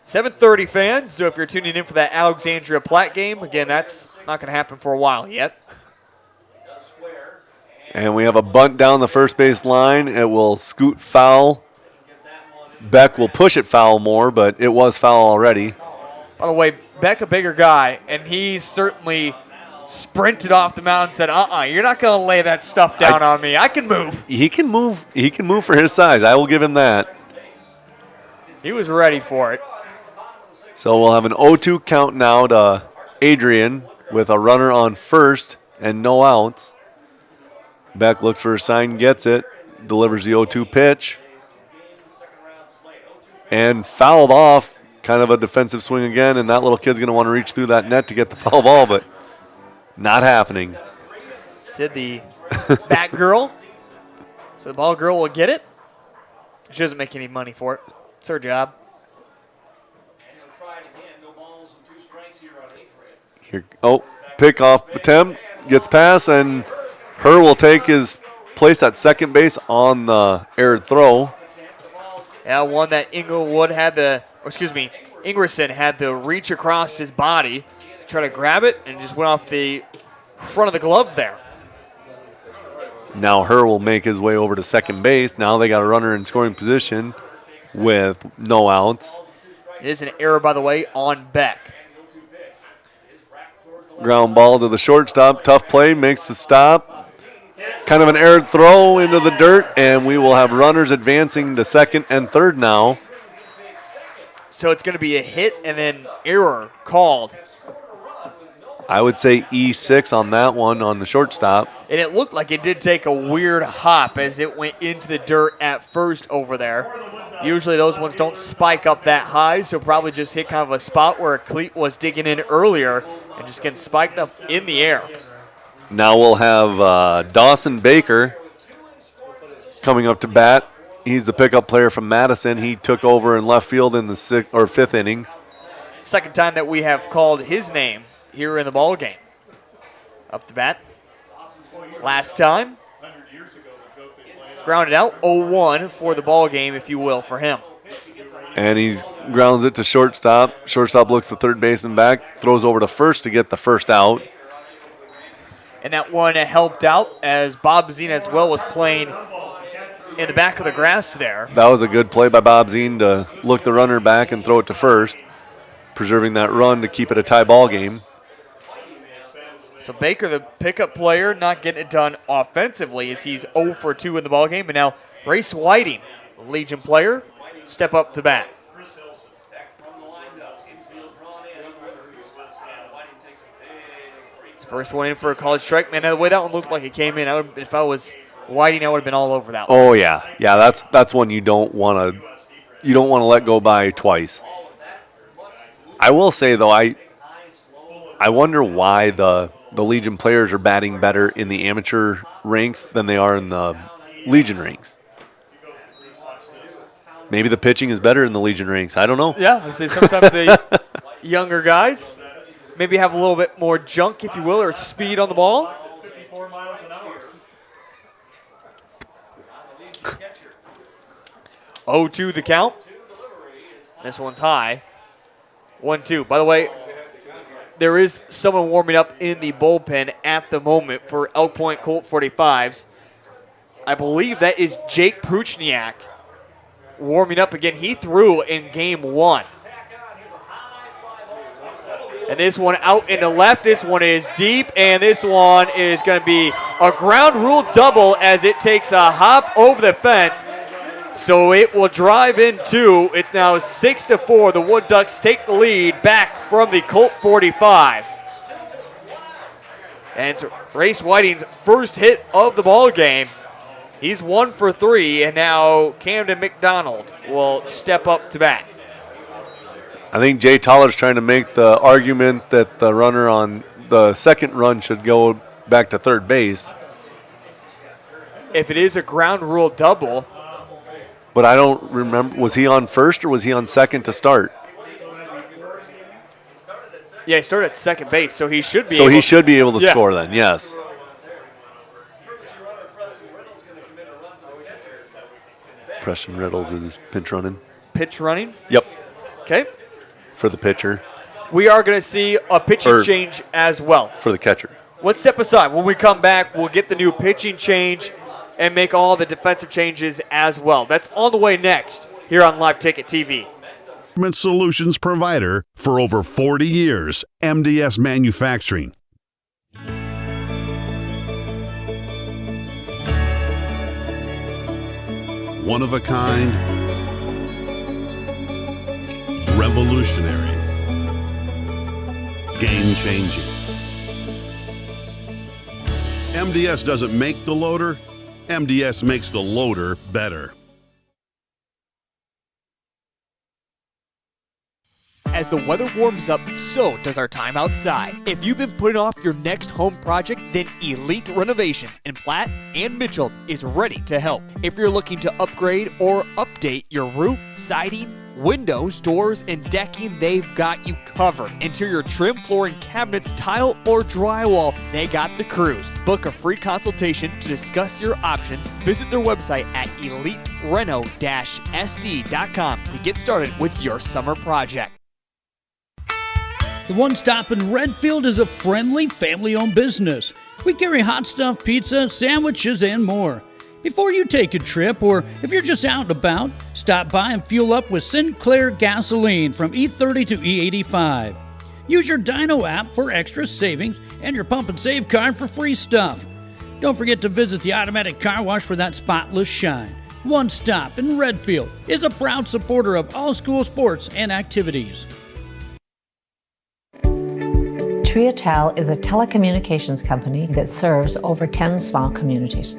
7:30 fans, so if you're tuning in for that Alexandria Platte game, again, that's not going to happen for a while yet. And we have a bunt down the first base line. It will scoot foul. Beck will push it foul more, but it was foul already. By the way, Beck a bigger guy, and he certainly sprinted off the mound and said, you're not going to lay that stuff down on me. I can move. He can move. He can move for his size. I will give him that. He was ready for it. So we'll have an 0-2 count now to Adrian with a runner on first and no outs. Beck looks for a sign, gets it, delivers the 0-2 pitch. And fouled off, kind of a defensive swing again, and that little kid's going to want to reach through that net to get the foul ball, but not happening. Sid, the bat girl. So the ball girl will get it. She doesn't make any money for it. It's her job. Here, pick off attempt, gets past, and Herr will take his place at second base on the aired throw. Yeah, one that Ingerson had the reach across his body to try to grab it and just went off the front of the glove there. Now Herr will make his way over to second base. Now they got a runner in scoring position with no outs. It is an error, by the way, on Beck. Ground ball to the shortstop. Tough play, makes the stop. Kind of an aired throw into the dirt, and we will have runners advancing to second and third now. So it's going to be a hit and then error called. I would say E6 on that one on the shortstop. And it looked like it did take a weird hop as it went into the dirt at first over there. Usually those ones don't spike up that high, so probably just hit kind of a spot where a cleat was digging in earlier and just getting spiked up in the air. Now we'll have Dawson Baker coming up to bat. He's the pickup player from Madison. He took over in left field in the fifth inning. Second time that we have called his name here in the ball game. Up to bat. Last time, grounded out 0-1 for the ball game, if you will, for him. And he grounds it to shortstop. Shortstop looks the third baseman back, throws over to first to get the first out. And that one helped out as Bob Zine as well was playing in the back of the grass there. That was a good play by Bob Zine to look the runner back and throw it to first, preserving that run to keep it a tie ball game. So Baker, the pickup player, not getting it done offensively as he's 0 for 2 in the ballgame. And now Race Whiting, Legion player, step up to bat. His first one in for a college strike. Man, the way that one looked like it came in, if I was Whiting, I would have been all over that one. Oh, yeah. Yeah, that's one you don't want to let go by twice. I will say, though, I wonder why the Legion players are batting better in the amateur ranks than they are in the Legion ranks. Maybe the pitching is better in the Legion ranks. I don't know. Yeah, I say sometimes the younger guys maybe have a little bit more junk, if you will, or speed on the ball. Oh, 0-2 the count. This one's high. 1-2. By the way, there is someone warming up in the bullpen at the moment for Elk Point Colt 45s. I believe that is Jake Pruchniak warming up again. He threw in game 1. And this one out in the left. This one is deep, and this one is going to be a ground rule double as it takes a hop over the fence. So it will drive in 2. It's now 6-4. The Wood Ducks take the lead back from the Colt 45s. And it's Race Whiting's first hit of the ball game. He's 1 for 3, and now Camden McDonald will step up to bat. I think Jay Toller's trying to make the argument that the runner on the second run should go back to third base. If it is a ground rule double. But I don't remember, was he on first or was he on second to start? Yeah, he started at second base, so he should be able to score then, yes. Preston Riddles is pinch running. Pitch running? Yep. Okay. For the pitcher. We are going to see a pitching change as well. For the catcher. Let's step aside. When we come back, we'll get the new pitching change and make all the defensive changes as well. That's on the way next here on Live Ticket TV. Solutions provider for over 40 years, MDS Manufacturing. One of a kind, revolutionary, game-changing. MDS doesn't make the loader, MDS makes the loader better. As the weather warms up, so does our time outside. If you've been putting off your next home project, then Elite Renovations in Platte and Mitchell is ready to help. If you're looking to upgrade or update your roof, siding, windows, doors, and decking, they've got you covered. Interior trim, flooring, cabinets, tile, or drywall, they got the crews. Book a free consultation to discuss your options. Visit their website at elitereno-sd.com to get started with your summer project. The One Stop in Redfield is a friendly, family-owned business. We carry hot stuff, pizza, sandwiches, and more. Before you take a trip, or if you're just out and about, stop by and fuel up with Sinclair gasoline from E30 to E85. Use your Dino app for extra savings and your Pump and Save card for free stuff. Don't forget to visit the automatic car wash for that spotless shine. One Stop in Redfield is a proud supporter of all school sports and activities. Triatel is a telecommunications company that serves over 10 small communities.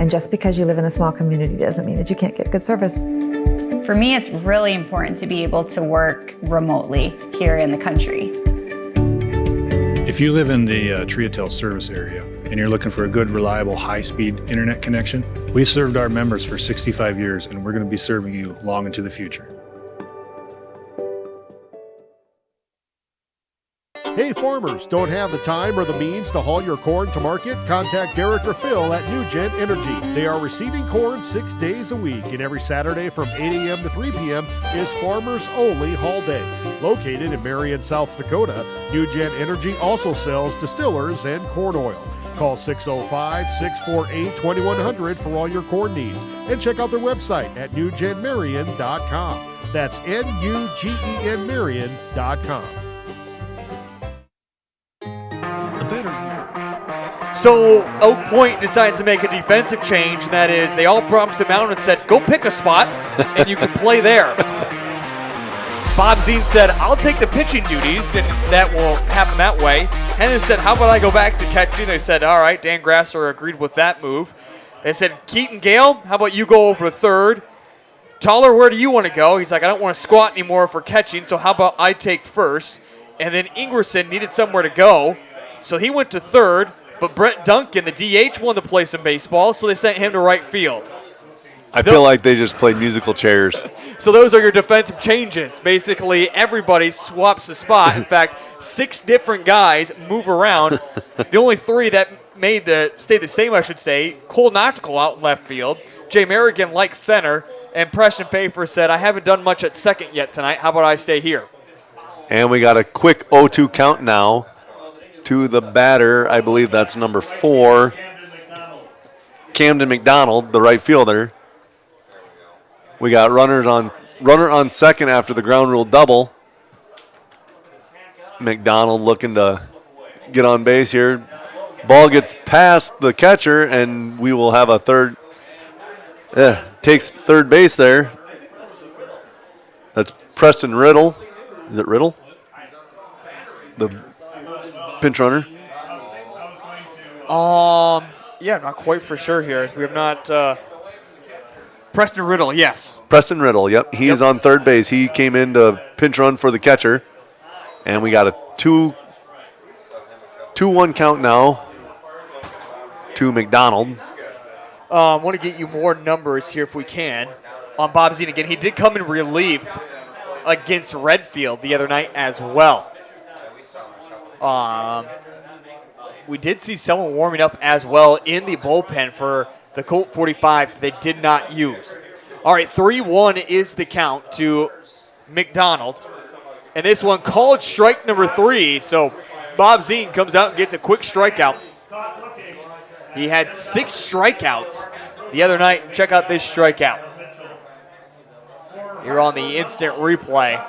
And just because you live in a small community doesn't mean that you can't get good service. For me, it's really important to be able to work remotely here in the country. If you live in the Triatel service area and you're looking for a good, reliable, high-speed internet connection, we've served our members for 65 years and we're going to be serving you long into the future. Hey farmers, don't have the time or the means to haul your corn to market? Contact Derek or Phil at NewGen Energy. They are receiving corn 6 days a week, and every Saturday from 8 a.m. to 3 p.m. is Farmers Only Haul Day. Located in Marion, South Dakota, NewGen Energy also sells distillers and corn oil. Call 605-648-2100 for all your corn needs, and check out their website at newgenmarion.com. That's NUGEN Marion.com. So Oak Point decides to make a defensive change, and that is they all brought him to the mound and said, go pick a spot, and you can play there. Bob Zine said, I'll take the pitching duties, and that will happen that way. Hennis said, how about I go back to catching? They said, all right, Dan Grasser agreed with that move. They said, Keaton Gale, how about you go over to third? Toller, where do you want to go? He's like, I don't want to squat anymore for catching, so how about I take first? And then Ingerson needed somewhere to go, so he went to third. But Brett Duncan, the DH, wanted to play some baseball, so they sent him to right field. I feel like they just played musical chairs. So those are your defensive changes. Basically, everybody swaps the spot. In fact, 6 different guys move around. The only 3 that stayed the same, I should say, Cole Noctical out in left field, Jay Merrigan likes center, and Preston Pfeiffer said, I haven't done much at second yet tonight. How about I stay here? And we got a quick 0-2 count now. To the batter, I believe that's number 4, Camden McDonald, the right fielder. We got runner on second after the ground rule double. McDonald looking to get on base here. Ball gets past the catcher, and we will have a third. Takes third base there. That's Preston Riddle. Is it Riddle? The pinch runner? Yeah, not quite for sure here. We have not. Preston Riddle, yes. Preston Riddle, yep. He is on third base. He came in to pinch run for the catcher. And we got a 2-1 count now to McDonald. I want to get you more numbers here if we can. On Bob Zine again, he did come in relief against Redfield the other night as well. We did see someone warming up as well in the bullpen for the Colt 45s they did not use. All right, 3-1 is the count to McDonald. And this one called strike number 3, so Bob Zine comes out and gets a quick strikeout. He had 6 strikeouts the other night. Check out this strikeout. You're on the instant replay.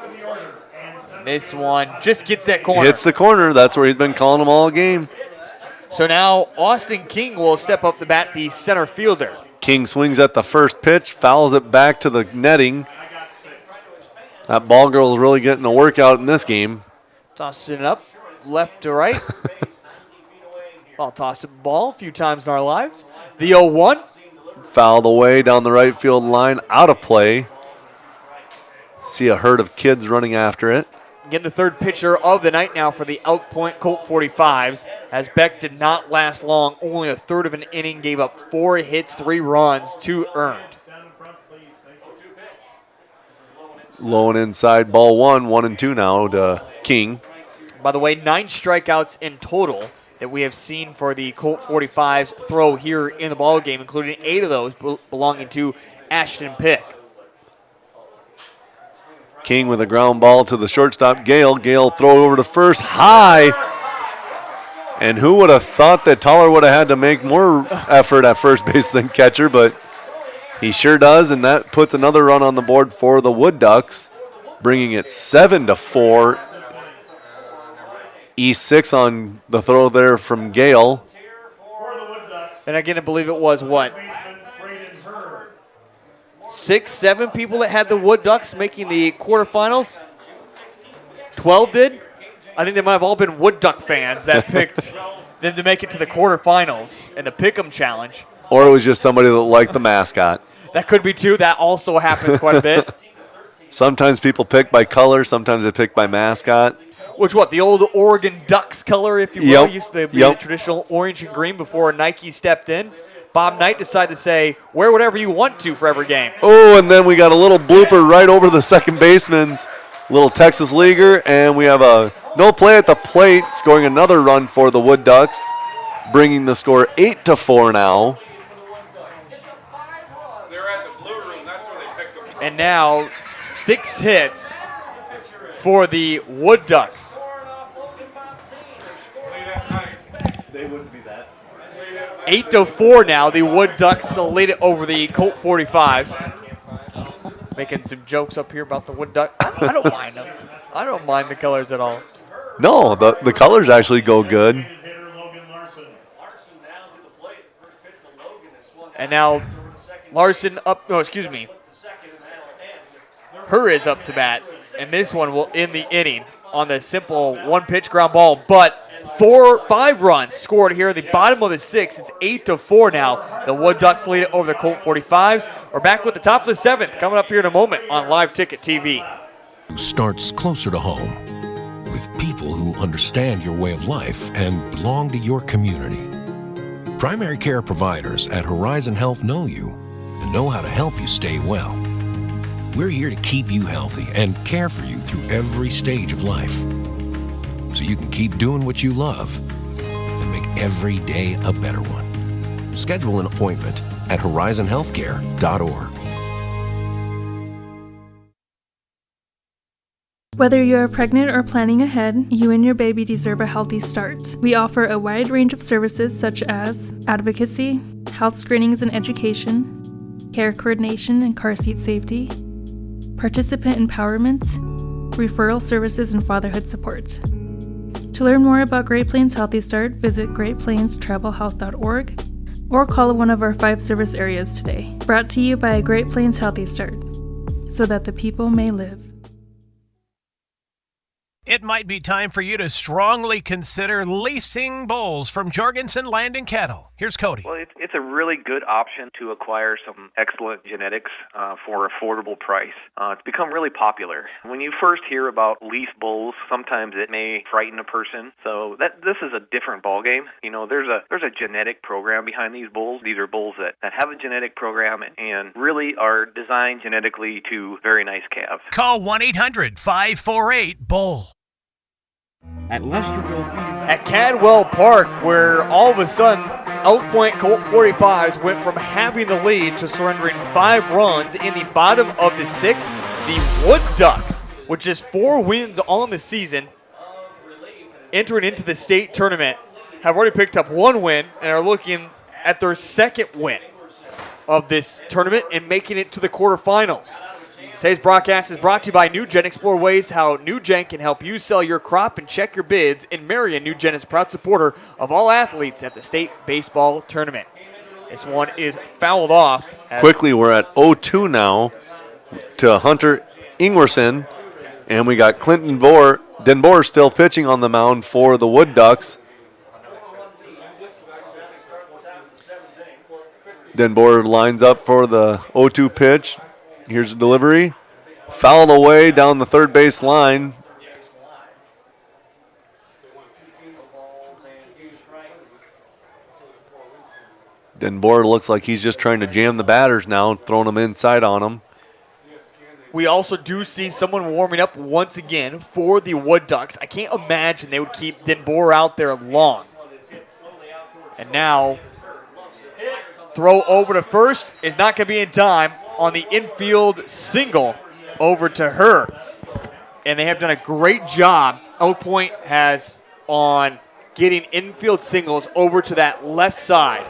This one just gets that corner. Hits the corner. That's where he's been calling them all game. So now Austin King will step up to bat, the center fielder. King swings at the first pitch, fouls it back to the netting. That ball girl is really getting a workout in this game. Tossing it up, left to right. I'll toss a ball a few times in our lives. The 0-1. Fouled away down the right field line, out of play. See a herd of kids running after it. Again, the third pitcher of the night now for the Elk Point Colt 45s, as Beck did not last long. Only a third of an inning, gave up 4 hits, 3 runs, 2 earned. Low and inside, ball 1, 1-2 now to King. By the way, 9 strikeouts in total that we have seen for the Colt 45s throw here in the ball game, including 8 of those belonging to Ashton Pick. King with a ground ball to the shortstop, Gale. Gale throw over to first, high. And who would have thought that Toller would have had to make more effort at first base than catcher, but he sure does, and that puts another run on the board for the Wood Ducks, bringing it 7-4. E6 on the throw there from Gale. And again, I believe it was what? 6, 7 people that had the Wood Ducks making the quarterfinals? 12 did? I think they might have all been Wood Duck fans that picked them to make it to the quarterfinals in the Pick'em Challenge. Or it was just somebody that liked the mascot. That could be too. That also happens quite a bit. Sometimes people pick by color. Sometimes they pick by mascot. Which what? The old Oregon Ducks color, if you will. Yep. Used to be the traditional orange and green before Nike stepped in. Bob Knight decided to say, wear whatever you want to for every game. Oh, and then we got a little blooper right over the second baseman's little Texas leaguer, and we have a no play at the plate, scoring another run for the Wood Ducks, bringing the score 8-4 now. And now 6 hits for the Wood Ducks. They wouldn't be that smart. 8-4 now. The Wood Ducks lead it over the Colt 45s. Making some jokes up here about the Wood Ducks. I don't mind them. I don't mind the colors at all. No, the colors actually go good. And now Larson up. No, excuse me. Her is up to bat, and this one will end the inning on the simple one-pitch ground ball. But 5 runs scored here at the bottom of the 6th. It's 8-4 now. The Wood Ducks lead it over the Colt 45s. We're back with the top of the 7th coming up here in a moment on Live Ticket TV. Starts closer to home with people who understand your way of life and belong to your community. Primary care providers at Horizon Health know you and know how to help you stay well. We're here to keep you healthy and care for you through every stage of life, so you can keep doing what you love and make every day a better one. Schedule an appointment at horizonhealthcare.org. Whether you're pregnant or planning ahead, you and your baby deserve a healthy start. We offer a wide range of services such as advocacy, health screenings and education, care coordination and car seat safety, participant empowerment, referral services, and fatherhood support. To learn more about Great Plains Healthy Start, visit greatplainstravelhealth.org or call one of our 5 service areas today. Brought to you by Great Plains Healthy Start, so that the people may live. It might be time for you to strongly consider leasing bulls from Jorgensen Land and Cattle. Here's Cody. Well, it's a really good option to acquire some excellent genetics for an affordable price. It's become really popular. When you first hear about lease bulls, sometimes it may frighten a person. So this is a different ballgame. You know, there's a genetic program behind these bulls. These are bulls that have a genetic program and really are designed genetically to very nice calves. Call 1-800-548-BULL. At Lesterville, at Cadwell Park, where all of a sudden Elk Point Colt 45s went from having the lead to surrendering 5 runs in the bottom of the 6th. The Wood Ducks, with just 4 wins on the season, entering into the state tournament, have already picked up 1 win and are looking at their 2nd win of this tournament and making it to the quarterfinals. Today's broadcast is brought to you by NewGen. Explore ways how NewGen can help you sell your crop and check your bids. And Marion, NewGen is a proud supporter of all athletes at the state baseball tournament. This one is fouled off. Quickly, we're at 0-2 now to Hunter Ingwerson. And we got Clinton Denboer still pitching on the mound for the Wood Ducks. Denboer lines up for the 0-2 pitch. Here's the delivery. Fouled away down the third base line. Denboer looks like he's just trying to jam the batters now, throwing them inside on them. We also do see someone warming up once again for the Wood Ducks. I can't imagine they would keep Denboer out there long. And now, throw over to first is not going to be in time on the infield single over to her. And they have done a great job. Oak Point has on getting infield singles over to that left side.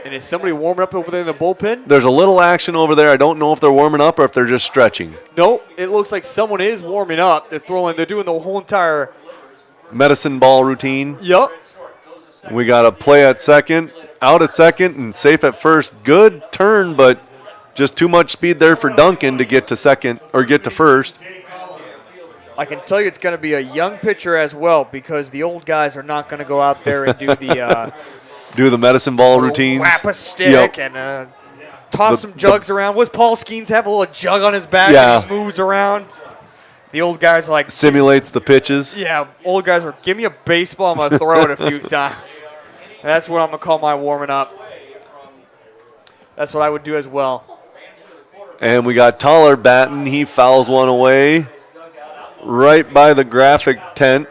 And is somebody warming up over there in the bullpen? There's a little action over there. I don't know if they're warming up or if they're just stretching. Nope, it looks like someone is warming up. They're doing the whole entire medicine ball routine. Yep. We got a play at second, out at second, and safe at first. Good turn, but just too much speed there for Duncan to get to second or get to first. I can tell you it's going to be a young pitcher as well, because the old guys are not going to go out there and do the Do the medicine ball routines. Whap a stick and toss some jugs around. Was Paul Skeens have a little jug on his back and he moves around? The old guys are like... Simulates the pitches. Yeah, old guys are, give me a baseball, I'm going to throw it a few times. That's what I'm going to call my warming up. That's what I would do as well. And we got Toller batting. He fouls one away right by the graphic tent.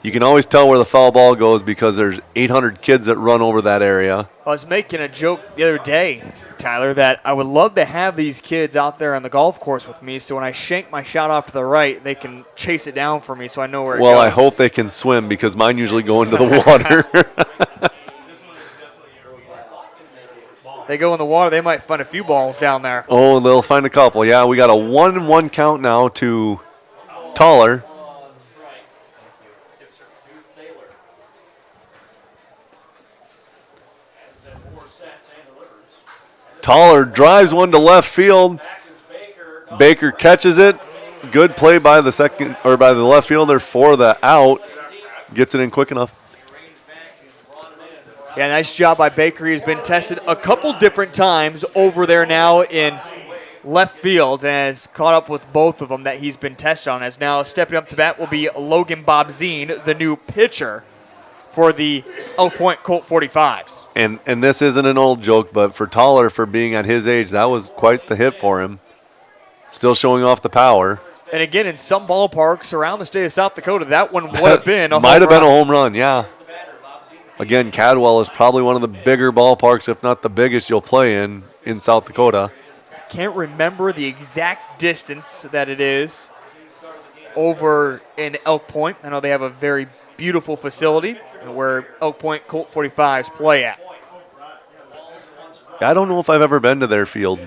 You can always tell where the foul ball goes because there's 800 kids that run over that area. I was making a joke the other day, Tyler, that I would love to have these kids out there on the golf course with me so when I shank my shot off to the right, they can chase it down for me so I know where it goes. Well, I hope they can swim because mine usually go into the water. They go in the water, they might find a few balls down there. Oh, they'll find a couple. Yeah, we got a 1-1 count now to Toller. Toller drives one to left field. Baker catches it. Good play by the left fielder for the out. Gets it in quick enough. Yeah, nice job by Baker. He's been tested a couple different times over there now in left field and has caught up with both of them that he's been tested on. As now stepping up to bat will be Logan Bobzine, the new pitcher for the Elk Point Colt 45s. And this isn't an old joke, but for Toller, for being at his age, that was quite the hit for him. Still showing off the power. And again, in some ballparks around the state of South Dakota, that one would have been a home run. Might have been a home run, yeah. Again, Cadwell is probably one of the bigger ballparks, if not the biggest you'll play in South Dakota. Can't remember the exact distance that it is over in Elk Point. I know they have a very beautiful facility where Elk Point Colt 45s play at. I don't know if I've ever been to their field.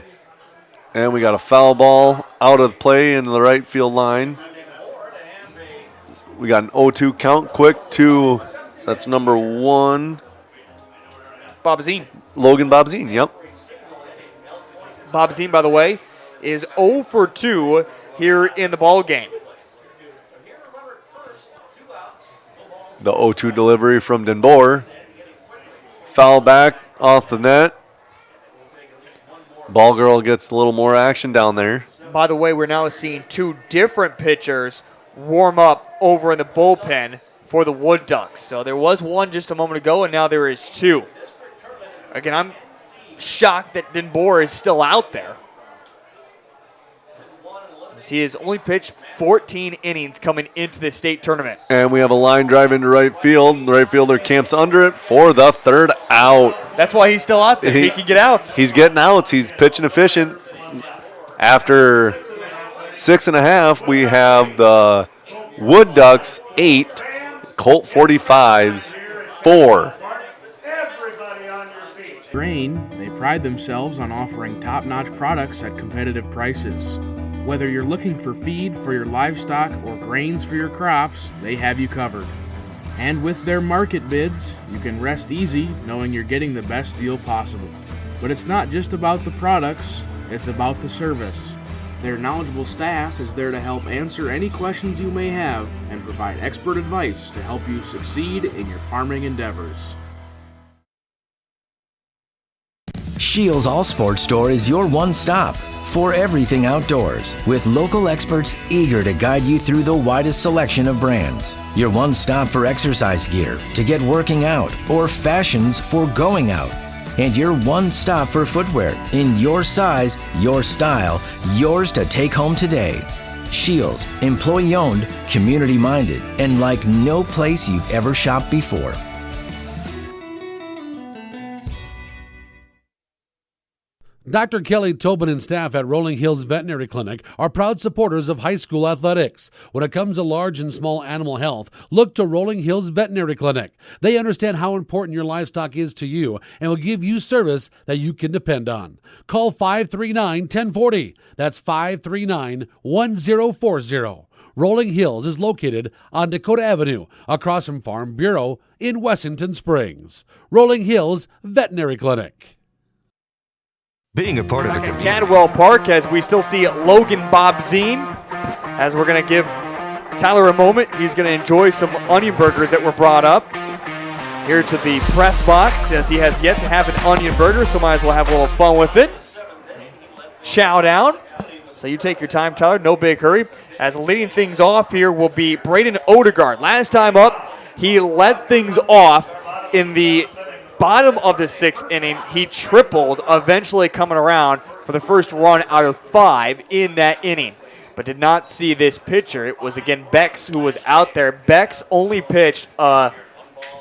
And we got a foul ball out of play in the right field line. We got an 0-2 count quick to... That's number 1. Bobzine. Logan Bobzine, yep. Bobzine, by the way, is 0 for 2 here in the ball game. The 0-2 delivery from Denboer. Foul back off the net. Ball girl gets a little more action down there. By the way, we're now seeing 2 different pitchers warm up over in the bullpen for the Wood Ducks. So there was one just a moment ago, and now there is 2. Again, I'm shocked that Denboer is still out there. He has only pitched 14 innings coming into the state tournament. And we have a line drive into right field. The right fielder camps under it for the 3rd out. That's why he's still out there. He can get outs. He's getting outs. He's pitching efficient. After 6.5, we have the Wood Ducks 8, Colt 45s 4. Grain, they pride themselves on offering top-notch products at competitive prices. Whether you're looking for feed for your livestock or grains for your crops, they have you covered. And with their market bids, you can rest easy knowing you're getting the best deal possible. But it's not just about the products, it's about the service. Their knowledgeable staff is there to help answer any questions you may have and provide expert advice to help you succeed in your farming endeavors. Shields All Sports Store is your one-stop for everything outdoors, with local experts eager to guide you through the widest selection of brands. Your one-stop for exercise gear to get working out or fashions for going out. And your one-stop for footwear in your size, your style, yours to take home today. Shields, employee-owned, community-minded, and like no place you've ever shopped before. Dr. Kelly Tobin and staff at Rolling Hills Veterinary Clinic are proud supporters of high school athletics. When it comes to large and small animal health, look to Rolling Hills Veterinary Clinic. They understand how important your livestock is to you and will give you service that you can depend on. Call 539-1040. That's 539-1040. Rolling Hills is located on Dakota Avenue, across from Farm Bureau in Wessington Springs. Rolling Hills Veterinary Clinic. Being a part of Cadwell Park, as we still see Logan Bobzine, as we're going to give Tyler, a moment, he's going to enjoy some onion burgers that were brought up here to the press box, as he has yet to have an onion burger, so might as well have a little fun with it. Chow down. So you take your time, Tyler, no big hurry. As leading things off here will be Braden Odegaard. Last time up, he led things off in the bottom of the 6th inning. He tripled, eventually coming around for the first run out of 5 in that inning, but did not see this pitcher. It was, again, Bex who was out there. Bex only pitched a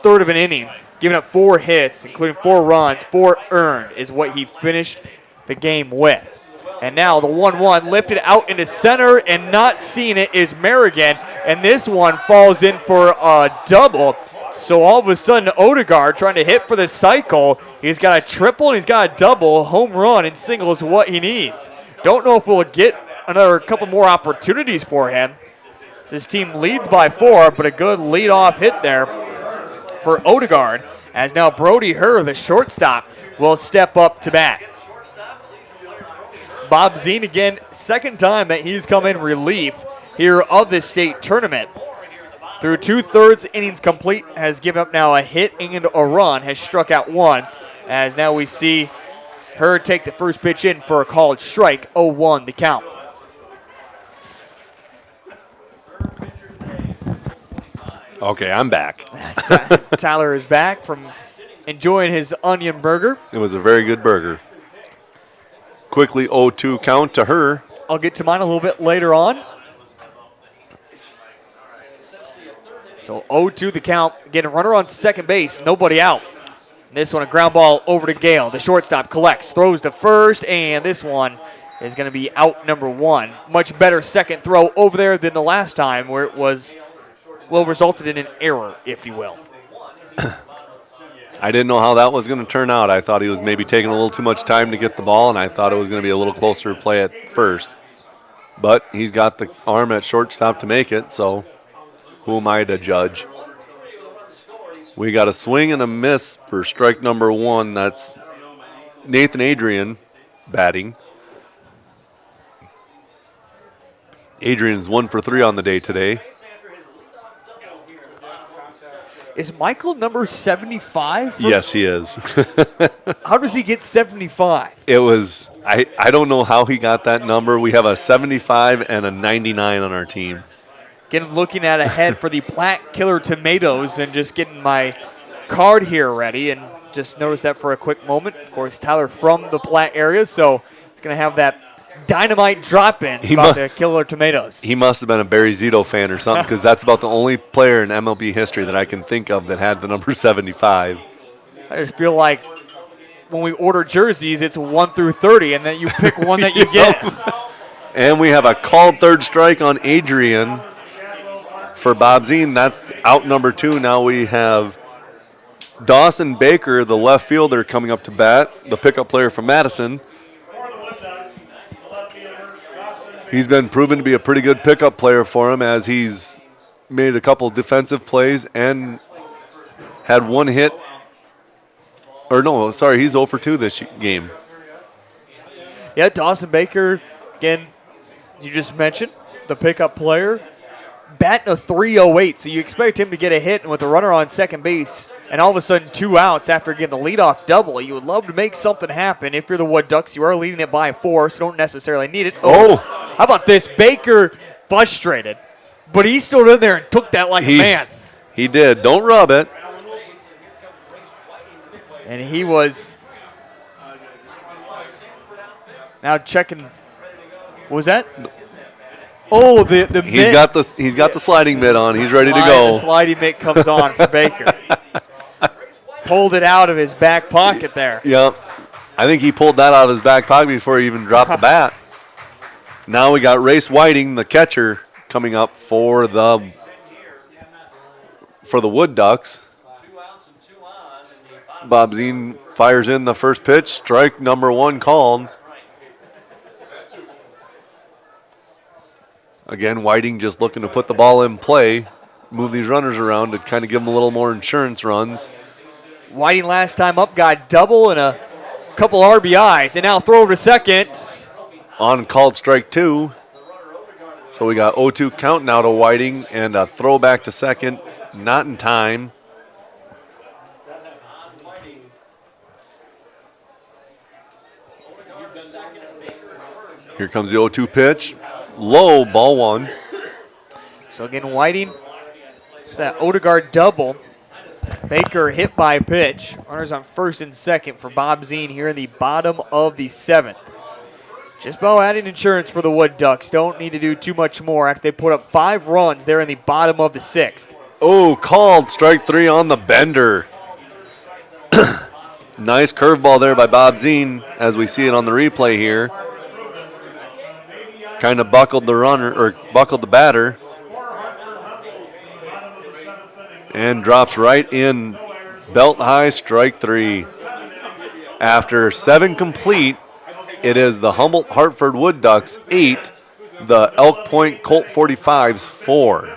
third of an inning, giving up 4 hits, including 4 runs, 4 earned is what he finished the game with. And now the 1-1 lifted out into center, and not seeing it is Merrigan, and this one falls in for a double. So all of a sudden, Odegaard trying to hit for the cycle. He's got a triple and he's got a double. Home run and single is what he needs. Don't know if we'll get another couple more opportunities for him. His team leads by 4, but a good leadoff hit there for Odegaard, as now Brody Herr, the shortstop, will step up to bat. Bob Zine, again, second time that he's come in relief here of this state tournament. Through 2/3 innings complete, has given up now a hit and a run, has struck out 1, as now we see Herr take the first pitch in for a called strike, 0-1 the count. Okay, I'm back. Tyler is back from enjoying his onion burger. It was a very good burger. Quickly 0-2 count to Herr. I'll get to mine a little bit later on. So 0-2 the count. Getting a runner on second base, nobody out. This one a ground ball over to Gale. The shortstop collects, throws to first, and this one is going to be out number 1. Much better second throw over there than the last time, where it was, well, resulted in an error, if you will. I didn't know how that was going to turn out. I thought he was maybe taking a little too much time to get the ball, and I thought it was going to be a little closer play at first. But he's got the arm at shortstop to make it, so who am I to judge? We got a swing and a miss for strike number 1. That's Nathan Adrian batting. Adrian's 1 for 3 on the day today. Is Michael number 75? Yes, he is. How does he get 75? It was, I don't know how he got that number. We have a 75 and a 99 on our team. Again, looking at ahead for the Platte Killer Tomatoes and just getting my card here ready, and just noticed that for a quick moment. Of course, Tyler from the Platte area, so he's going to have that dynamite drop-in about the Killer Tomatoes. He must have been a Barry Zito fan or something, because that's about the only player in MLB history that I can think of that had the number 75. I just feel like when we order jerseys, it's 1 through 30, and then you pick one that you get. And we have a called third strike on Adrian for Bob Zine. That's out number 2. Now we have Dawson Baker, the left fielder, coming up to bat, the pickup player from Madison. He's been proven to be a pretty good pickup player for him, as he's made a couple defensive plays and had 1 hit. Or no, sorry, he's 0 for 2 this game. Yeah, Dawson Baker, again, you just mentioned, the pickup player, batting a .308, so you expect him to get a hit, and with a runner on second base, and all of a sudden 2 outs after getting the leadoff double, you would love to make something happen. If you're the Wood Ducks, you are leading it by 4, so don't necessarily need it. Oh! How about this? Baker frustrated, but he stood in there and took that like a man. He did. Don't rub it. And he was now checking. What was that? Oh, the mitt. He's got the sliding mitt on. He's ready to go. The sliding mitt comes on for Baker. Pulled it out of his back pocket there. Yep. I think he pulled that out of his back pocket before he even dropped the bat. Now we got Race Whiting, the catcher, coming up for the Wood Ducks. Bob Zine fires in the first pitch. Strike number 1 called. Again, Whiting just looking to put the ball in play, move these runners around to kind of give them a little more insurance runs. Whiting last time up got double and a couple RBIs, and now throw over to second. On called strike 2. So we got 0-2 count now to Whiting and a throwback to second, not in time. Here comes the 0-2 pitch. Low, ball one. So again, Whiting, that Odegaard double. Baker hit by pitch. Runners on first and second for Bob Zine here in the bottom of the 7th. Just about adding insurance for the Wood Ducks. Don't need to do too much more after they put up 5 runs there in the bottom of the 6th. Oh, called. Strike 3 on the bender. Nice curveball there by Bob Zine as we see it on the replay here. Kind of buckled the runner, or buckled the batter. And drops right in. Belt high, strike 3. After 7 complete, it is the Humboldt Hartford Wood Ducks 8, the Elk Point Colt 45s 4.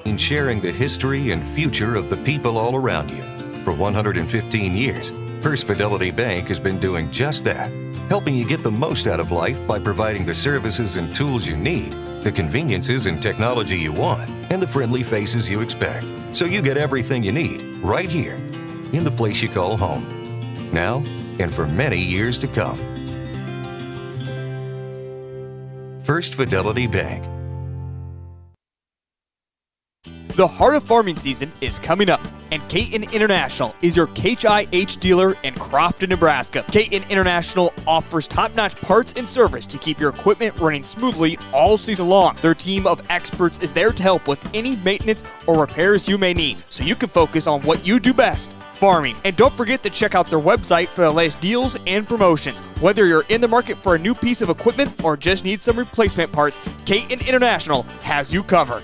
In sharing the history and future of the people all around you. For 115 years, First Fidelity Bank has been doing just that, helping you get the most out of life by providing the services and tools you need, the conveniences and technology you want, and the friendly faces you expect. So you get everything you need right here in the place you call home. Now and for many years to come. First Fidelity Bank. The heart of farming season is coming up, and Caton International is your HIH dealer in Crofton, Nebraska. Caton International offers top-notch parts and service to keep your equipment running smoothly all season long. Their team of experts is there to help with any maintenance or repairs you may need, so you can focus on what you do best, farming. And don't forget to check out their website for the latest deals and promotions. Whether you're in the market for a new piece of equipment or just need some replacement parts, Caton International has you covered.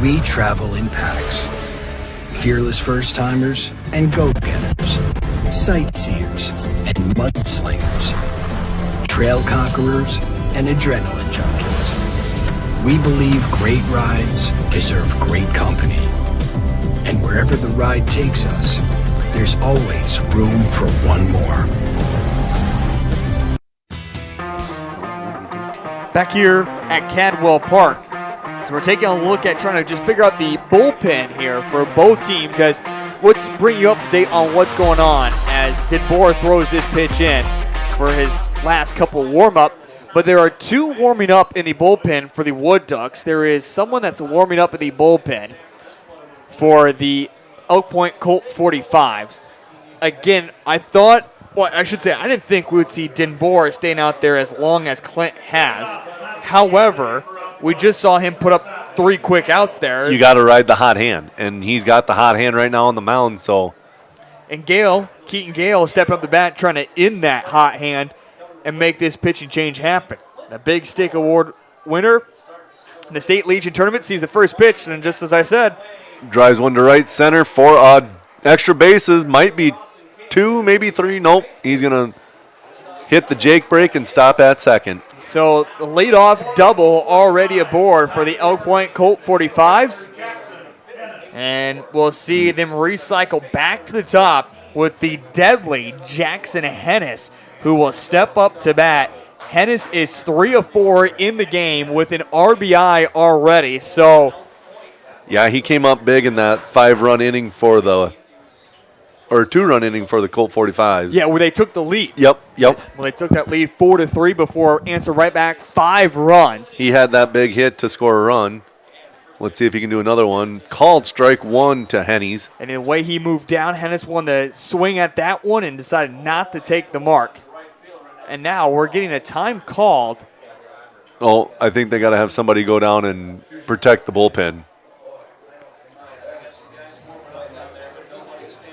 We travel in packs. Fearless first-timers and go-getters. Sightseers and mudslingers. Trail conquerors and adrenaline junkies. We believe great rides deserve great company. And wherever the ride takes us, there's always room for one more. Back here at Cadwell Park. So we're taking a look at trying to just figure out the bullpen here for both teams, as let's bring you up to date on what's going on as Denboer throws this pitch in for his last couple warm-up. But there are 2 warming up in the bullpen for the Wood Ducks. There is someone that's warming up in the bullpen for the Elk Point Colt 45s. Again, I didn't think we would see Denboer staying out there as long as Clint has. However, we just saw him put up 3 quick outs there. You got to ride the hot hand, and he's got the hot hand right now on the mound. So, and Keaton Gale stepping up the bat, trying to end that hot hand and make this pitching change happen. The Big Stick Award winner in the State Legion tournament sees the first pitch, and just as I said, drives one to right center for extra bases. Might be 2, maybe 3. Nope, he's gonna hit the Jake break and stop at second. So the leadoff double already aboard for the Elk Point Colt 45s. And we'll see them recycle back to the top with the deadly Jackson Hennis, who will step up to bat. Hennis is 3 of 4 in the game with an RBI already. So, yeah, he came up big in that 5-run inning for the 2-run inning for the Colt 45s. Yeah, where they took the lead. Yep. Well, they took that lead 4-3 before answer right back 5 runs. He had that big hit to score a run. Let's see if he can do another one. Called strike 1 to Hennies. And the way he moved down, Hennis won the swing at that one and decided not to take the mark. And now we're getting a time called. Oh, I think they got to have somebody go down and protect the bullpen.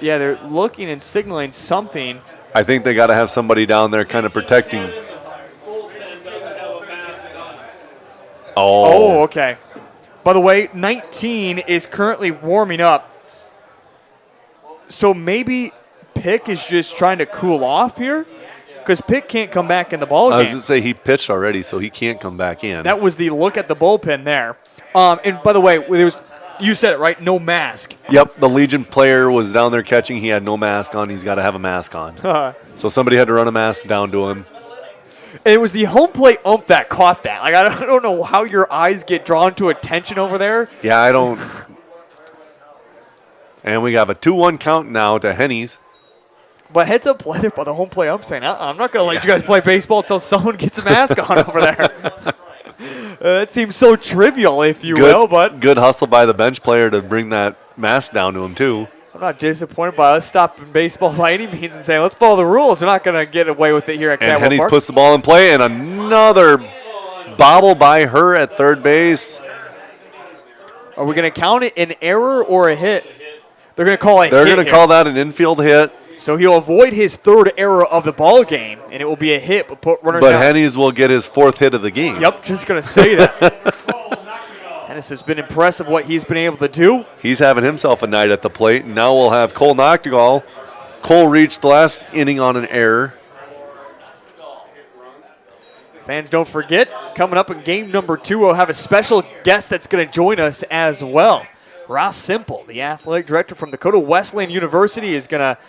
Yeah, they're looking and signaling something. I think they got to have somebody down there kind of protecting. Oh, okay. By the way, 19 is currently warming up. So maybe Pick is just trying to cool off here? Because Pick can't come back in the ballgame. I was going to say he pitched already, so he can't come back in. That was the look at the bullpen there. And by the way, there was, you said it, right? No mask. Yep, the Legion player was down there catching. He had no mask on. He's got to have a mask on. So somebody had to run a mask down to him. It was the home plate ump that caught that. Like, I don't know how your eyes get drawn to attention over there. Yeah, I don't. And we have a 2-1 count now to Hennies. But heads up play there by the home plate ump saying, I'm not going to let you guys play baseball until someone gets a mask on over there. That seems so trivial, if you will. But good hustle by the bench player to bring that mask down to him, too. I'm not disappointed by us stopping baseball by any means and saying, let's follow the rules. We're not going to get away with it here at Catwood Park. And Hennies puts the ball in play, and another bobble by her at third base. Are we going to count it an error or a hit? They're going to call it They're going to call that an infield hit. So he'll avoid his third error of the ball game, and it will be a hit, but put runners down. But Hennies will get his fourth hit of the game. Yep, just going to say that. Hennies has been impressive what he's been able to do. He's having himself a night at the plate, and now we'll have Cole Noctegal. Cole reached last inning on an error. Fans, don't forget, coming up in game number 2, we'll have a special guest that's going to join us as well. Ross Simple, the athletic director from Dakota Wesleyan University, is going to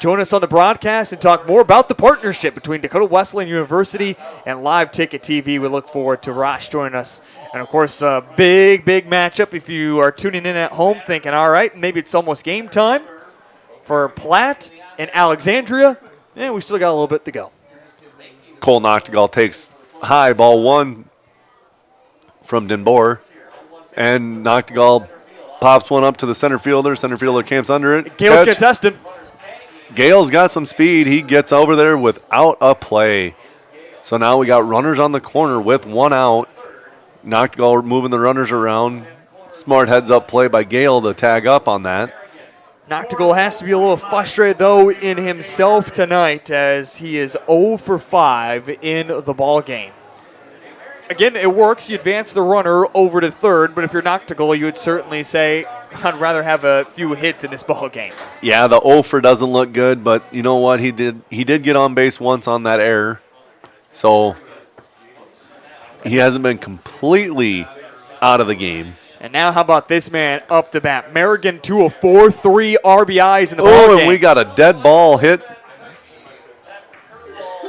join us on the broadcast and talk more about the partnership between Dakota Wesleyan University and Live Ticket TV. We look forward to Ross joining us. And, of course, a big, big matchup if you are tuning in at home thinking, all right, maybe it's almost game time for Platte and Alexandria. And we still got a little bit to go. Cole Noctegal takes high ball 1 from Denboer. And Noctegal pops one up to the center fielder. Center fielder camps under it. Gale's contested. Gale's got some speed. He gets over there without a play. So now we got runners on the corner with 1 out. Noctegal moving the runners around. Smart heads-up play by Gale to tag up on that. Noctegal has to be a little frustrated, though, in himself tonight as he is 0 for 5 in the ball game. Again, it works. You advance the runner over to third, but if you're Noctegal, you would certainly say, I'd rather have a few hits in this ball game. Yeah, the 0 for doesn't look good, but you know what? He did get on base once on that error. So he hasn't been completely out of the game. And now how about this man up the bat? Merrigan 2 of 4, 3 RBIs in the ball game. And we got a dead ball hit.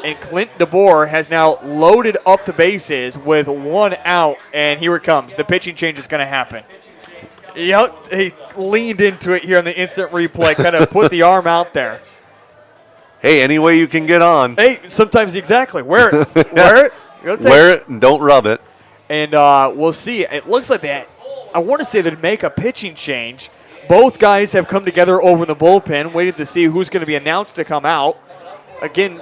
And Clint DeBoer has now loaded up the bases with 1 out, and here it comes. The pitching change is going to happen. Yep, he leaned into it here on the instant replay, kind of put the arm out there. Hey, any way you can get on. Hey, sometimes exactly. Wear it. Wear it. Wear it and don't rub it. And we'll see. It looks like that. I want to say they'd make a pitching change. Both guys have come together over in the bullpen, waiting to see who's going to be announced to come out. Again,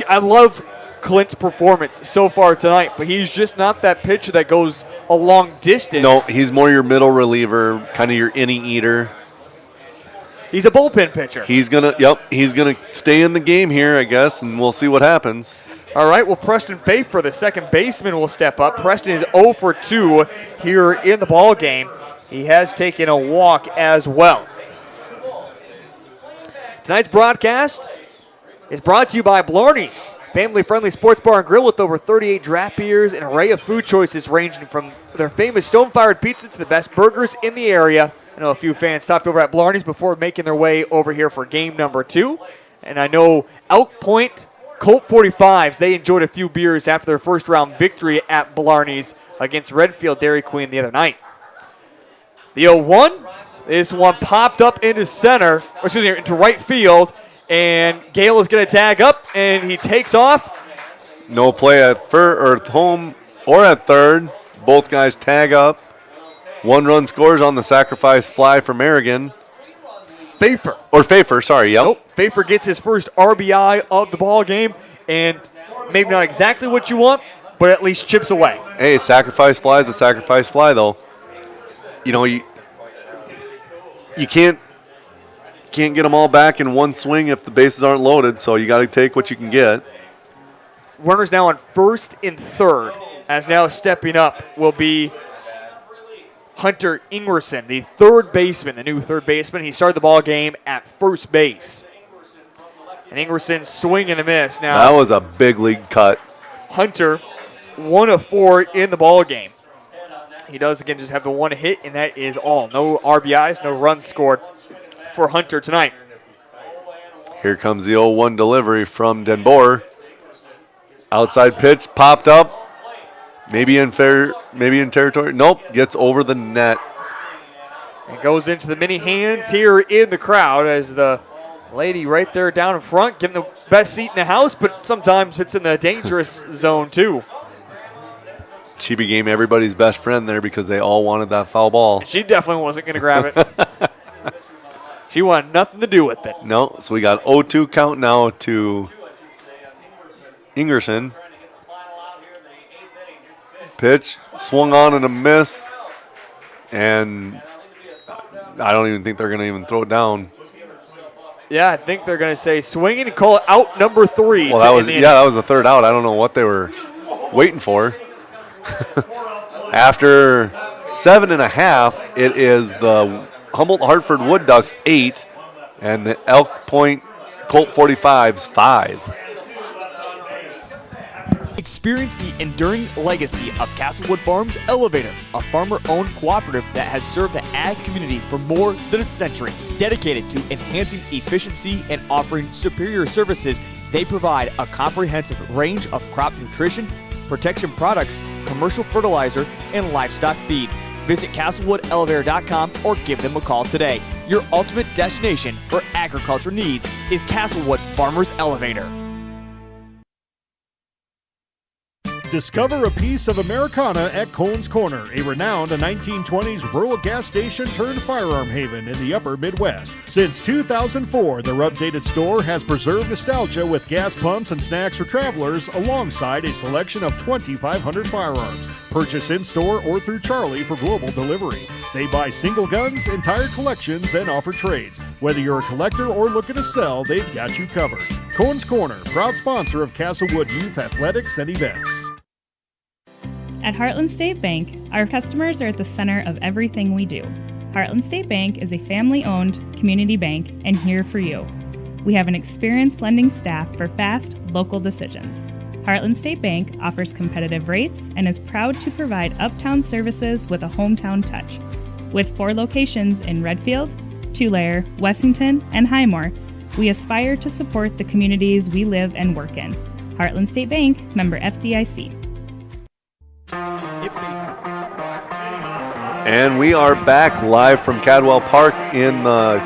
I love Clint's performance so far tonight, but he's just not that pitcher that goes a long distance. No, he's more your middle reliever, kind of your inning eater. He's a bullpen pitcher. He's gonna stay in the game here, I guess, and we'll see what happens. All right, well, Preston Faith, the second baseman, will step up. Preston is 0 for 2 here in the ball game. He has taken a walk as well. Tonight's broadcast is brought to you by Blarney's, family-friendly sports bar and grill with over 38 draft beers and an array of food choices ranging from their famous stone-fired pizza to the best burgers in the area. I know a few fans stopped over at Blarney's before making their way over here for game number 2. And I know Elk Point, Colt 45s, they enjoyed a few beers after their first-round victory at Blarney's against Redfield Dairy Queen the other night. The 0-1, this one popped up into into right field. And Gale is going to tag up, and he takes off. No play at home or at third. Both guys tag up. 1 run scores on the sacrifice fly for Merrigan. Pfeiffer, sorry, yep. Nope, Pfeiffer gets his first RBI of the ball game, and maybe not exactly what you want, but at least chips away. Hey, sacrifice fly is a sacrifice fly, though. You know, you can't get them all back in one swing if the bases aren't loaded, so you got to take what you can get. Runners now on first and third, as now stepping up will be Hunter Ingerson, the new third baseman. He started the ball game at first base. And Ingerson swing and a miss. Now that was a big league cut. Hunter, 1 of 4 in the ball game. He does, again, just have the 1 hit, and that is all. No RBIs, no runs scored for Hunter tonight. Here comes the 0-1 delivery from Denboer. Outside pitch popped up. Maybe in territory. Nope, gets over the net. And goes into the mini hands here in the crowd as the lady right there down in front, giving the best seat in the house, but sometimes it's in the dangerous zone too. She became everybody's best friend there because they all wanted that foul ball. She definitely wasn't going to grab it. She wanted nothing to do with it. No, so we got 0-2 count now to Ingerson. Pitch, swung on and a miss, and I don't even think they're going to even throw it down. Yeah, I think they're going to say swinging and call it out number 3. Well, that was the third out. I don't know what they were waiting for. After 7.5, it is the Humboldt Hartford Wood Ducks 8 and the Elk Point Colt 45s 5. Experience the enduring legacy of Castlewood Farms Elevator, a farmer-owned cooperative that has served the ag community for more than a century. Dedicated to enhancing efficiency and offering superior services, they provide a comprehensive range of crop nutrition, protection products, commercial fertilizer, and livestock feed. Visit CastlewoodElevator.com or give them a call today. Your ultimate destination for agriculture needs is Castlewood Farmers Elevator. Discover a piece of Americana at Cohen's Corner, a renowned 1920s rural gas station turned firearm haven in the upper Midwest. Since 2004, their updated store has preserved nostalgia with gas pumps and snacks for travelers alongside a selection of 2,500 firearms. Purchase in-store or through Charlie for global delivery. They buy single guns, entire collections, and offer trades. Whether you're a collector or looking to sell, they've got you covered. Cohen's Corner, proud sponsor of Castlewood Youth Athletics and Events. At Heartland State Bank, our customers are at the center of everything we do. Heartland State Bank is a family-owned community bank and here for you. We have an experienced lending staff for fast, local decisions. Heartland State Bank offers competitive rates and is proud to provide uptown services with a hometown touch. With 4 locations in Redfield, Tulare, Wessington, and Highmore, we aspire to support the communities we live and work in. Heartland State Bank, member FDIC. And we are back live from Cadwell Park in the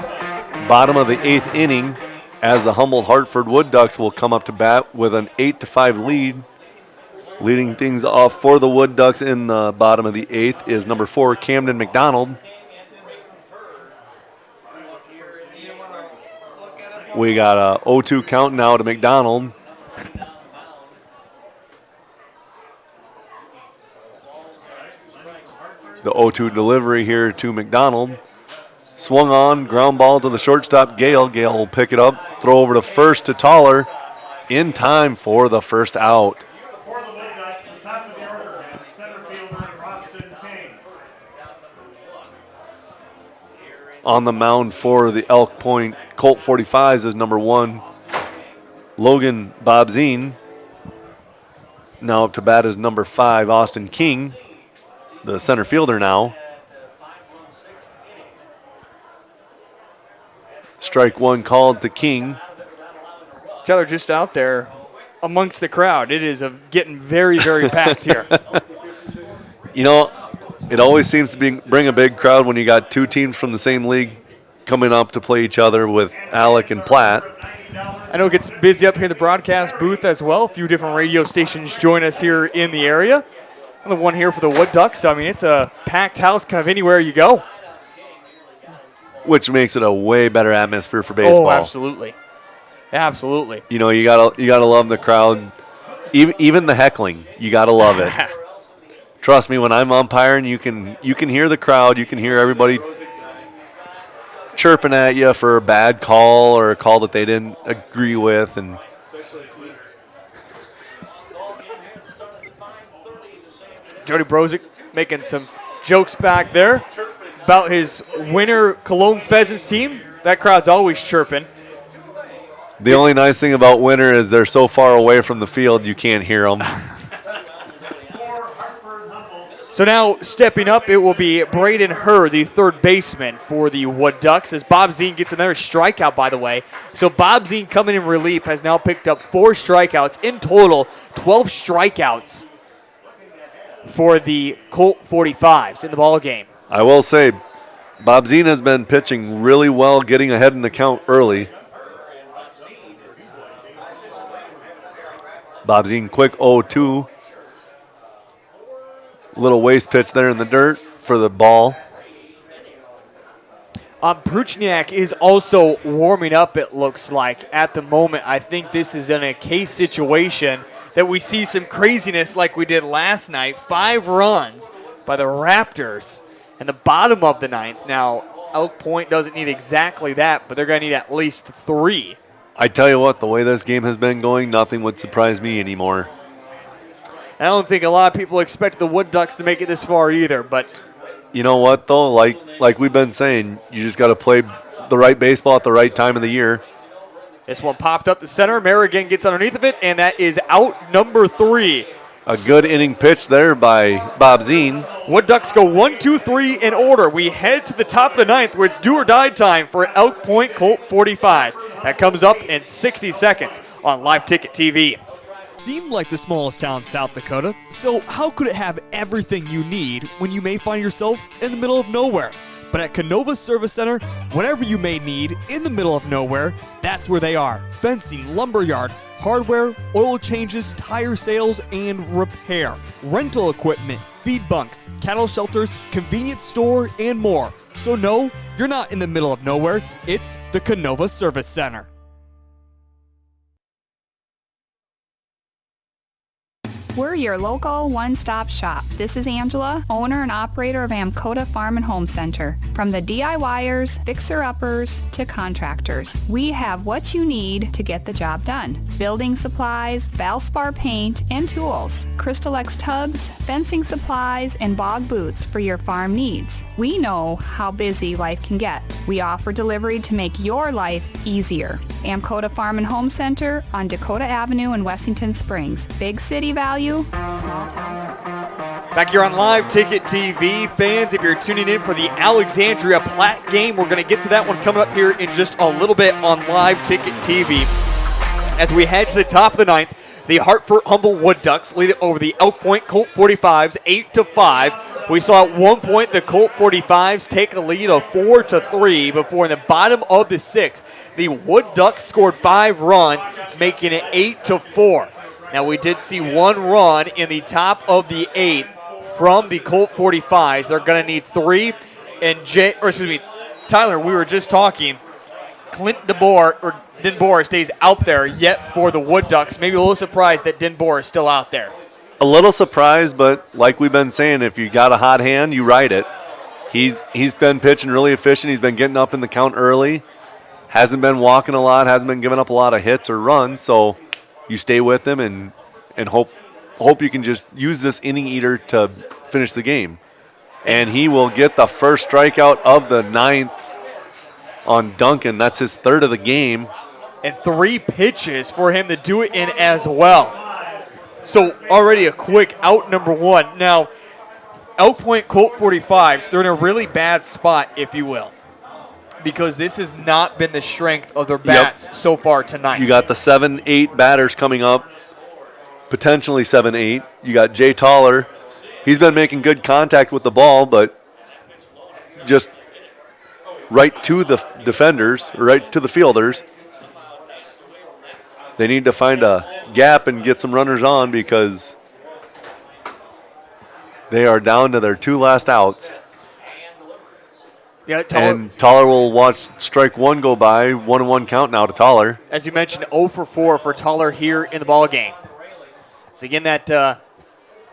bottom of the 8th inning as the Humboldt Hartford Wood Ducks will come up to bat with an 8-5 lead. Leading things off for the Wood Ducks in the bottom of the 8th is number 4, Camden McDonald. We got a 0-2 count now to McDonald. The 0-2 delivery here to McDonald. Swung on, ground ball to the shortstop, Gale. Gale will pick it up, throw over to first to Toller in time for the first out. On the mound for the Elk Point Colt 45s is number 1, Logan Bobzine. Now up to bat is number 5, Austin King, the center fielder now. Strike 1 called to King. Tyler, just out there amongst the crowd, it is getting very, very packed here. You know, it always seems to bring a big crowd when you got 2 teams from the same league coming up to play each other with Alec and Platt. I know it gets busy up here in the broadcast booth as well. A few different radio stations join us here in the area. And the one here for the Wood Ducks. I mean, it's a packed house kind of anywhere you go. Which makes it a way better atmosphere for baseball. Oh, absolutely. Absolutely. You know, you gotta love the crowd. Even the heckling, you gotta love it. Trust me, when I'm umpiring, you can hear the crowd, you can hear everybody chirping at you for a bad call or a call that they didn't agree with, and Jody Brozick making some jokes back there about his winner Cologne Pheasants team. That crowd's always chirping. The only nice thing about winter is they're so far away from the field you can't hear them. So now stepping up, it will be Braden Herr, the third baseman for the Wood Ducks, as Bob Zine gets another strikeout, by the way. So Bob Zine, coming in relief, has now picked up 4 strikeouts. In total, 12 strikeouts for the Colt 45s in the ballgame. I will say, Bob Zine has been pitching really well, getting ahead in the count early. Bob Zine, quick 0-2. Little waste pitch there in the dirt for the ball. Pruchniak is also warming up, it looks like, at the moment. I think this is in a case situation that we see some craziness like we did last night. 5 runs by the Raptors in the bottom of the 9th. Now, Elk Point doesn't need exactly that, but they're going to need at least 3. I tell you what, the way this game has been going, nothing would surprise me anymore. I don't think a lot of people expect the Wood Ducks to make it this far either, but you know what, though? Like we've been saying, you just got to play the right baseball at the right time of the year. This one popped up the center. Merrigan gets underneath of it, and that is out number 3. A good inning pitch there by Bob Zine. Wood Ducks go 1, 2, 3 in order. We head to the top of the 9th where it's do or die time for Elk Point Colt 45s. That comes up in 60 seconds on Live Ticket TV. Seemed like the smallest town in South Dakota, so how could it have everything you need when you may find yourself in the middle of nowhere? But at Canova Service Center, whatever you may need in the middle of nowhere, that's where they are. Fencing, lumberyard, hardware, oil changes, tire sales, and repair. Rental equipment, feed bunks, cattle shelters, convenience store, and more. So no, you're not in the middle of nowhere. It's the Canova Service Center. We're your local one-stop shop. This is Angela, owner and operator of Amcoda Farm and Home Center. From the DIYers, fixer-uppers, to contractors, we have what you need to get the job done. Building supplies, Valspar paint, and tools, Crystal X tubs, fencing supplies, and bog boots for your farm needs. We know how busy life can get. We offer delivery to make your life easier. Amcoda Farm and Home Center on Dakota Avenue in Wessington Springs. Big city value, small town. Back here on Live Ticket TV, fans, if you're tuning in for the Alexandria Platte game, we're going to get to that one coming up here in just a little bit on Live Ticket TV. As we head to the top of the 9th, the Hartford Humboldt Wood Ducks lead it over the Elk Point Colt 45s 8-5. We saw at one point the Colt 45s take a lead of 4-3 before in the bottom of the 6th, the Wood Ducks scored 5 runs, making it 8-4. Now we did see 1 run in the top of the 8th from the Colt 45s. They're going to need 3. And Tyler, we were just talking. Clint Denboer stays out there yet for the Wood Ducks. Maybe a little surprised that Denboer is still out there. A little surprised, but like we've been saying, if you got a hot hand, you ride it. He's been pitching really efficient. He's been getting up in the count early. Hasn't been walking a lot. Hasn't been giving up a lot of hits or runs. So you stay with him and hope you can just use this inning eater to finish the game. And he will get the first strikeout of the 9th on Duncan. That's his 3rd of the game. And 3 pitches for him to do it in as well. So already a quick out number 1. Now, Elk Point Colt 45s, they're in a really bad spot, if you will, because this has not been the strength of their bats so far tonight. You got the 7-8 batters coming up, potentially 7-8. You got Jay Toller. He's been making good contact with the ball, but just right to the defenders, right to the fielders. They need to find a gap and get some runners on because they are down to their 2 last outs. Yeah, and Toller will watch strike 1 go by. 1-1 count now to Toller. As you mentioned, 0-4 for Toller here in the ballgame. So again, that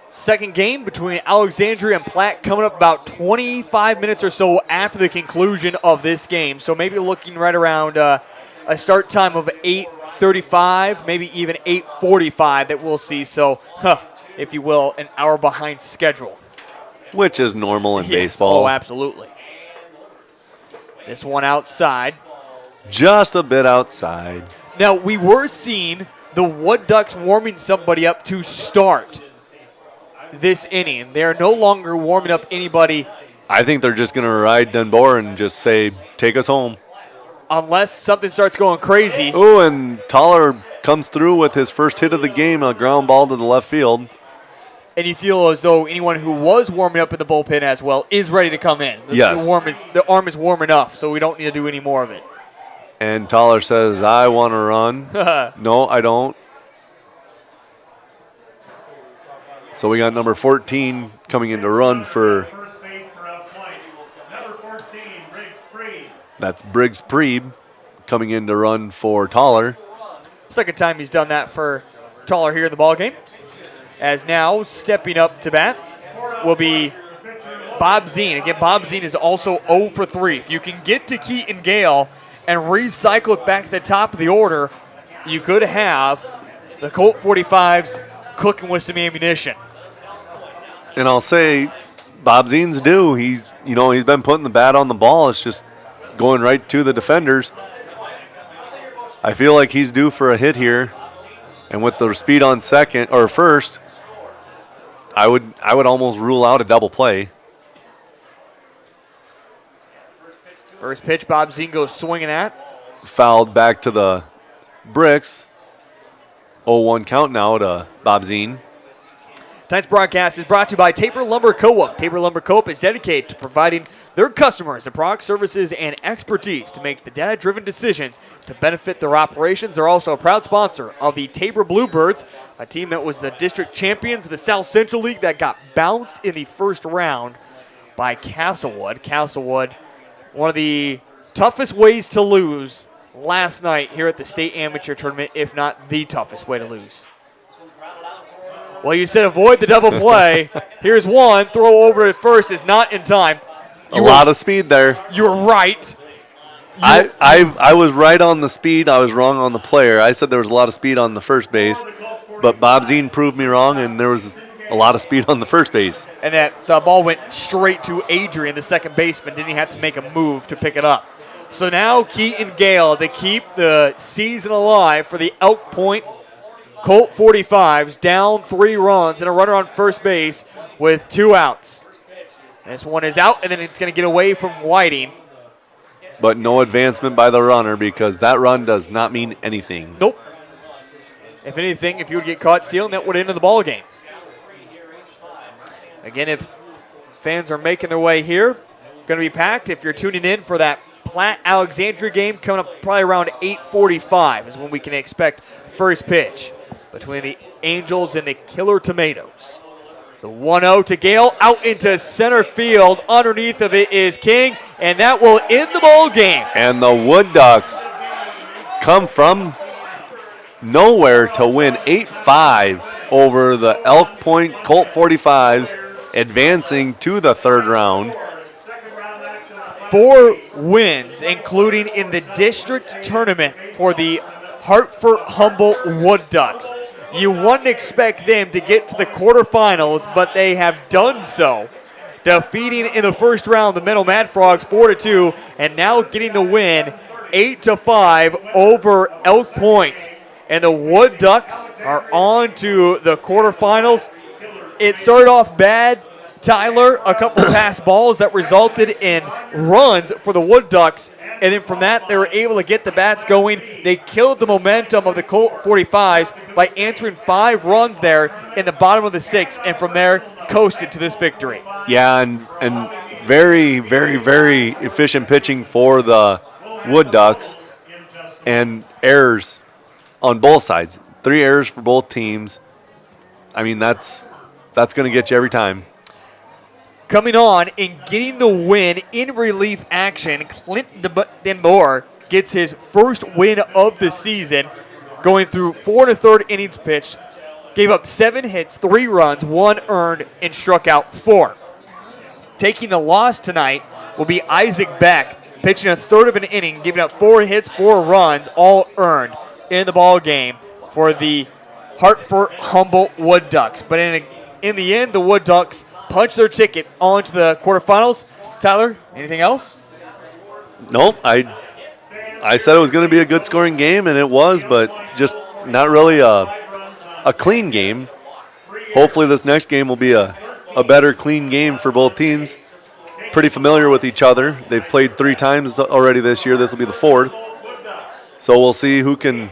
second game between Alexandria and Platte coming up about 25 minutes or so after the conclusion of this game. So maybe looking right around a start time of 8:35, maybe even 8:45 that we'll see. So, if you will, an hour behind schedule. Which is normal in baseball. Oh, absolutely. This one outside. Just a bit outside. Now, we were seeing the Wood Ducks warming somebody up to start this inning. They are no longer warming up anybody I think they're just going to ride Dunbar and just say, take us home. unless something starts going crazy. Oh, and Toller comes through with his first hit of the game, a ground ball to the left field. And you feel as though anyone who was warming up in the bullpen as well is ready to come in. Yes. The arm is warm enough, so we don't need to do any more of it. And Toller says, I want to run. No, I don't. So we got number 14 coming in to run for. That's Briggs Preeb coming in to run for Toller. Second time he's done that for Toller here in the ballgame. As now stepping up to bat will be Bob Zine. Again, Bob Zine is also 0 for 3. If you can get to Keaton Gale and recycle it back to the top of the order, you could have the Colt 45s cooking with some ammunition. And I'll say, Bob Zine's due. He's been putting the bat on the ball. It's just going right to the defenders. I feel like he's due for a hit here. And with the speed on second or first, I would almost rule out a double play. First pitch, Bob Zine goes swinging at. Fouled back to the bricks. 0-1 count now to Bob Zine. Tonight's broadcast is brought to you by Tabor Lumber Co-op. Tabor Lumber Co-op is dedicated to providing their customers the product, services, and expertise to make the data-driven decisions to benefit their operations. They're also a proud sponsor of the Tabor Bluebirds, a team that was the district champions of the South Central League that got bounced in the first round by Castlewood. Castlewood, one of the toughest ways to lose last night here at the state amateur tournament, if not the toughest way to lose. Well, you said avoid the double play. Here's one. Throw over at first is not in time. A lot of speed there. You're right. I was right on the speed. I was wrong on the player. I said there was a lot of speed on the first base, but Bob Zine proved me wrong, and there was a lot of speed on the first base. And that the ball went straight to Adrian, the second baseman. Didn't even have to make a move to pick it up. So now Keaton Gale to keep the season alive for the Elk Point Colt 45s, down 3 runs and a runner on first base with 2 outs. This one is out, and then it's going to get away from Whiting. But no advancement by the runner because that run does not mean anything. Nope. If anything, if you would get caught stealing, that would end the ball game. Again, if fans are making their way here, going to be packed. If you're tuning in for that Platte-Alexandria game coming up probably around 8:45 is when we can expect first pitch between the Angels and the Killer Tomatoes. The 1-0 to Gale out into center field. Underneath of it is King, and that will end the ball game. And the Wood Ducks come from nowhere to win 8-5 over the Elk Point Colt 45s, advancing to the third round. 4 wins, including in the district tournament for the Hartford Humboldt Wood Ducks. You wouldn't expect them to get to the quarterfinals, but they have done so, defeating in the first round the Menlo Mad Frogs 4-2, and now getting the win 8-5 over Elk Point. And the Wood Ducks are on to the quarterfinals. It started off bad, Tyler, a couple pass balls that resulted in runs for the Wood Ducks. And then from that, they were able to get the bats going. They killed the momentum of the Colt 45s by answering 5 runs there in the bottom of the 6th. And from there, coasted to this victory. Yeah, and very, very, very efficient pitching for the Wood Ducks. And errors on both sides. 3 errors for both teams. I mean, that's going to get you every time. Coming on and getting the win in relief action, Clinton Denboer gets his first win of the season, going through 4 1/3 innings pitched, gave up 7 hits, 3 runs, 1 earned, and struck out 4. Taking the loss tonight will be Isaac Beck, pitching a third of an inning, giving up 4 hits, 4 runs, all earned in the ball game for the Hartford Humboldt Wood Ducks. But in the end, the Wood Ducks punch their ticket on to the quarterfinals. Tyler, anything else? Nope. I said it was going to be a good scoring game, and it was, but just not really a clean game. hopefully this next game will be a better, clean game for both teams. Pretty familiar with each other. They've played 3 times already this year. This will be the 4th. So we'll see who can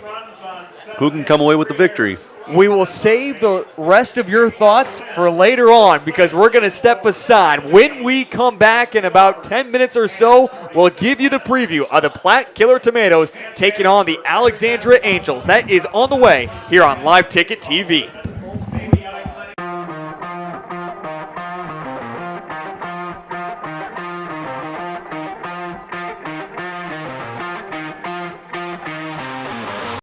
come away with the victory. We will save the rest of your thoughts for later on because we're going to step aside. When we come back in about 10 minutes or so, we'll give you the preview of the Platte Killer Tomatoes taking on the Alexandria Angels. That is on the way here on Live Ticket TV.